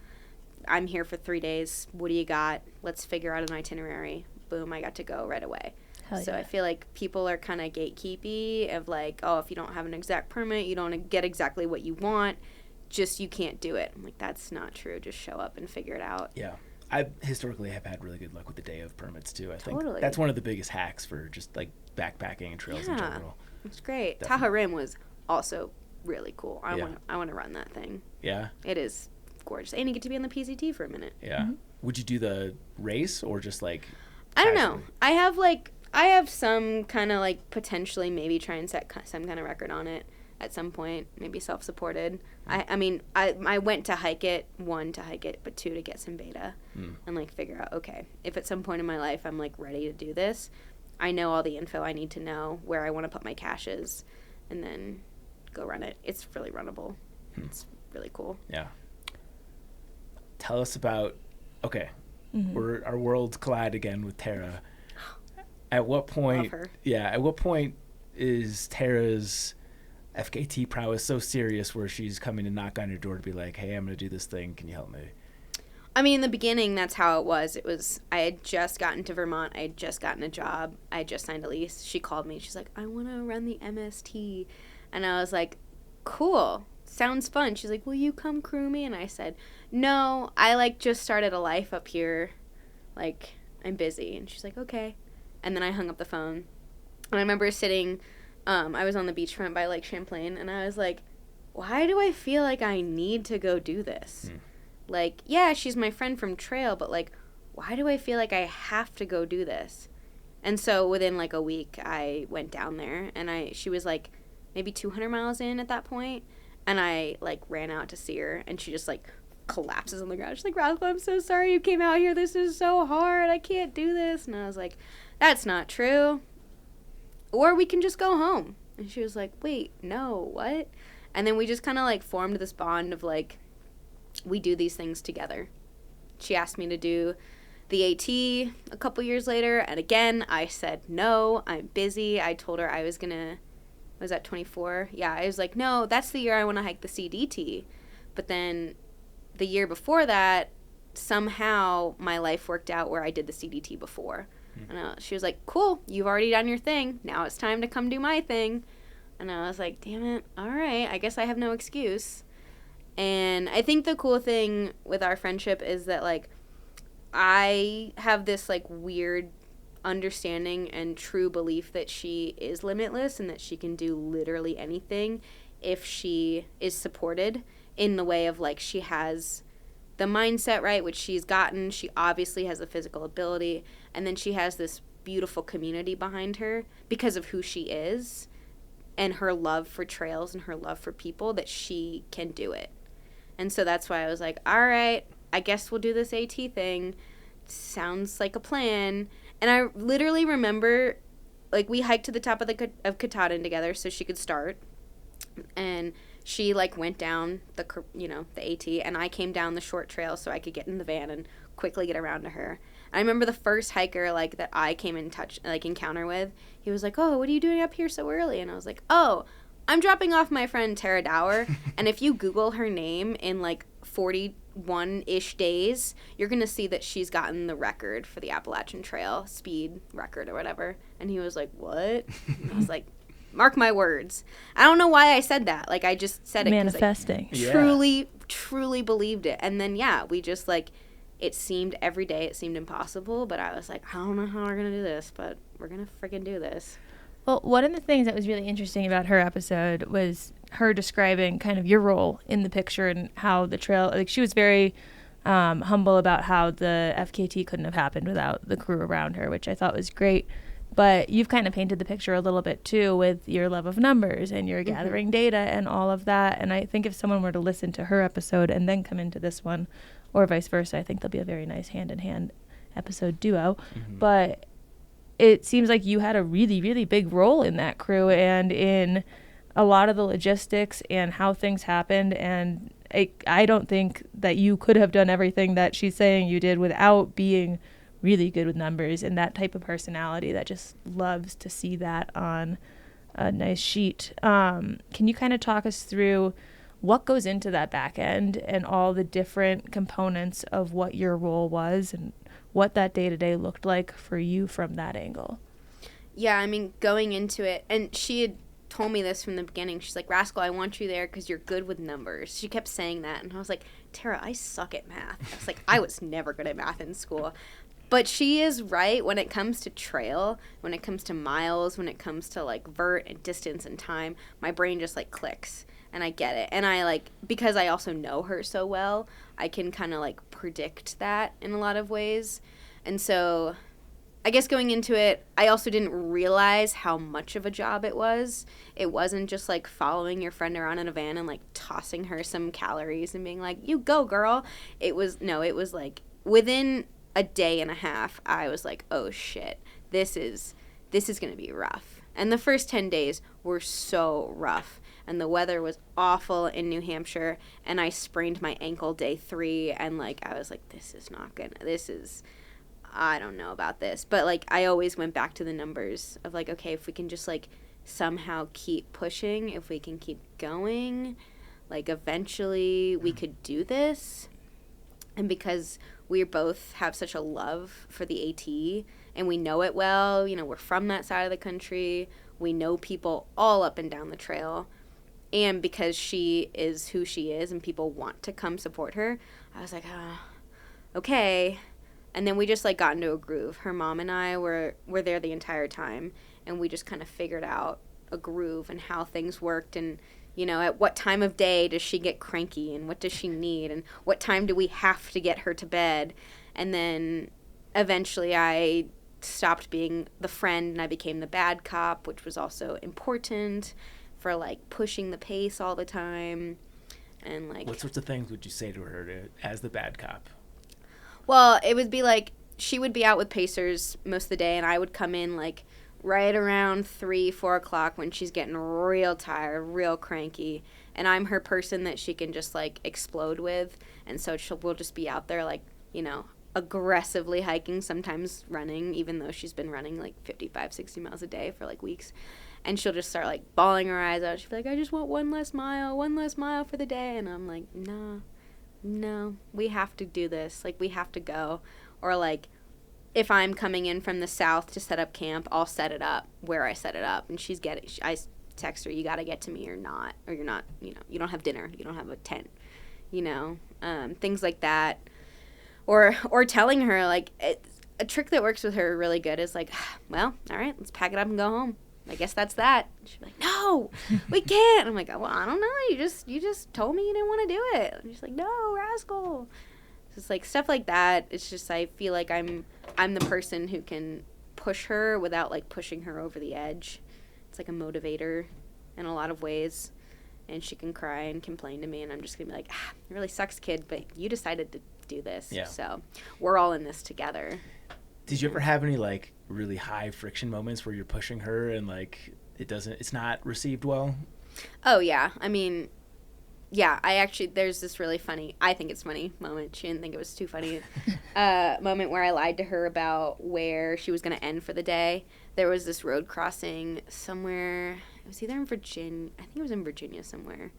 I'm here for 3 days. What do you got? Let's figure out an itinerary. Boom, I got to go right away. Hell So yeah. I feel like people are kind of gatekeepy of like, oh, if you don't have an exact permit, you don't get exactly what you want. Just you can't do it. I'm like, that's not true. Just show up and figure it out. Yeah. I historically have had really good luck with the day of permits too. I think Totally. that's one of the biggest hacks for just like backpacking and trails in Yeah. general. It's great. Definitely. Tahoe Rim was also really cool. I Yeah. want to run that thing. Yeah. It is gorgeous. And you get to be on the PCT for a minute. Yeah. Mm-hmm. Would you do the race or just like? I don't know. casually? I have some kind of like potentially maybe try and set some kind of record on it at some point, maybe self-supported. I mean, I went to hike it, 1 to hike it, but 2 to get some beta and like figure out, okay, if at some point in my life I'm like ready to do this, I know all the info I need to know, where I want to put my caches, and then go run it. It's really runnable. It's really cool. Yeah. Tell us about, okay, Mm-hmm. our worlds collide again with Tara. At what point, Love her. at what point is Tara's FKT prowess so serious where she's coming to knock on your door to be like, hey, I'm going to do this thing. Can you help me? I mean, in the beginning, that's how it was. I had just gotten to Vermont. I had just gotten a job. I had just signed a lease. She called me. She's like, I want to run the MST. And I was like, cool. Sounds fun. She's like, will you come crew me? And I said, no, I like just started a life up here. Like, I'm busy. And she's like, okay. And then I hung up the phone. And I remember sitting, I was on the beachfront by Lake Champlain, and I was like, why do I feel like I need to go do this? Like, yeah, she's my friend from trail, but like, why do I feel like I have to go do this? And so within like a week, I went down there, and she was like maybe 200 miles in at that point, and I like ran out to see her, and she just like collapses on the ground. She's like, Rascal, I'm so sorry you came out here. This is so hard. I can't do this. And I was like, that's not true. Or we can just go home. And she was like, wait, no, what? And then we just kind of like formed this bond of like, we do these things together. She asked me to do the AT a couple years later, and again, I said, no, I'm busy. I told her I was that 24? Yeah, I was like, no, that's the year I want to hike the CDT. But then the year before that, somehow my life worked out where I did the CDT before. And she was like, cool, you've already done your thing. Now it's time to come do my thing. And I was like, damn it, all right, I guess I have no excuse. And I think the cool thing with our friendship is that, like, I have this, like, weird understanding and true belief that she is limitless and that she can do literally anything if she is supported in the way of, like, she has the mindset right, which she's gotten. She obviously has the physical ability, and then she has this beautiful community behind her because of who she is and her love for trails and her love for people, that she can do it. And so that's why I was like, all right, I guess we'll do this AT thing. Sounds like a plan. And I literally remember, like, we hiked to the top of Katahdin together so she could start. And she, like, went down the AT, and I came down the short trail so I could get in the van and quickly get around to her. I remember the first hiker, like, that I came in encounter with, he was like, oh, what are you doing up here so early? And I was like, oh, I'm dropping off my friend Tara Dower, and if you Google her name in, like, 41-ish days, you're going to see that she's gotten the record for the Appalachian Trail, speed record or whatever. And he was like, what? And I was like, mark my words. I don't know why I said that. Like, I just said it. Manifesting. I truly believed it. And then, yeah, we just, like, it seemed every day, it seemed impossible, but I was like, I don't know how we're going to do this, but we're going to freaking do this. Well, one of the things that was really interesting about her episode was her describing kind of your role in the picture and how the trail, like, she was very humble about how the FKT couldn't have happened without the crew around her, which I thought was great. But you've kind of painted the picture a little bit too with your love of numbers and your gathering data and all of that. And I think if someone were to listen to her episode and then come into this one, or vice versa, I think there'll be a very nice hand-in-hand episode duo. But it seems like you had a really, really big role in that crew and in a lot of the logistics and how things happened. And I don't think that you could have done everything that she's saying you did without being really good with numbers and that type of personality that just loves to see that on a nice sheet. Can you kind of talk us through what goes into that back end and all the different components of what your role was and what that day-to-day looked like for you from that angle? Yeah, I mean, going into it, and she had told me this from the beginning. She's like, Rascal, I want you there because you're good with numbers. She kept saying that, and I was like, Tara, I suck at math. I was like, I was never good at math in school. But she is right when it comes to trail, when it comes to miles, when it comes to, like, vert and distance and time, my brain just, like, clicks, and I get it. And I, like, because I also know her so well, I can kind of, like, predict that in a lot of ways. And so I guess going into it, I also didn't realize how much of a job it was. It wasn't just, like, following your friend around in a van and, like, tossing her some calories and being like, you go, girl. It was, like, within a day and a half, I was like, oh shit, this is going to be rough. And the first 10 days were so rough. And the weather was awful in New Hampshire. And I sprained my ankle day 3. And, like, I was like, I don't know about this. But, like, I always went back to the numbers of, like, okay, if we can just, like, somehow keep pushing, if we can keep going, like, eventually we could do this. And because we both have such a love for the AT and we know it well, you know, we're from that side of the country, we know people all up and down the trail, and because she is who she is and people want to come support her, I was like, okay. And then we just, like, got into a groove. Her mom and I were there the entire time, and we just kind of figured out a groove and how things worked, and, you know, at what time of day does she get cranky, and what does she need, and what time do we have to get her to bed. And then eventually I stopped being the friend and I became the bad cop, which was also important for, like, pushing the pace all the time. And, like, what sorts of things would you say to her as the bad cop? Well, it would be like she would be out with pacers most of the day, and I would come in, like, right around 3-4 o'clock when she's getting real tired, real cranky, and I'm her person that she can just, like, explode with. And so we'll just be out there, like, you know, aggressively hiking, sometimes running, even though she's been running, like, 55-60 miles a day for, like, weeks. And she'll just start, like, bawling her eyes out. She'll be like, I just want one less mile for the day. And I'm like, no, we have to do this. Like, we have to go. Or, like, if I'm coming in from the south to set up camp, I'll set it up where I set it up. And I text her, you got to get to me or you're not, you know, you don't have dinner, you don't have a tent, you know, things like that. Or telling her, like, a trick that works with her really good is, like, well, all right, let's pack it up and go home. I guess that's that. She'd be like, no, we can't. I'm like, well, I don't know. You just told me you didn't want to do it. And she's like, no, Rascal. Just, like, stuff like that. It's just, I feel like I'm the person who can push her without, like, pushing her over the edge. It's like a motivator in a lot of ways. And she can cry and complain to me, and I'm just going to be like, it really sucks, kid, but you decided to do this. Yeah. So we're all in this together. Did you ever have any, like, really high friction moments where you're pushing her and, like, it's not received well? Oh, yeah. I mean, yeah, there's this really funny, I think it's funny moment. She didn't think it was too funny. Moment where I lied to her about where she was going to end for the day. There was this road crossing somewhere. It was either in Virginia. I think it was in Virginia somewhere.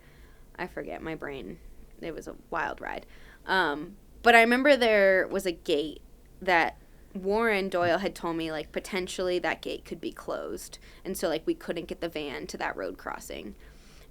I forget, my brain. It was a wild ride. But I remember there was a gate that Warren Doyle had told me, like, potentially that gate could be closed. And so, like, we couldn't get the van to that road crossing.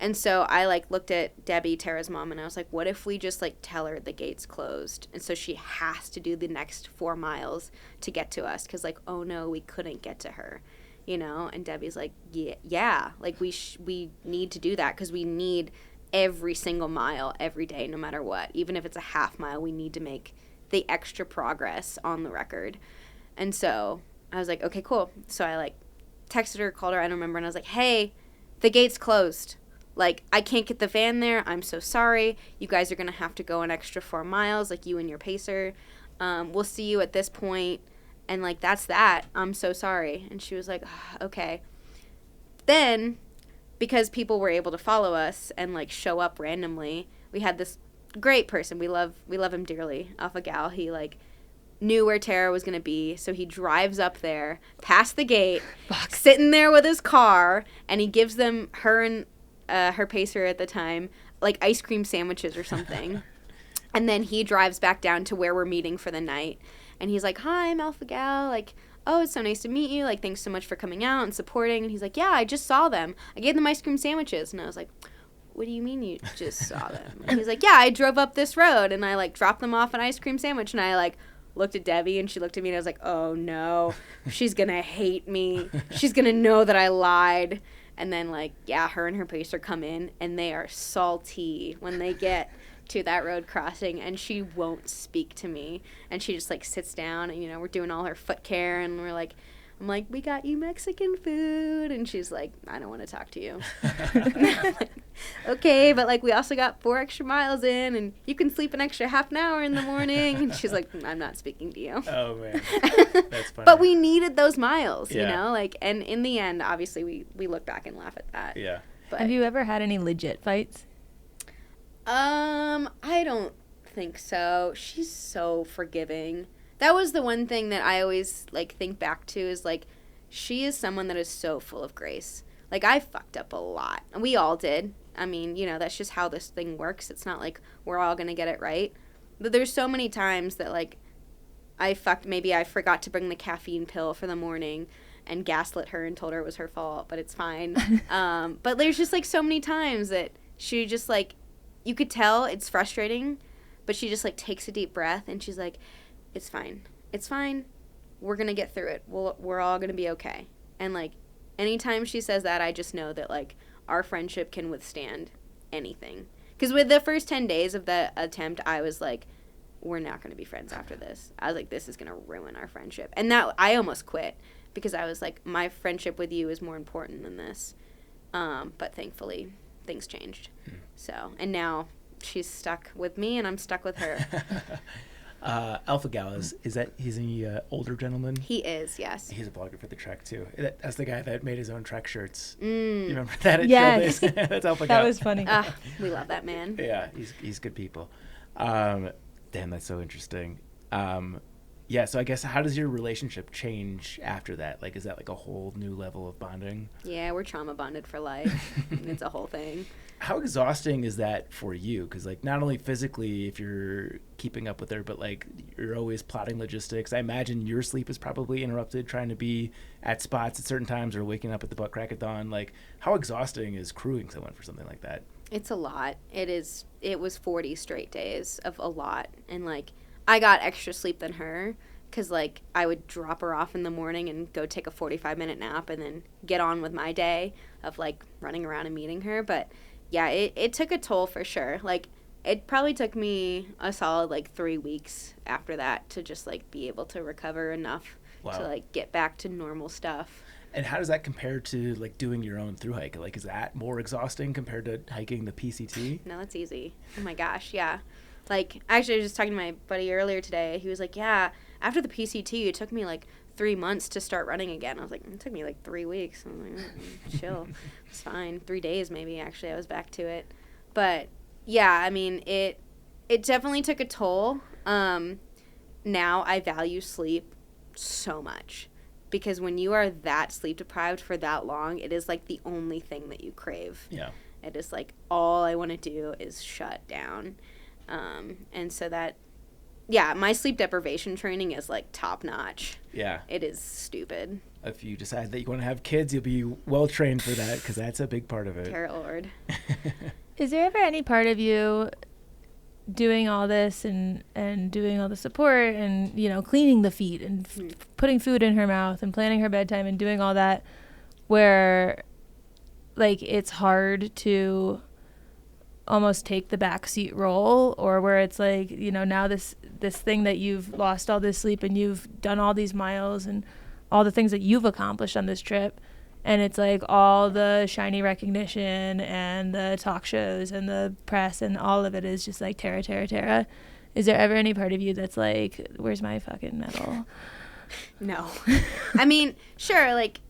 And so I, like, looked at Debbie, Tara's mom, and I was like, what if we just, like, tell her the gate's closed? And so she has to do the next 4 miles to get to us because, like, oh, no, we couldn't get to her, you know? And Debbie's like, yeah, like, we need to do that because we need every single mile every day no matter what. Even if it's a half mile, we need to make the extra progress on the record. And so I was like, okay, cool. So I, like, texted her, called her, I don't remember, and I was like, hey, the gate's closed. Like, I can't get the van there. I'm so sorry. You guys are going to have to go an extra 4 miles, like, you and your pacer. We'll see you at this point. And, like, that's that. I'm so sorry. And she was like, okay. Then, because people were able to follow us and, like, show up randomly, we had this great person. We love him dearly. Alpha Gal. He, like, knew where Tara was going to be, so he drives up there, past the gate, sitting there with his car, and he gives them, her and her pacer at the time, like, ice cream sandwiches or something. And then he drives back down to where we're meeting for the night. And he's like, hi, I'm Alpha Gal. Like, oh, it's so nice to meet you. Like, thanks so much for coming out and supporting. And he's like, yeah, I just saw them. I gave them ice cream sandwiches. And I was like, what do you mean you just saw them? And he's like, yeah, I drove up this road and I, like, dropped them off an ice cream sandwich. And I, like, looked at Debbie and she looked at me and I was like, oh, no, she's going to hate me. She's going to know that I lied. And then, like, yeah, her and her pacer come in and they are salty when they get to that road crossing, and she won't speak to me, and she just, like, sits down, and, you know, we're doing all her foot care, and I'm like, we got you Mexican food, and she's like, I don't want to talk to you. Okay, but, like, we also got 4 extra miles in, and you can sleep an extra half an hour in the morning, and she's like, I'm not speaking to you. Oh, man. That's funny. But we needed those miles, you know, like, and in the end, obviously, we look back and laugh at that. Yeah. But, have you ever had any legit fights? I don't think so. She's so forgiving. That was the one thing that I always, like, think back to is, like, she is someone that is so full of grace. Like, I fucked up a lot. And we all did. I mean, you know, that's just how this thing works. It's not like we're all going to get it right. But there's so many times that, like, maybe I forgot to bring the caffeine pill for the morning and gaslit her and told her it was her fault, but it's fine. But there's just, like, so many times that she just, like, you could tell it's frustrating, but she just, like, takes a deep breath and she's like, it's fine. It's fine. We're going to get through it. We're all going to be okay. And, like, anytime she says that, I just know that, like, our friendship can withstand anything. Because with the first 10 days of the attempt, I was like, we're not going to be friends after this. I was like, this is going to ruin our friendship. And that I almost quit because I was like, my friendship with you is more important than this. But thankfully, things changed. So, and now she's stuck with me and I'm stuck with her. Alpha Gal, is that he's an older gentleman? He is, yes. He's a blogger for the Trek too. That's the guy that made his own Trek shirts. You remember that? Yes. That's Alpha Gal. That was funny. We love that man. Yeah, he's good people. Damn, that's so interesting. Yeah, so I guess how does your relationship change after that? Like, is that like a whole new level of bonding? Yeah, we're trauma bonded for life. It's a whole thing. How exhausting is that for you? Because, like, not only physically if you're keeping up with her, but, like, you're always plotting logistics. I imagine your sleep is probably interrupted trying to be at spots at certain times or waking up at the butt crack of dawn. Like, how exhausting is crewing someone for something like that? It's a lot. It was 40 straight days of a lot. And, like, I got extra sleep than her because, like, I would drop her off in the morning and go take a 45-minute nap and then get on with my day of, like, running around and meeting her. But, yeah, it took a toll for sure. Like, it probably took me a solid, like, 3 weeks after that to just, like, be able to recover enough to, like, get back to normal stuff. And how does that compare to, like, doing your own thru-hike? Like, is that more exhausting compared to hiking the PCT? No, that's easy. Oh, my gosh, yeah. Like, actually, I was just talking to my buddy earlier today. He was like, yeah, after the PCT, it took me, like, 3 months to start running again. I was like, it took me, like, 3 weeks. I was like, chill. It's fine. 3 days, maybe, actually. I was back to it. But, yeah, I mean, it definitely took a toll. Now I value sleep so much. Because when you are that sleep deprived for that long, it is, like, the only thing that you crave. Yeah. It is, like, all I want to do is shut down. And so that, yeah, my sleep deprivation training is, like, top notch. Yeah. It is stupid. If you decide that you want to have kids, you'll be well trained for that because that's a big part of it. Dear Lord. Is there ever any part of you doing all this and doing all the support and, you know, cleaning the feet and putting food in her mouth and planning her bedtime and doing all that where, like, it's hard to almost take the backseat role, or where it's like, you know, now this thing that you've lost all this sleep and you've done all these miles and all the things that you've accomplished on this trip, and it's like all the shiny recognition and the talk shows and the press and all of it is just like Tara, Tara, Tara. Is there ever any part of you that's like, where's my fucking medal? No. I mean, sure, like,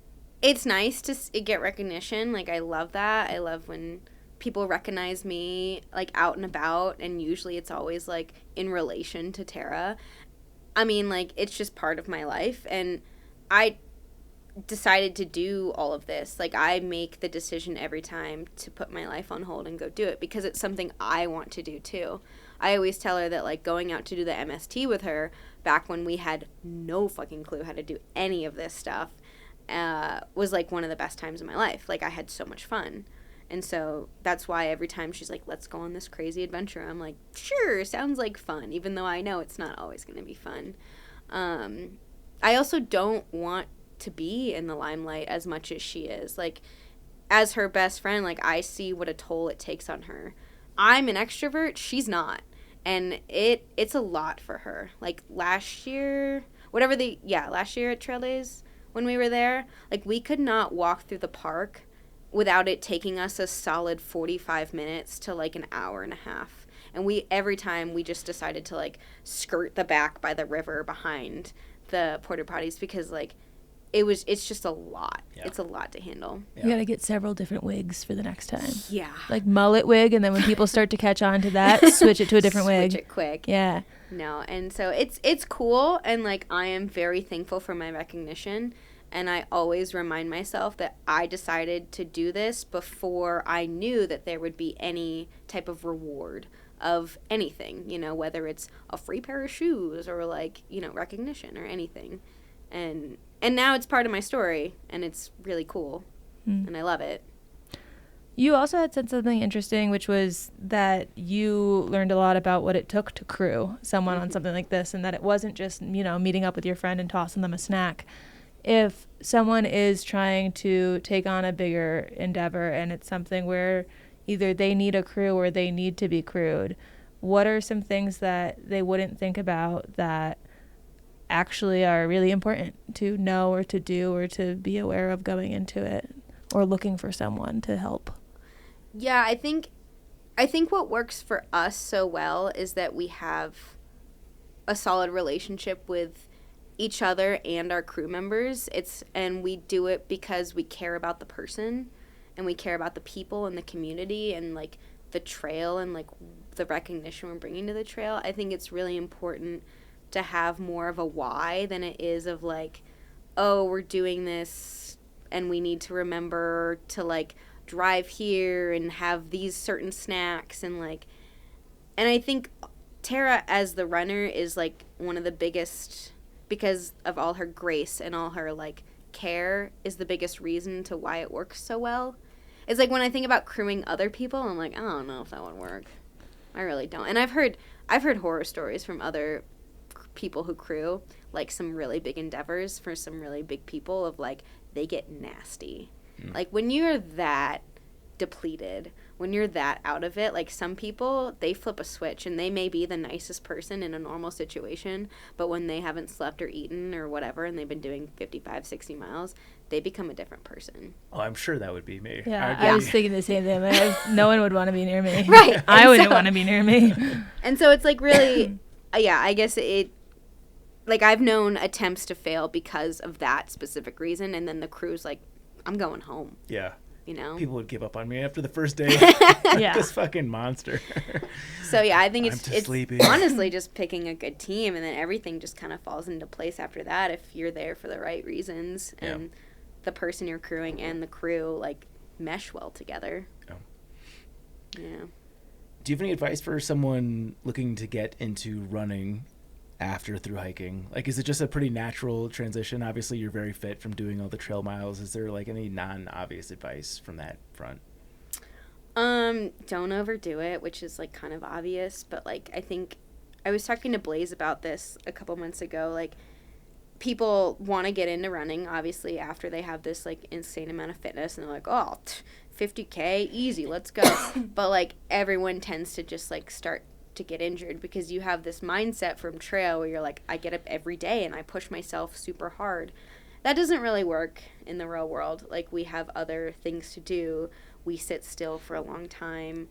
it's nice to get recognition. Like, I love that. I love when people recognize me, like, out and about, and usually it's always, like, in relation to Tara. I mean, like, it's just part of my life, and I decided to do all of this. Like, I make the decision every time to put my life on hold and go do it because it's something I want to do, too. I always tell her that, like, going out to do the MST with her back when we had no fucking clue how to do any of this stuff was, like, one of the best times of my life. Like, I had so much fun. And so that's why every time she's like, let's go on this crazy adventure, I'm like, sure, sounds like fun, even though I know it's not always going to be fun. I also don't want to be in the limelight as much as she is. Like, as her best friend, like, I see what a toll it takes on her. I'm an extrovert, she's not. And it's a lot for her. Like, last year at Trail Days, when we were there, like, we could not walk through the park without it taking us a solid 45 minutes to, like, an hour and a half. And every time we just decided to, like, skirt the back by the river behind the porta potties because, like, it's just a lot. Yeah. It's a lot to handle. Yeah. You got to get several different wigs for the next time. Yeah. Like mullet wig, and then when people start to catch on to that, switch it to a different wig. Switch it quick. Yeah. No, and so it's cool, and, like, I am very thankful for my recognition. And I always remind myself that I decided to do this before I knew that there would be any type of reward of anything, you know, whether it's a free pair of shoes or, like, you know, recognition or anything. And now it's part of my story, and it's really cool, and I love it. You also had said something interesting, which was that you learned a lot about what it took to crew someone on something like this, and that it wasn't just, you know, meeting up with your friend and tossing them a snack. If someone is trying to take on a bigger endeavor and it's something where either they need a crew or they need to be crewed, what are some things that they wouldn't think about that actually are really important to know or to do or to be aware of going into it or looking for someone to help? Yeah, I think what works for us so well is that we have a solid relationship with each other and our crew members. And we do it because we care about the person and we care about the people and the community and, like, the trail and, like, the recognition we're bringing to the trail. I think it's really important to have more of a why than it is of, like, oh, we're doing this and we need to remember to, like, drive here and have these certain snacks and, like, and I think Tara as the runner is, like, one of the biggest, because of all her grace and all her, like, care, is the biggest reason to why it works so well. It's like when I think about crewing other people, I'm like, I don't know if that would work. I really don't. And I've heard horror stories from other people who crew, like, some really big endeavors for some really big people of, like, they get nasty. Like, when you're that depleted, when you're that out of it, like, some people, they flip a switch and they may be the nicest person in a normal situation, but when they haven't slept or eaten or whatever and they've been doing 55, 60 miles, they become a different person. Oh, I'm sure that would be me. Yeah, I was thinking the same thing. Like, no one would want to be near me. Right. I wouldn't want to be near me. And so it's, like, really, yeah, I guess like, I've known attempts to fail because of that specific reason, and then the crew's like, I'm going home. Yeah. You know? People would give up on me after the first day. Yeah. This fucking monster. So, yeah, I think it's sleepy. honestly just picking a good team, and then everything just kind of falls into place after that if you're there for the right reasons, and the person you're crewing and the crew, like, mesh well together. Yeah. Do you have any advice for someone looking to get into running after through hiking? Like, is it just a pretty natural transition? Obviously, you're very fit from doing all the trail miles. Is there, like, any non-obvious advice from that front? Don't overdo it, which is, like, kind of obvious, but, like, I think I was talking to Blaze about this a couple months ago. Like, people want to get into running, obviously, after they have this, like, insane amount of fitness, and they're like, oh, 50K, easy, let's go. But, like, everyone tends to just, like, start to get injured because you have this mindset from trail where you're like, I get up every day and I push myself super hard. That doesn't really work in the real world. Like, we have other things to do. We sit still for a long time.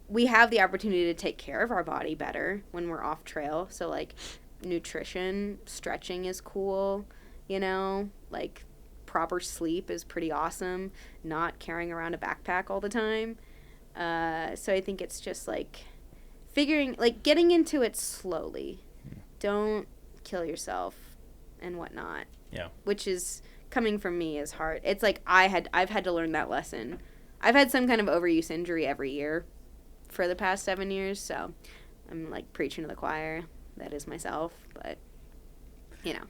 We have the opportunity to take care of our body better when we're off trail. So, like, nutrition, stretching is cool, you know, like, proper sleep is pretty awesome. Not carrying around a backpack all the time. So I think it's just, like, getting into it slowly. Don't kill yourself and whatnot. Yeah. Which is, coming from me, is hard. It's like I've had to learn that lesson. I've had some kind of overuse injury every year for the past 7 years, so I'm like preaching to the choir. That is myself, but you know.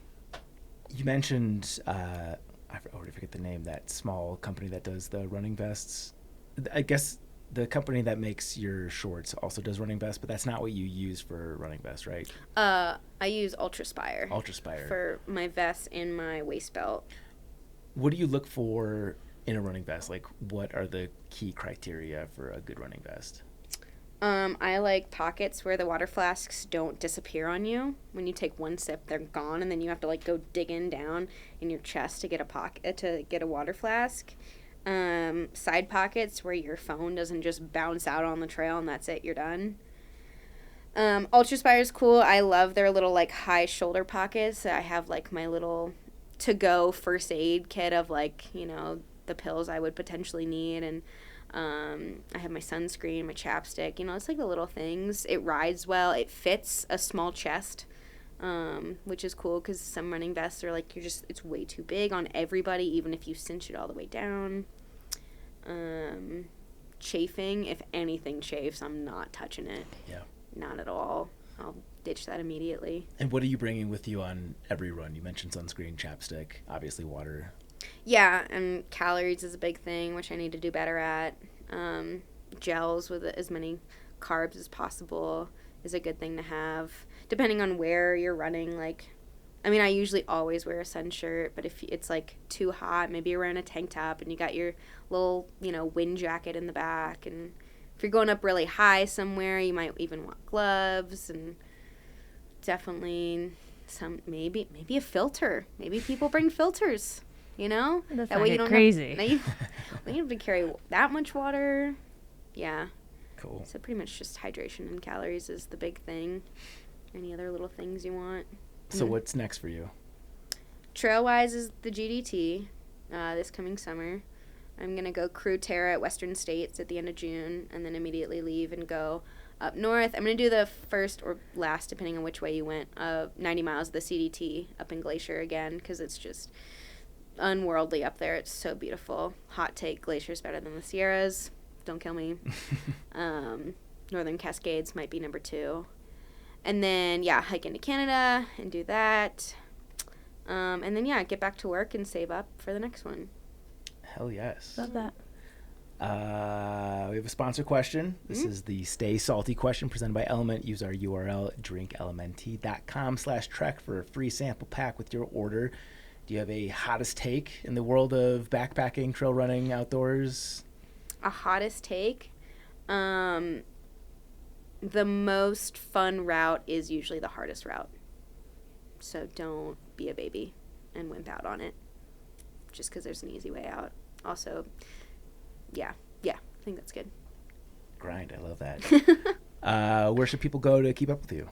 You mentioned, I already forget the name, that small company that does the running vests. I guess the company that makes your shorts also does running vests, but that's not what you use for running vests, right? I use Ultraspire. Ultraspire. For my vest and my waist belt. What do you look for in a running vest? Like, what are the key criteria for a good running vest? I like pockets where the water flasks don't disappear on you. When you take one sip, they're gone, and then you have to like go digging down in your chest to get a water flask. Side pockets where your phone doesn't just bounce out on the trail and that's it, you're done. Ultraspire is cool. I love their little like high shoulder pockets. I have like my little to-go first aid kit of like, you know, the pills I would potentially need, and I have my sunscreen, my chapstick, you know, it's like the little things. It rides well. It fits a small chest, which is cool because some running vests are like, it's way too big on everybody, even if you cinch it all the way down. Chafing, if anything chafes, I'm not touching it. Yeah. Not at all. I'll ditch that immediately. And what are you bringing with you on every run? You mentioned sunscreen, chapstick, obviously water. Yeah, and calories is a big thing, which I need to do better at. Gels with as many carbs as possible is a good thing to have. Depending on where you're running, like, I mean, I usually always wear a sun shirt, but if it's, like, too hot, maybe you're wearing a tank top and you got your little, you know, wind jacket in the back. And if you're going up really high somewhere, you might even want gloves, and definitely maybe a filter. Maybe people bring filters. You know? That's that not way you don't crazy. Have, you don't have to carry that much water. Yeah. Cool. So pretty much just hydration and calories is the big thing. Any other little things you want. So what's next for you? Trail-wise is the GDT this coming summer. I'm going to go crew Tara at Western States at the end of June, and then immediately leave and go up north. I'm going to do the first or last, depending on which way you went, 90 miles of the CDT up in Glacier again, because it's just unworldly up there. It's so beautiful. Hot take, Glacier's better than the Sierras. Don't kill me. Northern Cascades might be number 2. And then, yeah, hike into Canada and do that. And then, yeah, get back to work and save up for the next one. Hell yes. Love that. We have a sponsor question. This is the Stay Salty question presented by Element. Use our URL, drinklmnt.com/trek for a free sample pack with your order. Do you have a hottest take in the world of backpacking, trail running, outdoors? A hottest take? The most fun route is usually the hardest route. So don't be a baby and wimp out on it just because there's an easy way out. Also, yeah, I think that's good. Grind, I love that. Where should people go to keep up with you?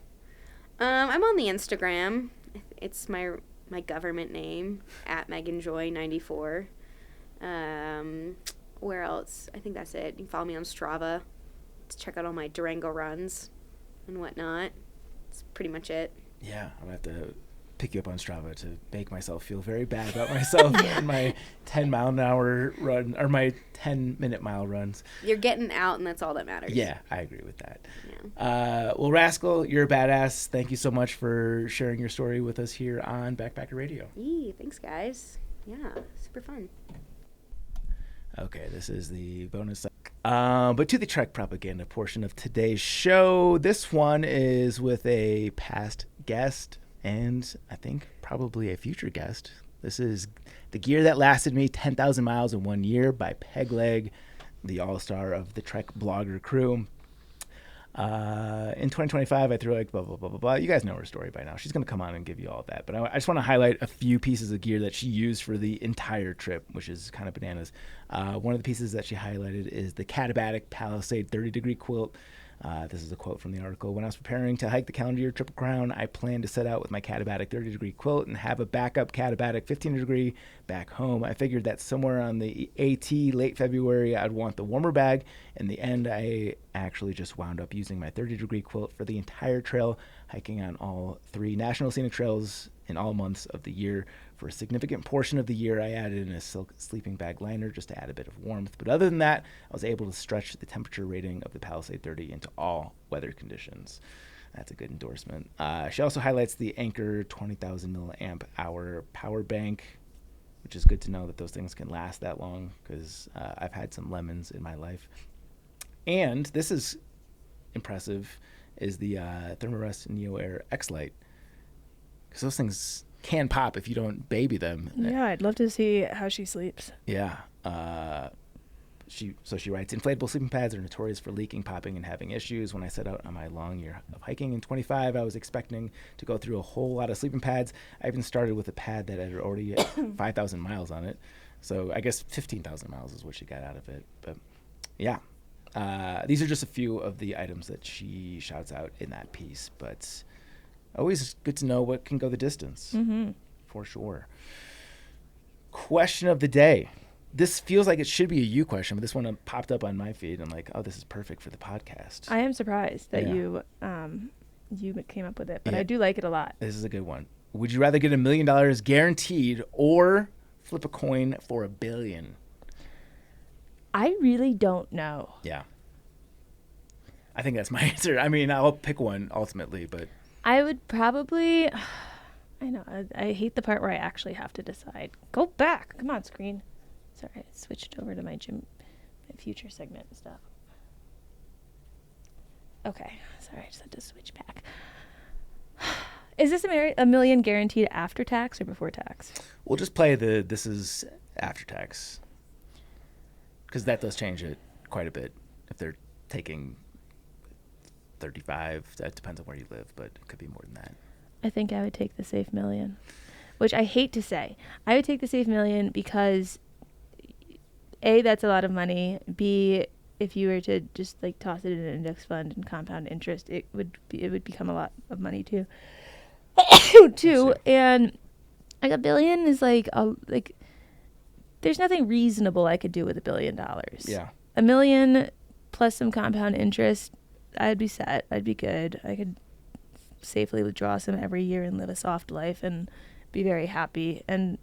I'm on the Instagram. It's my government name, @MeganJoy94. Where else? I think that's it. You can follow me on Strava to check out all my Durango runs and whatnot. That's pretty much it. Yeah, I'm going to have to pick you up on Strava to make myself feel very bad about myself and my 10-mile-an-hour run, or my 10-minute mile runs. You're getting out, and that's all that matters. Yeah, I agree with that. Yeah. Well, Rascal, you're a badass. Thank you so much for sharing your story with us here on Backpacker Radio. Thanks, guys. Yeah, super fun. Okay, this is the bonus. But to the Trek propaganda portion of today's show, this one is with a past guest and I think probably a future guest. This is the gear that lasted me 10,000 miles in 1 year by Pegleg, the all-star of the Trek blogger crew. In 2025, I threw like blah, blah, blah, blah, blah. You guys know her story by now. She's going to come on and give you all that. But I just want to highlight a few pieces of gear that she used for the entire trip, which is kind of bananas. One of the pieces that she highlighted is the Katabatic Palisade 30-degree quilt. This is a quote from the article. When I was preparing to hike the calendar year Triple Crown, I planned to set out with my Katabatic 30-degree quilt and have a backup Katabatic 15-degree back home. I figured that somewhere on the AT late February, I'd want the warmer bag. In the end, I actually just wound up using my 30-degree quilt for the entire trail, hiking on all 3 National Scenic Trails in all months of the year. For a significant portion of the year, I added in a silk sleeping bag liner just to add a bit of warmth. But other than that, I was able to stretch the temperature rating of the Palisade 30 into all weather conditions. That's a good endorsement. She also highlights the Anchor 20,000 milliamp hour power bank, which is good to know that those things can last that long, because I've had some lemons in my life. And this is impressive, is the Thermarest Neo Air X-Lite, because those things can pop if you don't baby them. Yeah, I'd love to see how she sleeps. Yeah. She writes, inflatable sleeping pads are notorious for leaking, popping, and having issues. When I set out on my long year of hiking in 25, I was expecting to go through a whole lot of sleeping pads. I even started with a pad that had already 5,000 miles on it. So I guess 15,000 miles is what she got out of it. But yeah, these are just a few of the items that she shouts out in that piece. But always good to know what can go the distance, for sure. Question of the day. This feels like it should be a you question, but this one popped up on my feed. I'm like, oh, this is perfect for the podcast. I am surprised that you came up with it, but I do like it a lot. This is a good one. Would you rather get $1 million guaranteed or flip a coin for $1 billion? I really don't know. Yeah. I think that's my answer. I mean, I'll pick one ultimately, but I would probably, I know, I hate the part where I actually have to decide. Go back. Come on, screen. Sorry, I switched over to my future segment and stuff. Okay, sorry, I just had to switch back. Is this $1 million guaranteed after tax or before tax? We'll just play this is after tax, because that does change it quite a bit. If they're taking 35, that depends on where you live, but it could be more than that. I think I would take the safe $1 million, which I hate to say. I would take the safe $1 million because A, that's a lot of money. B, if you were to just like toss it in an index fund and compound interest, it would become a lot of money too. And like $1 billion is like there's nothing reasonable I could do with $1 billion. Yeah. $1 million plus some compound interest, I'd be set. I'd be good. I could safely withdraw some every year and live a soft life and be very happy. And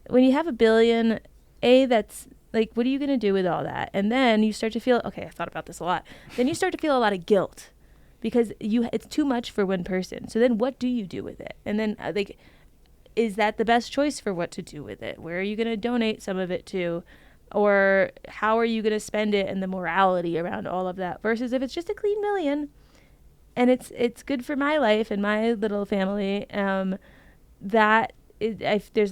when you have $1 billion, that's like, what are you going to do with all that? And then you start to feel, okay, I thought about this a lot. Then you start to feel a lot of guilt because it's too much for one person. So then what do you do with it? And then is that the best choice for what to do with it? Where are you going to donate some of it to? Or how are you going to spend it, and the morality around all of that? Versus if it's just a clean $1 million and it's good for my life and my little family, there's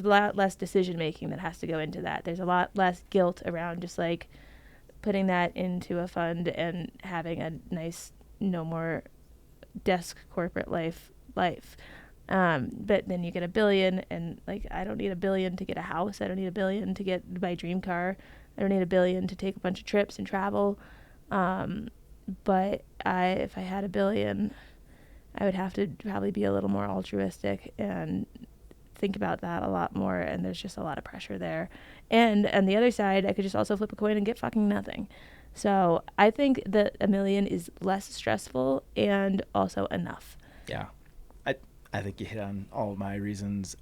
a lot less decision making that has to go into that. There's a lot less guilt around just like putting that into a fund and having a nice, no more desk corporate life. But then you get $1 billion, and like, I don't need $1 billion to get a house. I don't need $1 billion to get my dream car. I don't need $1 billion to take a bunch of trips and travel. But if I had $1 billion, I would have to probably be a little more altruistic and think about that a lot more. And there's just a lot of pressure there. And on the other side, I could just also flip a coin and get fucking nothing. So I think that $1 million is less stressful and also enough. Yeah. I think you hit on all of my reasons.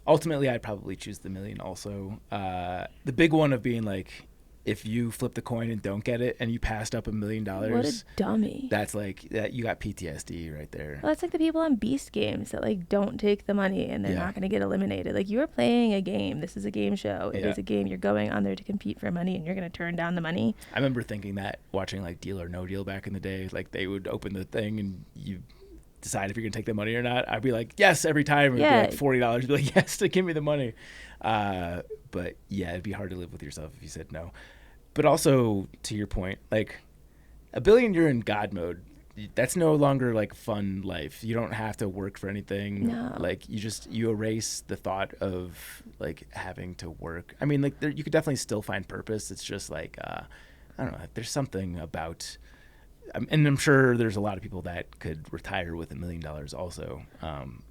Ultimately, I'd probably choose the $1 million also. The big one of being like, if you flip the coin and don't get it and you passed up $1 million. What a dummy. That's like, that you got PTSD right there. Well, that's like the people on Beast Games that like don't take the money and they're not going to get eliminated. Like, you're playing a game. This is a game show. It is a game. You're going on there to compete for money and you're going to turn down the money. I remember thinking that watching like Deal or No Deal back in the day, like they would open the thing and you decide if you're gonna take the money or not. I'd be like, yes, every time. It'd be like $40. I'd be like, yes, to give me the money. But yeah, it'd be hard to live with yourself if you said no. But also, to your point, like $1 billion, you're in God mode. That's no longer like fun life. You don't have to work for anything. No. Like you erase the thought of like having to work. I mean, like you could definitely still find purpose. It's just like I don't know. There's something about. And I'm sure there's a lot of people that could retire with $1 million also.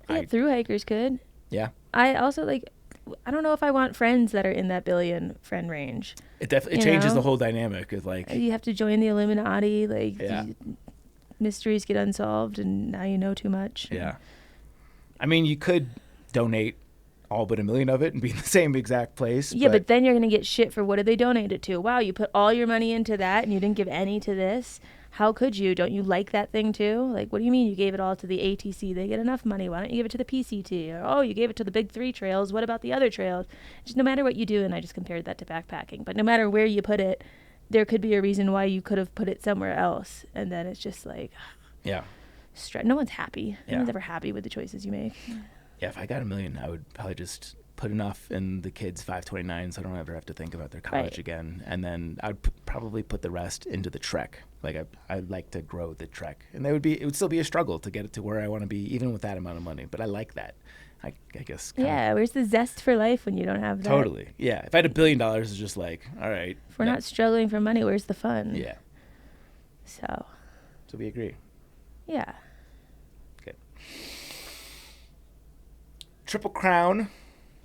Thru-hikers could. Yeah. I also I don't know if I want friends that are in that $1 billion friend range. It definitely changes the whole dynamic. Of like, you have to join the Illuminati. Mysteries get unsolved and now you know too much. Yeah. I mean, you could donate all but $1 million of it and be in the same exact place. Yeah, but then you're going to get shit for what did they donate it to? Wow, you put all your money into that and you didn't give any to this? How could you? Don't you like that thing too? Like, what do you mean you gave it all to the ATC? They get enough money. Why don't you give it to the PCT? Or, oh, you gave it to the big 3 trails. What about the other trails? Just no matter what you do, and I just compared that to backpacking, but no matter where you put it, there could be a reason why you could have put it somewhere else. And then it's just like, yeah, no one's happy. Yeah. No one's ever happy with the choices you make. Yeah, if I got $1 million, I would probably just put enough in the kids' 529 so I don't ever have to think about their college again. And then I'd probably put the rest into the trek. Like I'd like to grow the trek. And it would still be a struggle to get it to where I want to be, even with that amount of money. But I like that. I guess. Yeah, where's the zest for life when you don't have that? Totally. Yeah. If I had $1 billion, it's just like, all right. If we're not struggling for money, where's the fun? Yeah. So we agree. Yeah. Okay. Triple Crown.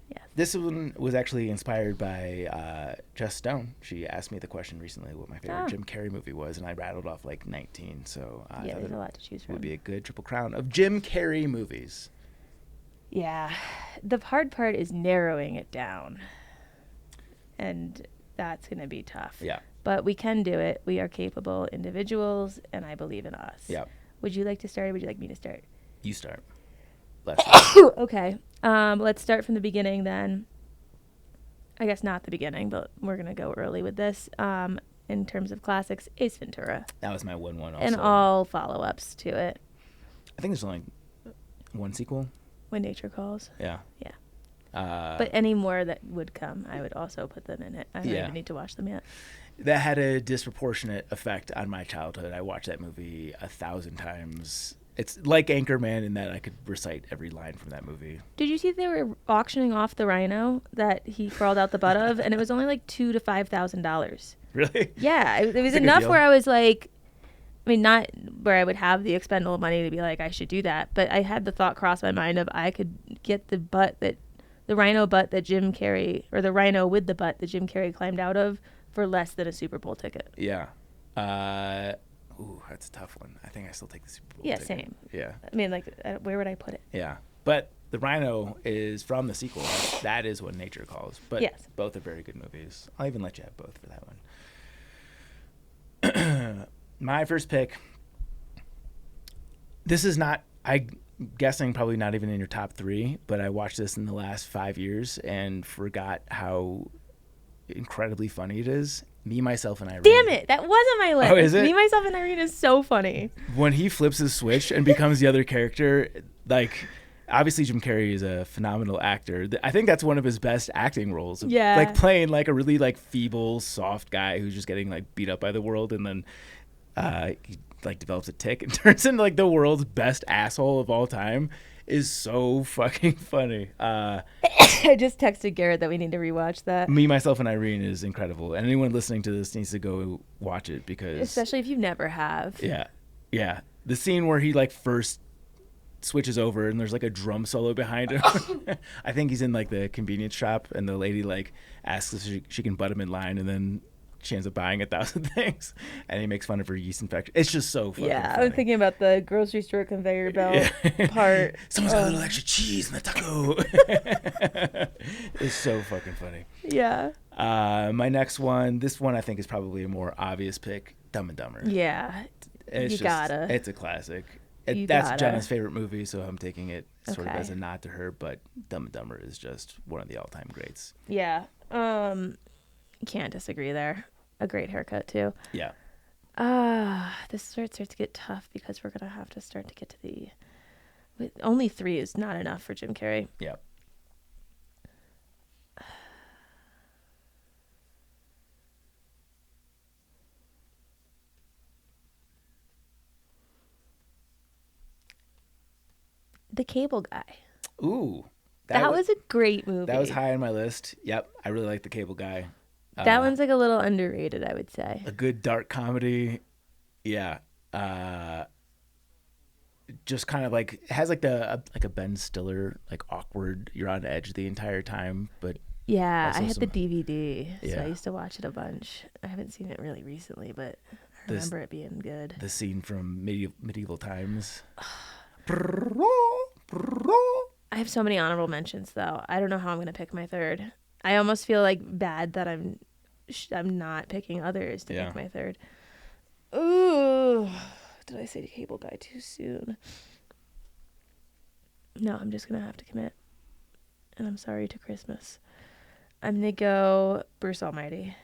Yes. This one was actually inspired by Jess Stone. She asked me the question recently what my favorite Jim Carrey movie was, and I rattled off like 19. So yeah, there's a lot to choose from. Would be a good Triple Crown of Jim Carrey movies. Yeah. The hard part is narrowing it down. And that's going to be tough. Yeah. But we can do it. We are capable individuals, and I believe in us. Yeah. Would you like to start, or would you like me to start? You start. Okay. Let's start from the beginning then. I guess not the beginning, but we're going to go early with this. In terms of classics, Ace Ventura. That was my 1-1 also. And all follow-ups to it. I think there's only one sequel. When Nature Calls. Yeah. Yeah. But any more that would come, I would also put them in it. I don't even need to watch them yet. That had a disproportionate effect on my childhood. I watched that movie 1,000 times. It's like Anchorman in that I could recite every line from that movie. Did you see they were auctioning off the rhino that he crawled out the butt of? And it was only like $2,000 to $5,000. Really? Yeah. It was That's enough where I was like, I mean, not where I would have the expendable money to be like, I should do that. But I had the thought cross my mind of I could get the rhino butt that Jim Carrey, or the rhino with the butt that Jim Carrey climbed out of for less than a Super Bowl ticket. Yeah. Ooh, that's a tough one. I think I still take the Super Bowl ticket. Same. Yeah. I mean, like, where would I put it? Yeah. But the rhino is from the sequel. That is What Nature Calls. But yes. Both are very good movies. I'll even let you have both for that one. My first pick. This is not, I'm guessing probably not even in your top 3, but I watched this in the last 5 years and forgot how incredibly funny it is. Me, Myself, and Irene. Damn it, that wasn't my list. Oh, is it? Me, Myself, and Irene is so funny. When he flips his switch and becomes the other character, like, obviously Jim Carrey is a phenomenal actor. I think that's one of his best acting roles. Yeah. Like playing like a really like feeble, soft guy who's just getting like beat up by the world, and then he like develops a tick and turns into like the world's best asshole of all time is so fucking funny. I just texted Garrett that we need to rewatch that. Me, Myself, and Irene is incredible. And anyone listening to this needs to go watch it because... Especially if you never have. Yeah. Yeah. The scene where he like first switches over and there's like a drum solo behind him. I think he's in like the convenience shop and the lady like asks if she can butt him in line, and then she ends up buying 1,000 things, and he makes fun of her yeast infection. It's just so funny. Yeah, I was thinking about the grocery store conveyor belt part. Someone's got a little extra cheese in the taco. It's so fucking funny. Yeah. My next one, this one I think is probably a more obvious pick, Dumb and Dumber. Yeah. It's a classic. That's Jenna's favorite movie, so I'm taking it sort of as a nod to her, but Dumb and Dumber is just one of the all-time greats. Yeah. Can't disagree there. A great haircut too. Yeah. This starts to get tough because we're gonna have to start to get to only 3 is not enough for Jim Carrey. Yeah. The Cable Guy. Ooh. That was a great movie. That was high on my list. Yep. I really like The Cable Guy. That one's like a little underrated, I would say. A good dark comedy. Yeah. Just kind of like, it has like a Ben Stiller, like awkward, you're on edge the entire time, but yeah, I had the DVD, so Yeah. I used to watch it a bunch. I haven't seen it really recently, but I remember it being good. The scene from medieval times. I have so many honorable mentions, though. I don't know how I'm going to pick my third. I almost feel like bad that I'm not picking others to pick my third. Ooh, did I say Cable Guy too soon? No, I'm just going to have to commit. And I'm sorry to Christmas. I'm going to go Bruce Almighty.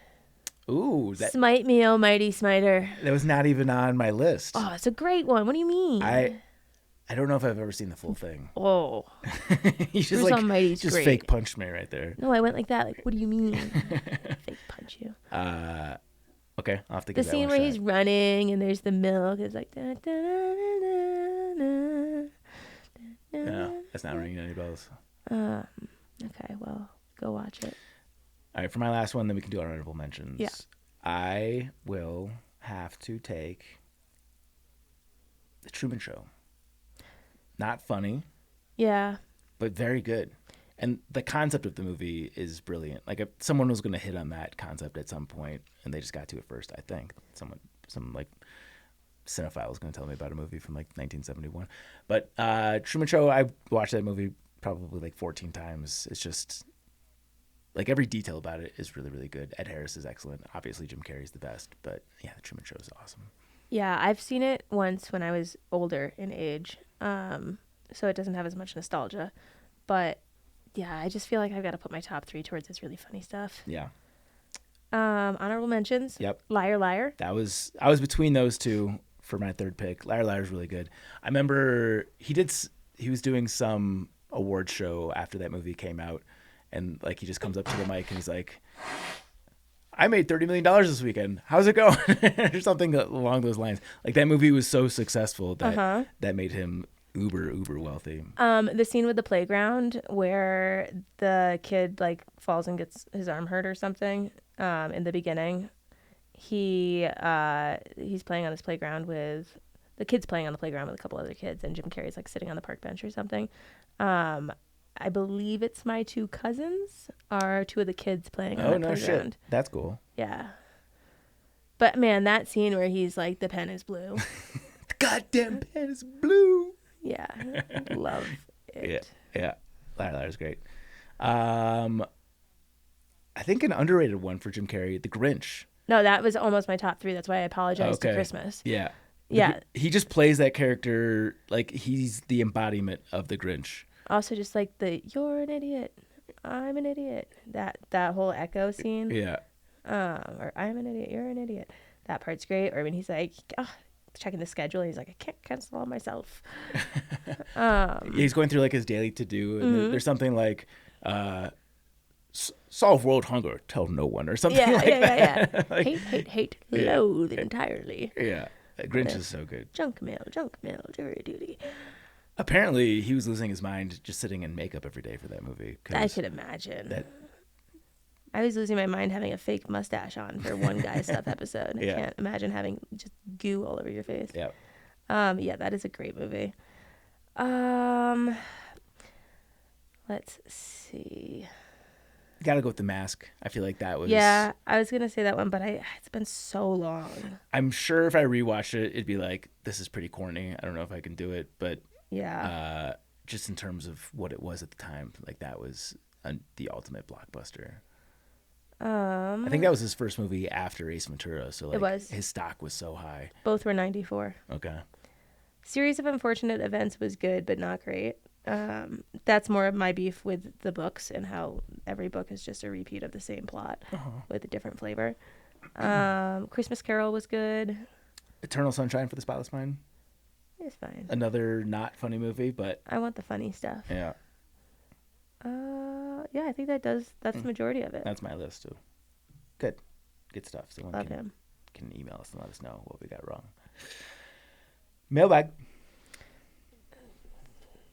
Ooh. Smite me, almighty smiter. That was not even on my list. Oh, it's a great one. What do you mean? I don't know if I've ever seen the full thing. Oh. You just Bruce Almighty's just great. fake punched me right there. No, I went like that. Like, what do you mean? Fake punch you. Okay, I'll have to The give that scene one where a he's shot. running and there's the milk. It's like... Da, da, da, da, No, that's not ringing any bells. okay, well, go watch it. All right, for my last one, then we can do our honorable mentions. Yeah. I will have to take The Truman Show. Not funny, Yeah. but very good. And the concept of the movie is brilliant. Like, if someone was going to hit on that concept at some point, and they just got to it first, I think. Some like cinephile was going to tell me about a movie from like 1971. But Truman Show, I watched that movie probably like 14 times. It's just like every detail about it is really, really good. Ed Harris is excellent. Obviously, Jim Carrey's the best. But yeah, The Truman Show is awesome. Yeah, I've seen it once when I was older in age, so it doesn't have as much nostalgia. But yeah, I just feel like I've got to put my top 3 towards this really funny stuff. Yeah. Honorable mentions. Yep. Liar, Liar. I was between those two for my third pick. Liar Liar is really good. I remember he was doing some award show after that movie came out, and like he just comes up to the mic and he's like, I made $30 million this weekend. How's it going? Or something along those lines. Like that movie was so successful that that made him uber wealthy. The scene with the playground where the kid like falls and gets his arm hurt or something. In the beginning, he's playing on this playground with the kids playing on the playground with a couple other kids, and Jim Carrey's like sitting on the park bench or something. I believe it's My Two Cousins are two of the kids playing on the playground. Shit. That's cool. Yeah. But man, that scene where he's like, the pen is blue. The goddamn pen is blue. Yeah. Love it. Yeah. Liar Liar is great. I think an underrated one for Jim Carrey, The Grinch. No, that was almost my top 3. That's why I apologized to Christmas. Yeah. Yeah. He just plays that character like he's the embodiment of the Grinch. Also, just like you're an idiot, I'm an idiot. That whole echo scene. Yeah. Or I'm an idiot, you're an idiot. That part's great. Or when he's like, checking the schedule, he's like, I can't cancel on myself. He's going through like his daily to-do, and there's something like, solve world hunger, tell no one, or something that. Yeah. Like, hate, loathe entirely. Yeah. Grinch is so good. Junk mail, jury duty. Apparently, he was losing his mind just sitting in makeup every day for that movie. I could imagine. I was losing my mind having a fake mustache on for one Guy Stuff episode. I can't imagine having just goo all over your face. Yeah. Yeah, that is a great movie. Let's see. Gotta go with The Mask. I feel like that was... Yeah, I was going to say that one, but it's been so long. I'm sure if I rewatched it, it'd be like, this is pretty corny. I don't know if I can do it, but... Yeah. Just in terms of what it was at the time, like that was the ultimate blockbuster. I think that was his first movie after Ace Ventura, so like it was. His stock was so high. Both were 94. Okay. Series of Unfortunate Events was good, but not great. That's more of my beef with the books and how every book is just a repeat of the same plot with a different flavor. Christmas Carol was good. Eternal Sunshine for the Spotless Mind. It's fine. Another not funny movie, but I want the funny stuff. Yeah. Yeah, I think that's the majority of it. That's my list too. Good stuff. Someone Love him. Can email us and let us know what we got wrong. Mailbag.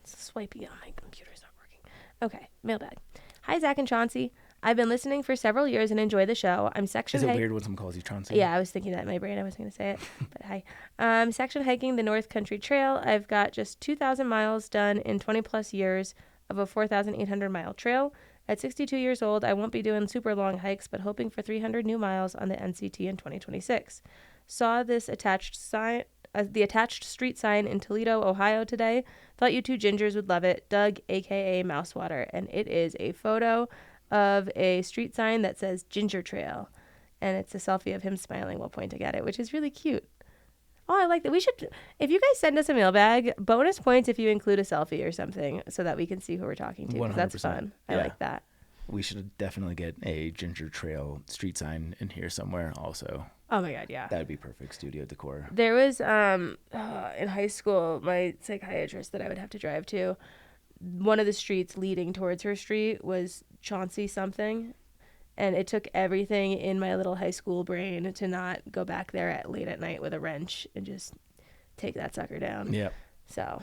Swipey on my computer's not working. Okay, mailbag. Hi, Zach and Chauncey. I've been listening for several years and enjoy the show. I'm section. Is it weird when someone calls you Chauncey? Yeah, I was thinking that in my brain. I wasn't going to say it, but hi. I'm section hiking the North Country Trail. I've got just 2,000 miles done in 20 plus years of a 4,800 mile trail. At 62 years old, I won't be doing super long hikes, but hoping for 300 new miles on the NCT in 2026. Saw this attached sign the attached street sign in Toledo, Ohio today. Thought you two gingers would love it. Doug, a.k.a. Mousewater. And it is a photo of a street sign that says Ginger Trail. And it's a selfie of him smiling while pointing at it, which is really cute. Oh, I like that. We should, if you guys send us a mailbag, bonus points if you include a selfie or something so that we can see who we're talking to. 'Cause that's fun. I like that. We should definitely get a Ginger Trail street sign in here somewhere also. Oh my God, yeah. That would be perfect studio decor. There was, in high school, my psychiatrist that I would have to drive to, one of the streets leading towards her street was Chauncey something. And it took everything in my little high school brain to not go back there late at night with a wrench and just take that sucker down. Yeah. So,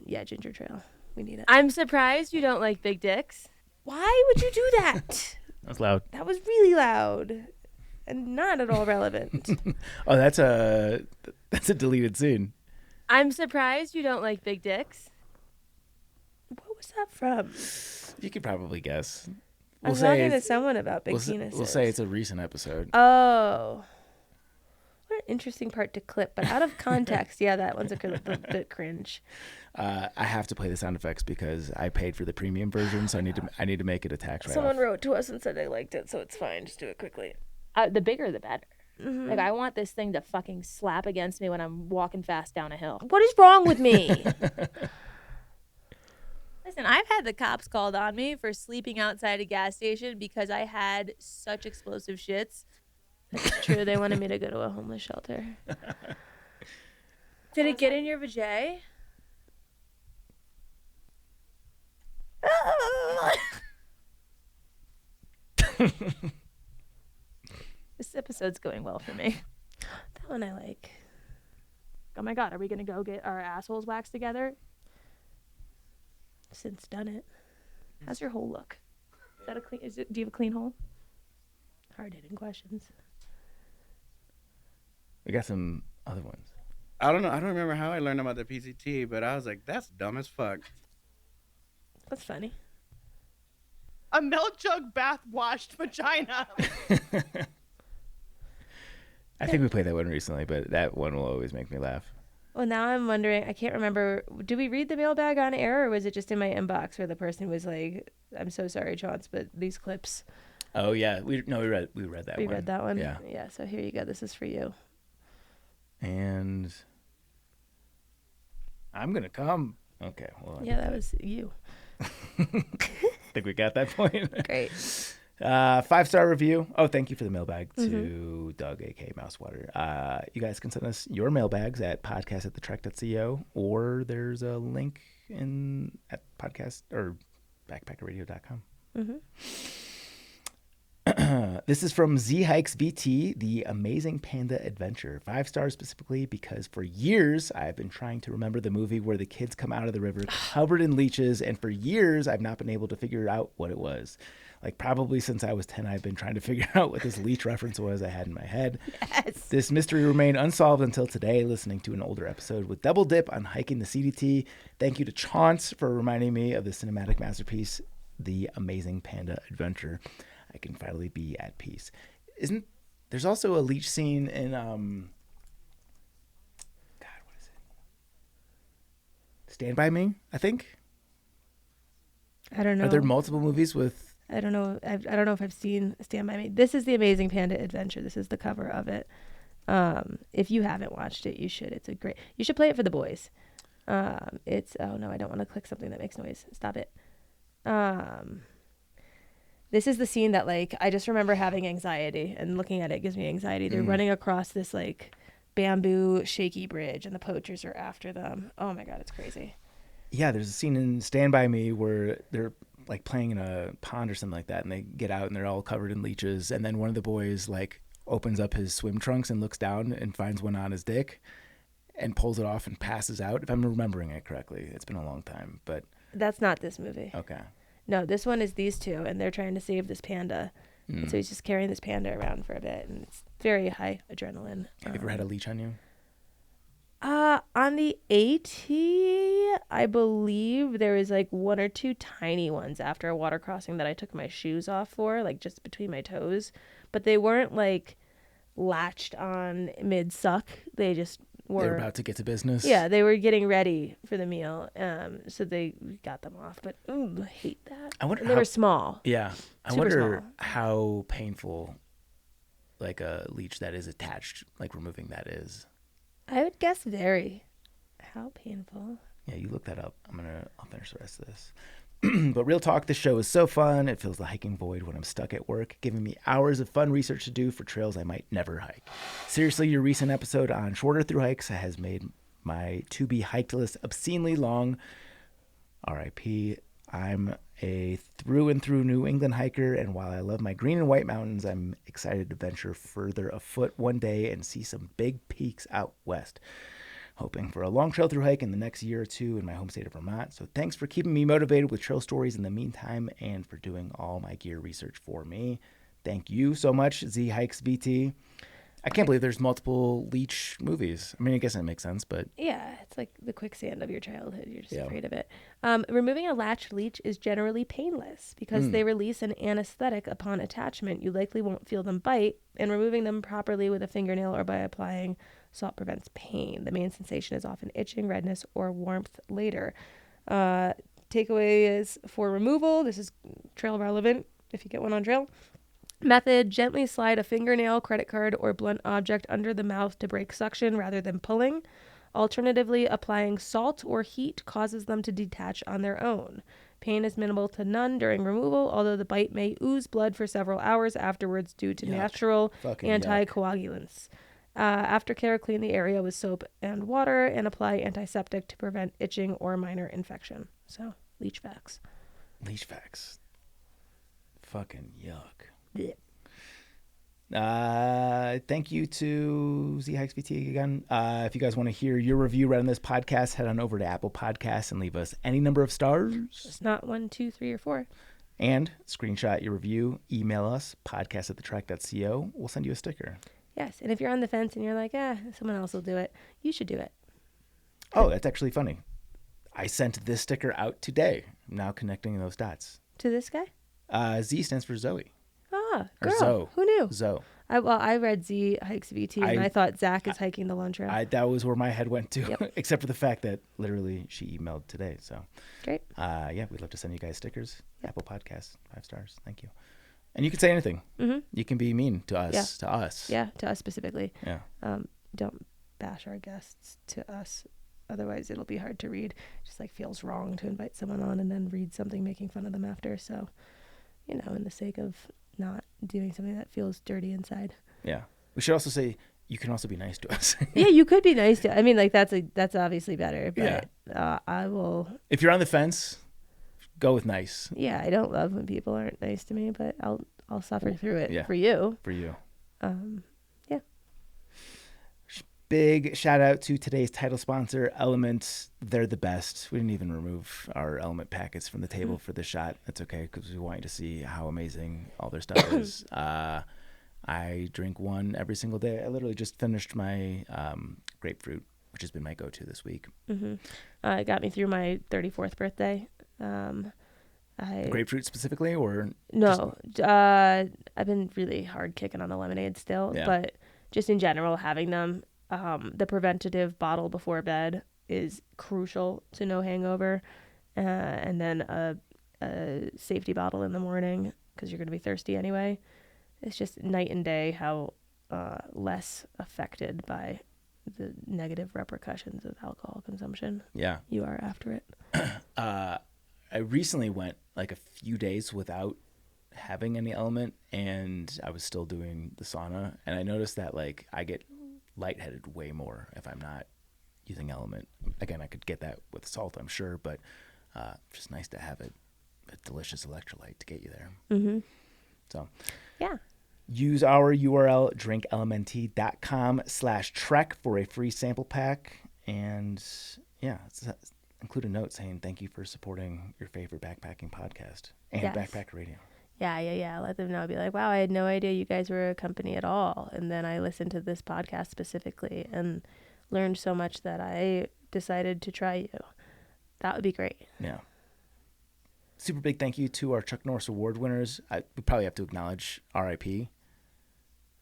yeah, Ginger Trail. We need it. I'm surprised you don't like big dicks. Why would you do that? That was loud. That was really loud and not at all relevant. Oh, that's a deleted scene. I'm surprised you don't like big dicks. What was that from? You could probably guess. I was talking to someone about big penises. We'll say it's a recent episode. Oh. What an interesting part to clip, but out of context, yeah, that one's a bit cringe. I have to play the sound effects because I paid for the premium version, so I need to make it a tax write-off. Someone wrote to us and said they liked it, so it's fine. Just do it quickly. The bigger, the better. Mm-hmm. Like, I want this thing to fucking slap against me when I'm walking fast down a hill. What is wrong with me? Listen, I've had the cops called on me for sleeping outside a gas station because I had such explosive shits. That's true. They wanted me to go to a homeless shelter. Did it get in your vajay? This episode's going well for me. That one I like. Oh my God, are we going to go get our assholes waxed together? Since done it. How's your hole look? Is that a clean? Do you have a clean hole? Hard-hitting questions. We got some other ones. I don't know. I don't remember how I learned about the PCT, but I was like, that's dumb as fuck. That's funny. A milk jug bath washed vagina. I think we played that one recently, but that one will always make me laugh. Well, now I'm wondering, I can't remember, did we read the mailbag on air, or was it just in my inbox where the person was like, I'm so sorry, Chauncey, but these clips. Oh, yeah. We read that one. We read that one? Yeah. Yeah, so here you go. This is for you. And I'm going to come. Okay. Well, yeah, that was you. Think we got that point? Great. 5-star review. Oh, thank you for the mailbag to Doug, a.k.a. Mousewater. You guys can send us your mailbags at podcast@thetrek.co, or there's a link at podcast or backpackerradio.com. This is from thru-hikes VT, The Amazing Panda Adventure. 5 stars specifically because for years I've been trying to remember the movie where the kids come out of the river covered in leeches, and for years I've not been able to figure out what it was. Like, probably since I was 10, I've been trying to figure out what this leech reference was I had in my head. Yes. This mystery remained unsolved until today, listening to an older episode with Double Dip on hiking the CDT. Thank you to Chauncey for reminding me of the cinematic masterpiece, The Amazing Panda Adventure. I can finally be at peace. There's also a leech scene in, God, what is it? Stand By Me, I think? I don't know. Are there multiple movies with... I don't know. I don't know if I've seen Stand By Me. This is The Amazing Panda Adventure. This is the cover of it. If you haven't watched it, you should. You should play it for the boys. Oh no, I don't want to click something that makes noise. Stop it. This is the scene that, like, I just remember having anxiety, and looking at it gives me anxiety. They're running across this, like, bamboo shaky bridge, and the poachers are after them. Oh my God, it's crazy. Yeah, there's a scene in Stand By Me where they're like playing in a pond or something like that, and they get out and they're all covered in leeches, and then one of the boys like opens up his swim trunks and looks down and finds one on his dick and pulls it off and passes out, if I'm remembering it correctly. It's been a long time, but that's not this movie. Okay. No, this one is these two, and they're trying to save this panda. And so he's just carrying this panda around for a bit, and it's very high adrenaline. Have you ever had a leech on you? On the AT, I believe there was like 1 or 2 tiny ones after a water crossing that I took my shoes off for, like just between my toes. But they weren't like latched on mid-suck. They just were They were about to get to business. Yeah, they were getting ready for the meal, so they got them off. But I hate that. I wonder And they were small. Yeah, I Super wonder small. how painful, like a leech that is attached, like removing that is. I would guess very. How painful. Yeah, you look that up. I'll finish the rest of this. But real talk, this show is so fun. It fills the hiking void when I'm stuck at work, giving me hours of fun research to do for trails I might never hike. Seriously, your recent episode on shorter through hikes has made my to be hiked list obscenely long. RIP. I'm a through and through New England hiker, and while I love my green and white mountains, I'm excited to venture further afoot one day and see some big peaks out west. Hoping for a long trail through hike in the next year or two in my home state of Vermont. So thanks for keeping me motivated with trail stories in the meantime and for doing all my gear research for me. Thank you so much, Z Hikes VT. I can't believe there's multiple leech movies. I mean, I guess that makes sense, but Yeah, it's like the quicksand of your childhood. You're just Yeah. afraid of it. Removing a latched leech is generally painless because they release an anesthetic upon attachment. You likely won't feel them bite, and removing them properly with a fingernail or by applying salt prevents pain. The main sensation is often itching, redness, or warmth later. Takeaways for removal. This is trail relevant if you get one on trail. Method: gently slide a fingernail, credit card, or blunt object under the mouth to break suction rather than pulling. Alternatively, applying salt or heat causes them to detach on their own. Pain is minimal to none during removal, although the bite may ooze blood for several hours afterwards due to Yuck. natural Fucking yuck. anticoagulants. Aftercare: clean the area with soap and water and apply antiseptic to prevent itching or minor infection. So, leech facts. leech facts. Fucking yuck. Blech. Thank you to Z Hikes VT again. If you guys want to hear your review read on this podcast, head on over to Apple Podcasts and leave us any number of stars. It's not 1, 2, 3, or 4. And screenshot your review, email us, podcast@thetrek.co. We'll send you a sticker. Yes, and if you're on the fence and you're like, someone else will do it, you should do it. Oh, that's actually funny. I sent this sticker out today. I'm now connecting those dots. To this guy? Z stands for Zoe. Ah, Or girl. Zoe. Who knew? Zoe. I read Z Hikes VT and I- I thought Zach is hiking the Lone Trail. That was where my head went to, Yep. except for the fact that literally she emailed today. So, Great. yeah, we'd love to send you guys stickers. Apple Podcasts, 5 stars. Thank you. And you can say anything. Mm-hmm. You can be mean to us. Yeah. To us. Yeah, to us specifically. Yeah. Don't bash our guests to us. Otherwise, it'll be hard to read. Just like feels wrong to invite someone on and then read something making fun of them after. So, in the sake of not doing something that feels dirty inside. Yeah. We should also say you can also be nice to us. Yeah, you could be nice to. I mean, like that's obviously better. But I will. If you're on the fence, go with nice Yeah, I don't love when people aren't nice to me, but I'll suffer through it Yeah. for you. for you. Yeah. Big shout out to today's title sponsor, LMNT. They're the best. We didn't even remove our element packets from the table for this shot. That's okay because we want you to see how amazing all their stuff is. I drink one every single day. I literally just finished my grapefruit, which has been my go-to this week. Mm-hmm. It got me through my 34th birthday. The grapefruit specifically, or No, I've been really hard kicking on the lemonade still, Yeah. but just in general, having them, the preventative bottle before bed is crucial to no hangover, and then a safety bottle in the morning because you're going to be thirsty anyway. It's just night and day how less affected by the negative repercussions of alcohol consumption yeah. you are after it. I recently went like a few days without having any element, and I was still doing the sauna, and I noticed that like I get lightheaded way more if I'm not using element. Again, I could get that with salt, I'm sure, but just nice to have a delicious electrolyte to get you there. Mm-hmm. So Yeah. use our URL drinklmnt.com/trek for a free sample pack, and yeah, include a note saying thank you for supporting your favorite backpacking podcast and Yes. Backpacker Radio. Yeah. Let them know. Be like, wow, I had no idea you guys were a company at all. And then I listened to this podcast specifically and learned so much that I decided to try you. That would be great. Yeah. Super big thank you to our Chuck Norris Award winners. We probably have to acknowledge RIP.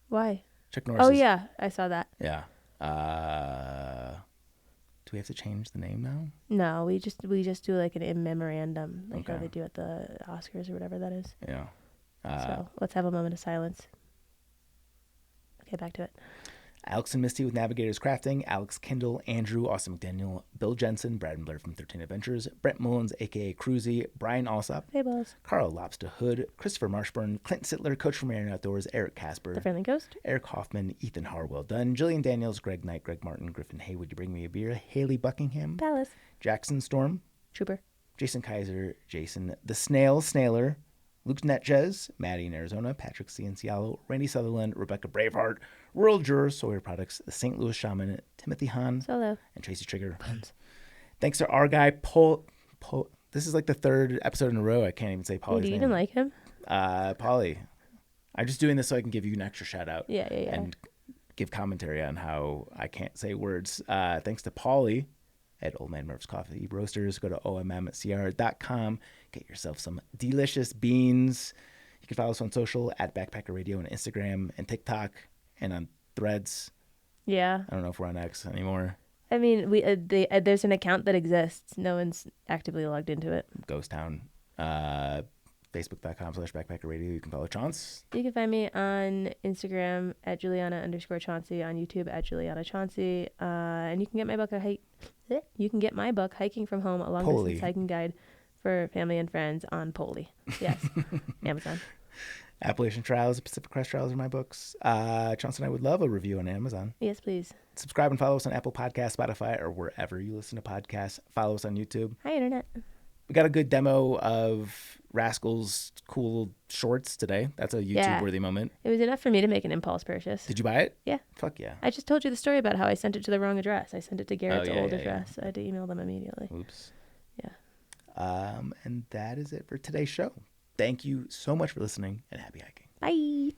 Why? Chuck Norris. Oh, yeah. I saw that. Yeah. Do we have to change the name now? No, we just do like an in memorandum, like how Okay. they do at the Oscars or whatever that is. Yeah. So let's have a moment of silence. Okay, back to it. Alex and Misty with Navigators Crafting, Alex Kindle, Andrew, Austin McDaniel, Bill Jensen, Brad Miller from 13 Adventures, Brent Mullins, a.k.a. Cruzy, Brian Alsop, Hey, balls. Carl Lobster Hood, Christopher Marshburn, Clint Sittler, Coach from Marion Outdoors, Eric Casper, The Friendly Ghost. Eric Hoffman, Ethan Harwell Dunn, Jillian Daniels, Greg Knight, Greg Martin, Griffin Hay, Would You Bring Me a Beer, Haley Buckingham, Palace. Jackson Storm, Trooper. Jason Kaiser, Jason the Snail Snailer, Luke Netjes, Maddie in Arizona, Patrick Ciancialo, Randy Sutherland, Rebecca Braveheart, World Juror, Sawyer Products, the St. Louis Shaman, Timothy Hahn, Solo. and Tracy Trigger. Thanks to our guy, this is like the third episode in a row. I can't even say Polly's Do you name. even like him? Polly. I'm just doing this so I can give you an extra shout out. Yeah. And give commentary on how I can't say words. Thanks to Polly at Old Man Murph's Coffee Roasters. Go to ommcr.com. Get yourself some delicious beans. You can follow us on social at Backpacker Radio on Instagram and TikTok and on Threads. Yeah. I don't know if we're on X anymore. I mean, there's an account that exists. No one's actively logged into it. Ghost Town. Facebook.com/Backpacker Radio. You can follow Chance. You can find me on Instagram at Juliana_Chauncey, on YouTube at Juliana Chauncey, and you can get my book Hiking from Home, a long distance hiking guide for family and friends on Polly. Yes, Amazon. Appalachian Trails, Pacific Crest Trails are my books. Chance and I would love a review on Amazon. Yes, please. Subscribe and follow us on Apple Podcasts, Spotify, or wherever you listen to podcasts. Follow us on YouTube. Hi, Internet. We got a good demo of Rascal's cool shorts today. That's a YouTube-worthy moment. It was enough for me to make an impulse purchase. Did you buy it? Yeah. Fuck yeah. I just told you the story about how I sent it to the wrong address. I sent it to Garrett's old address. Yeah. I had to email them immediately. Oops. Yeah. And that is it for today's show. Thank you so much for listening, and happy hiking. Bye.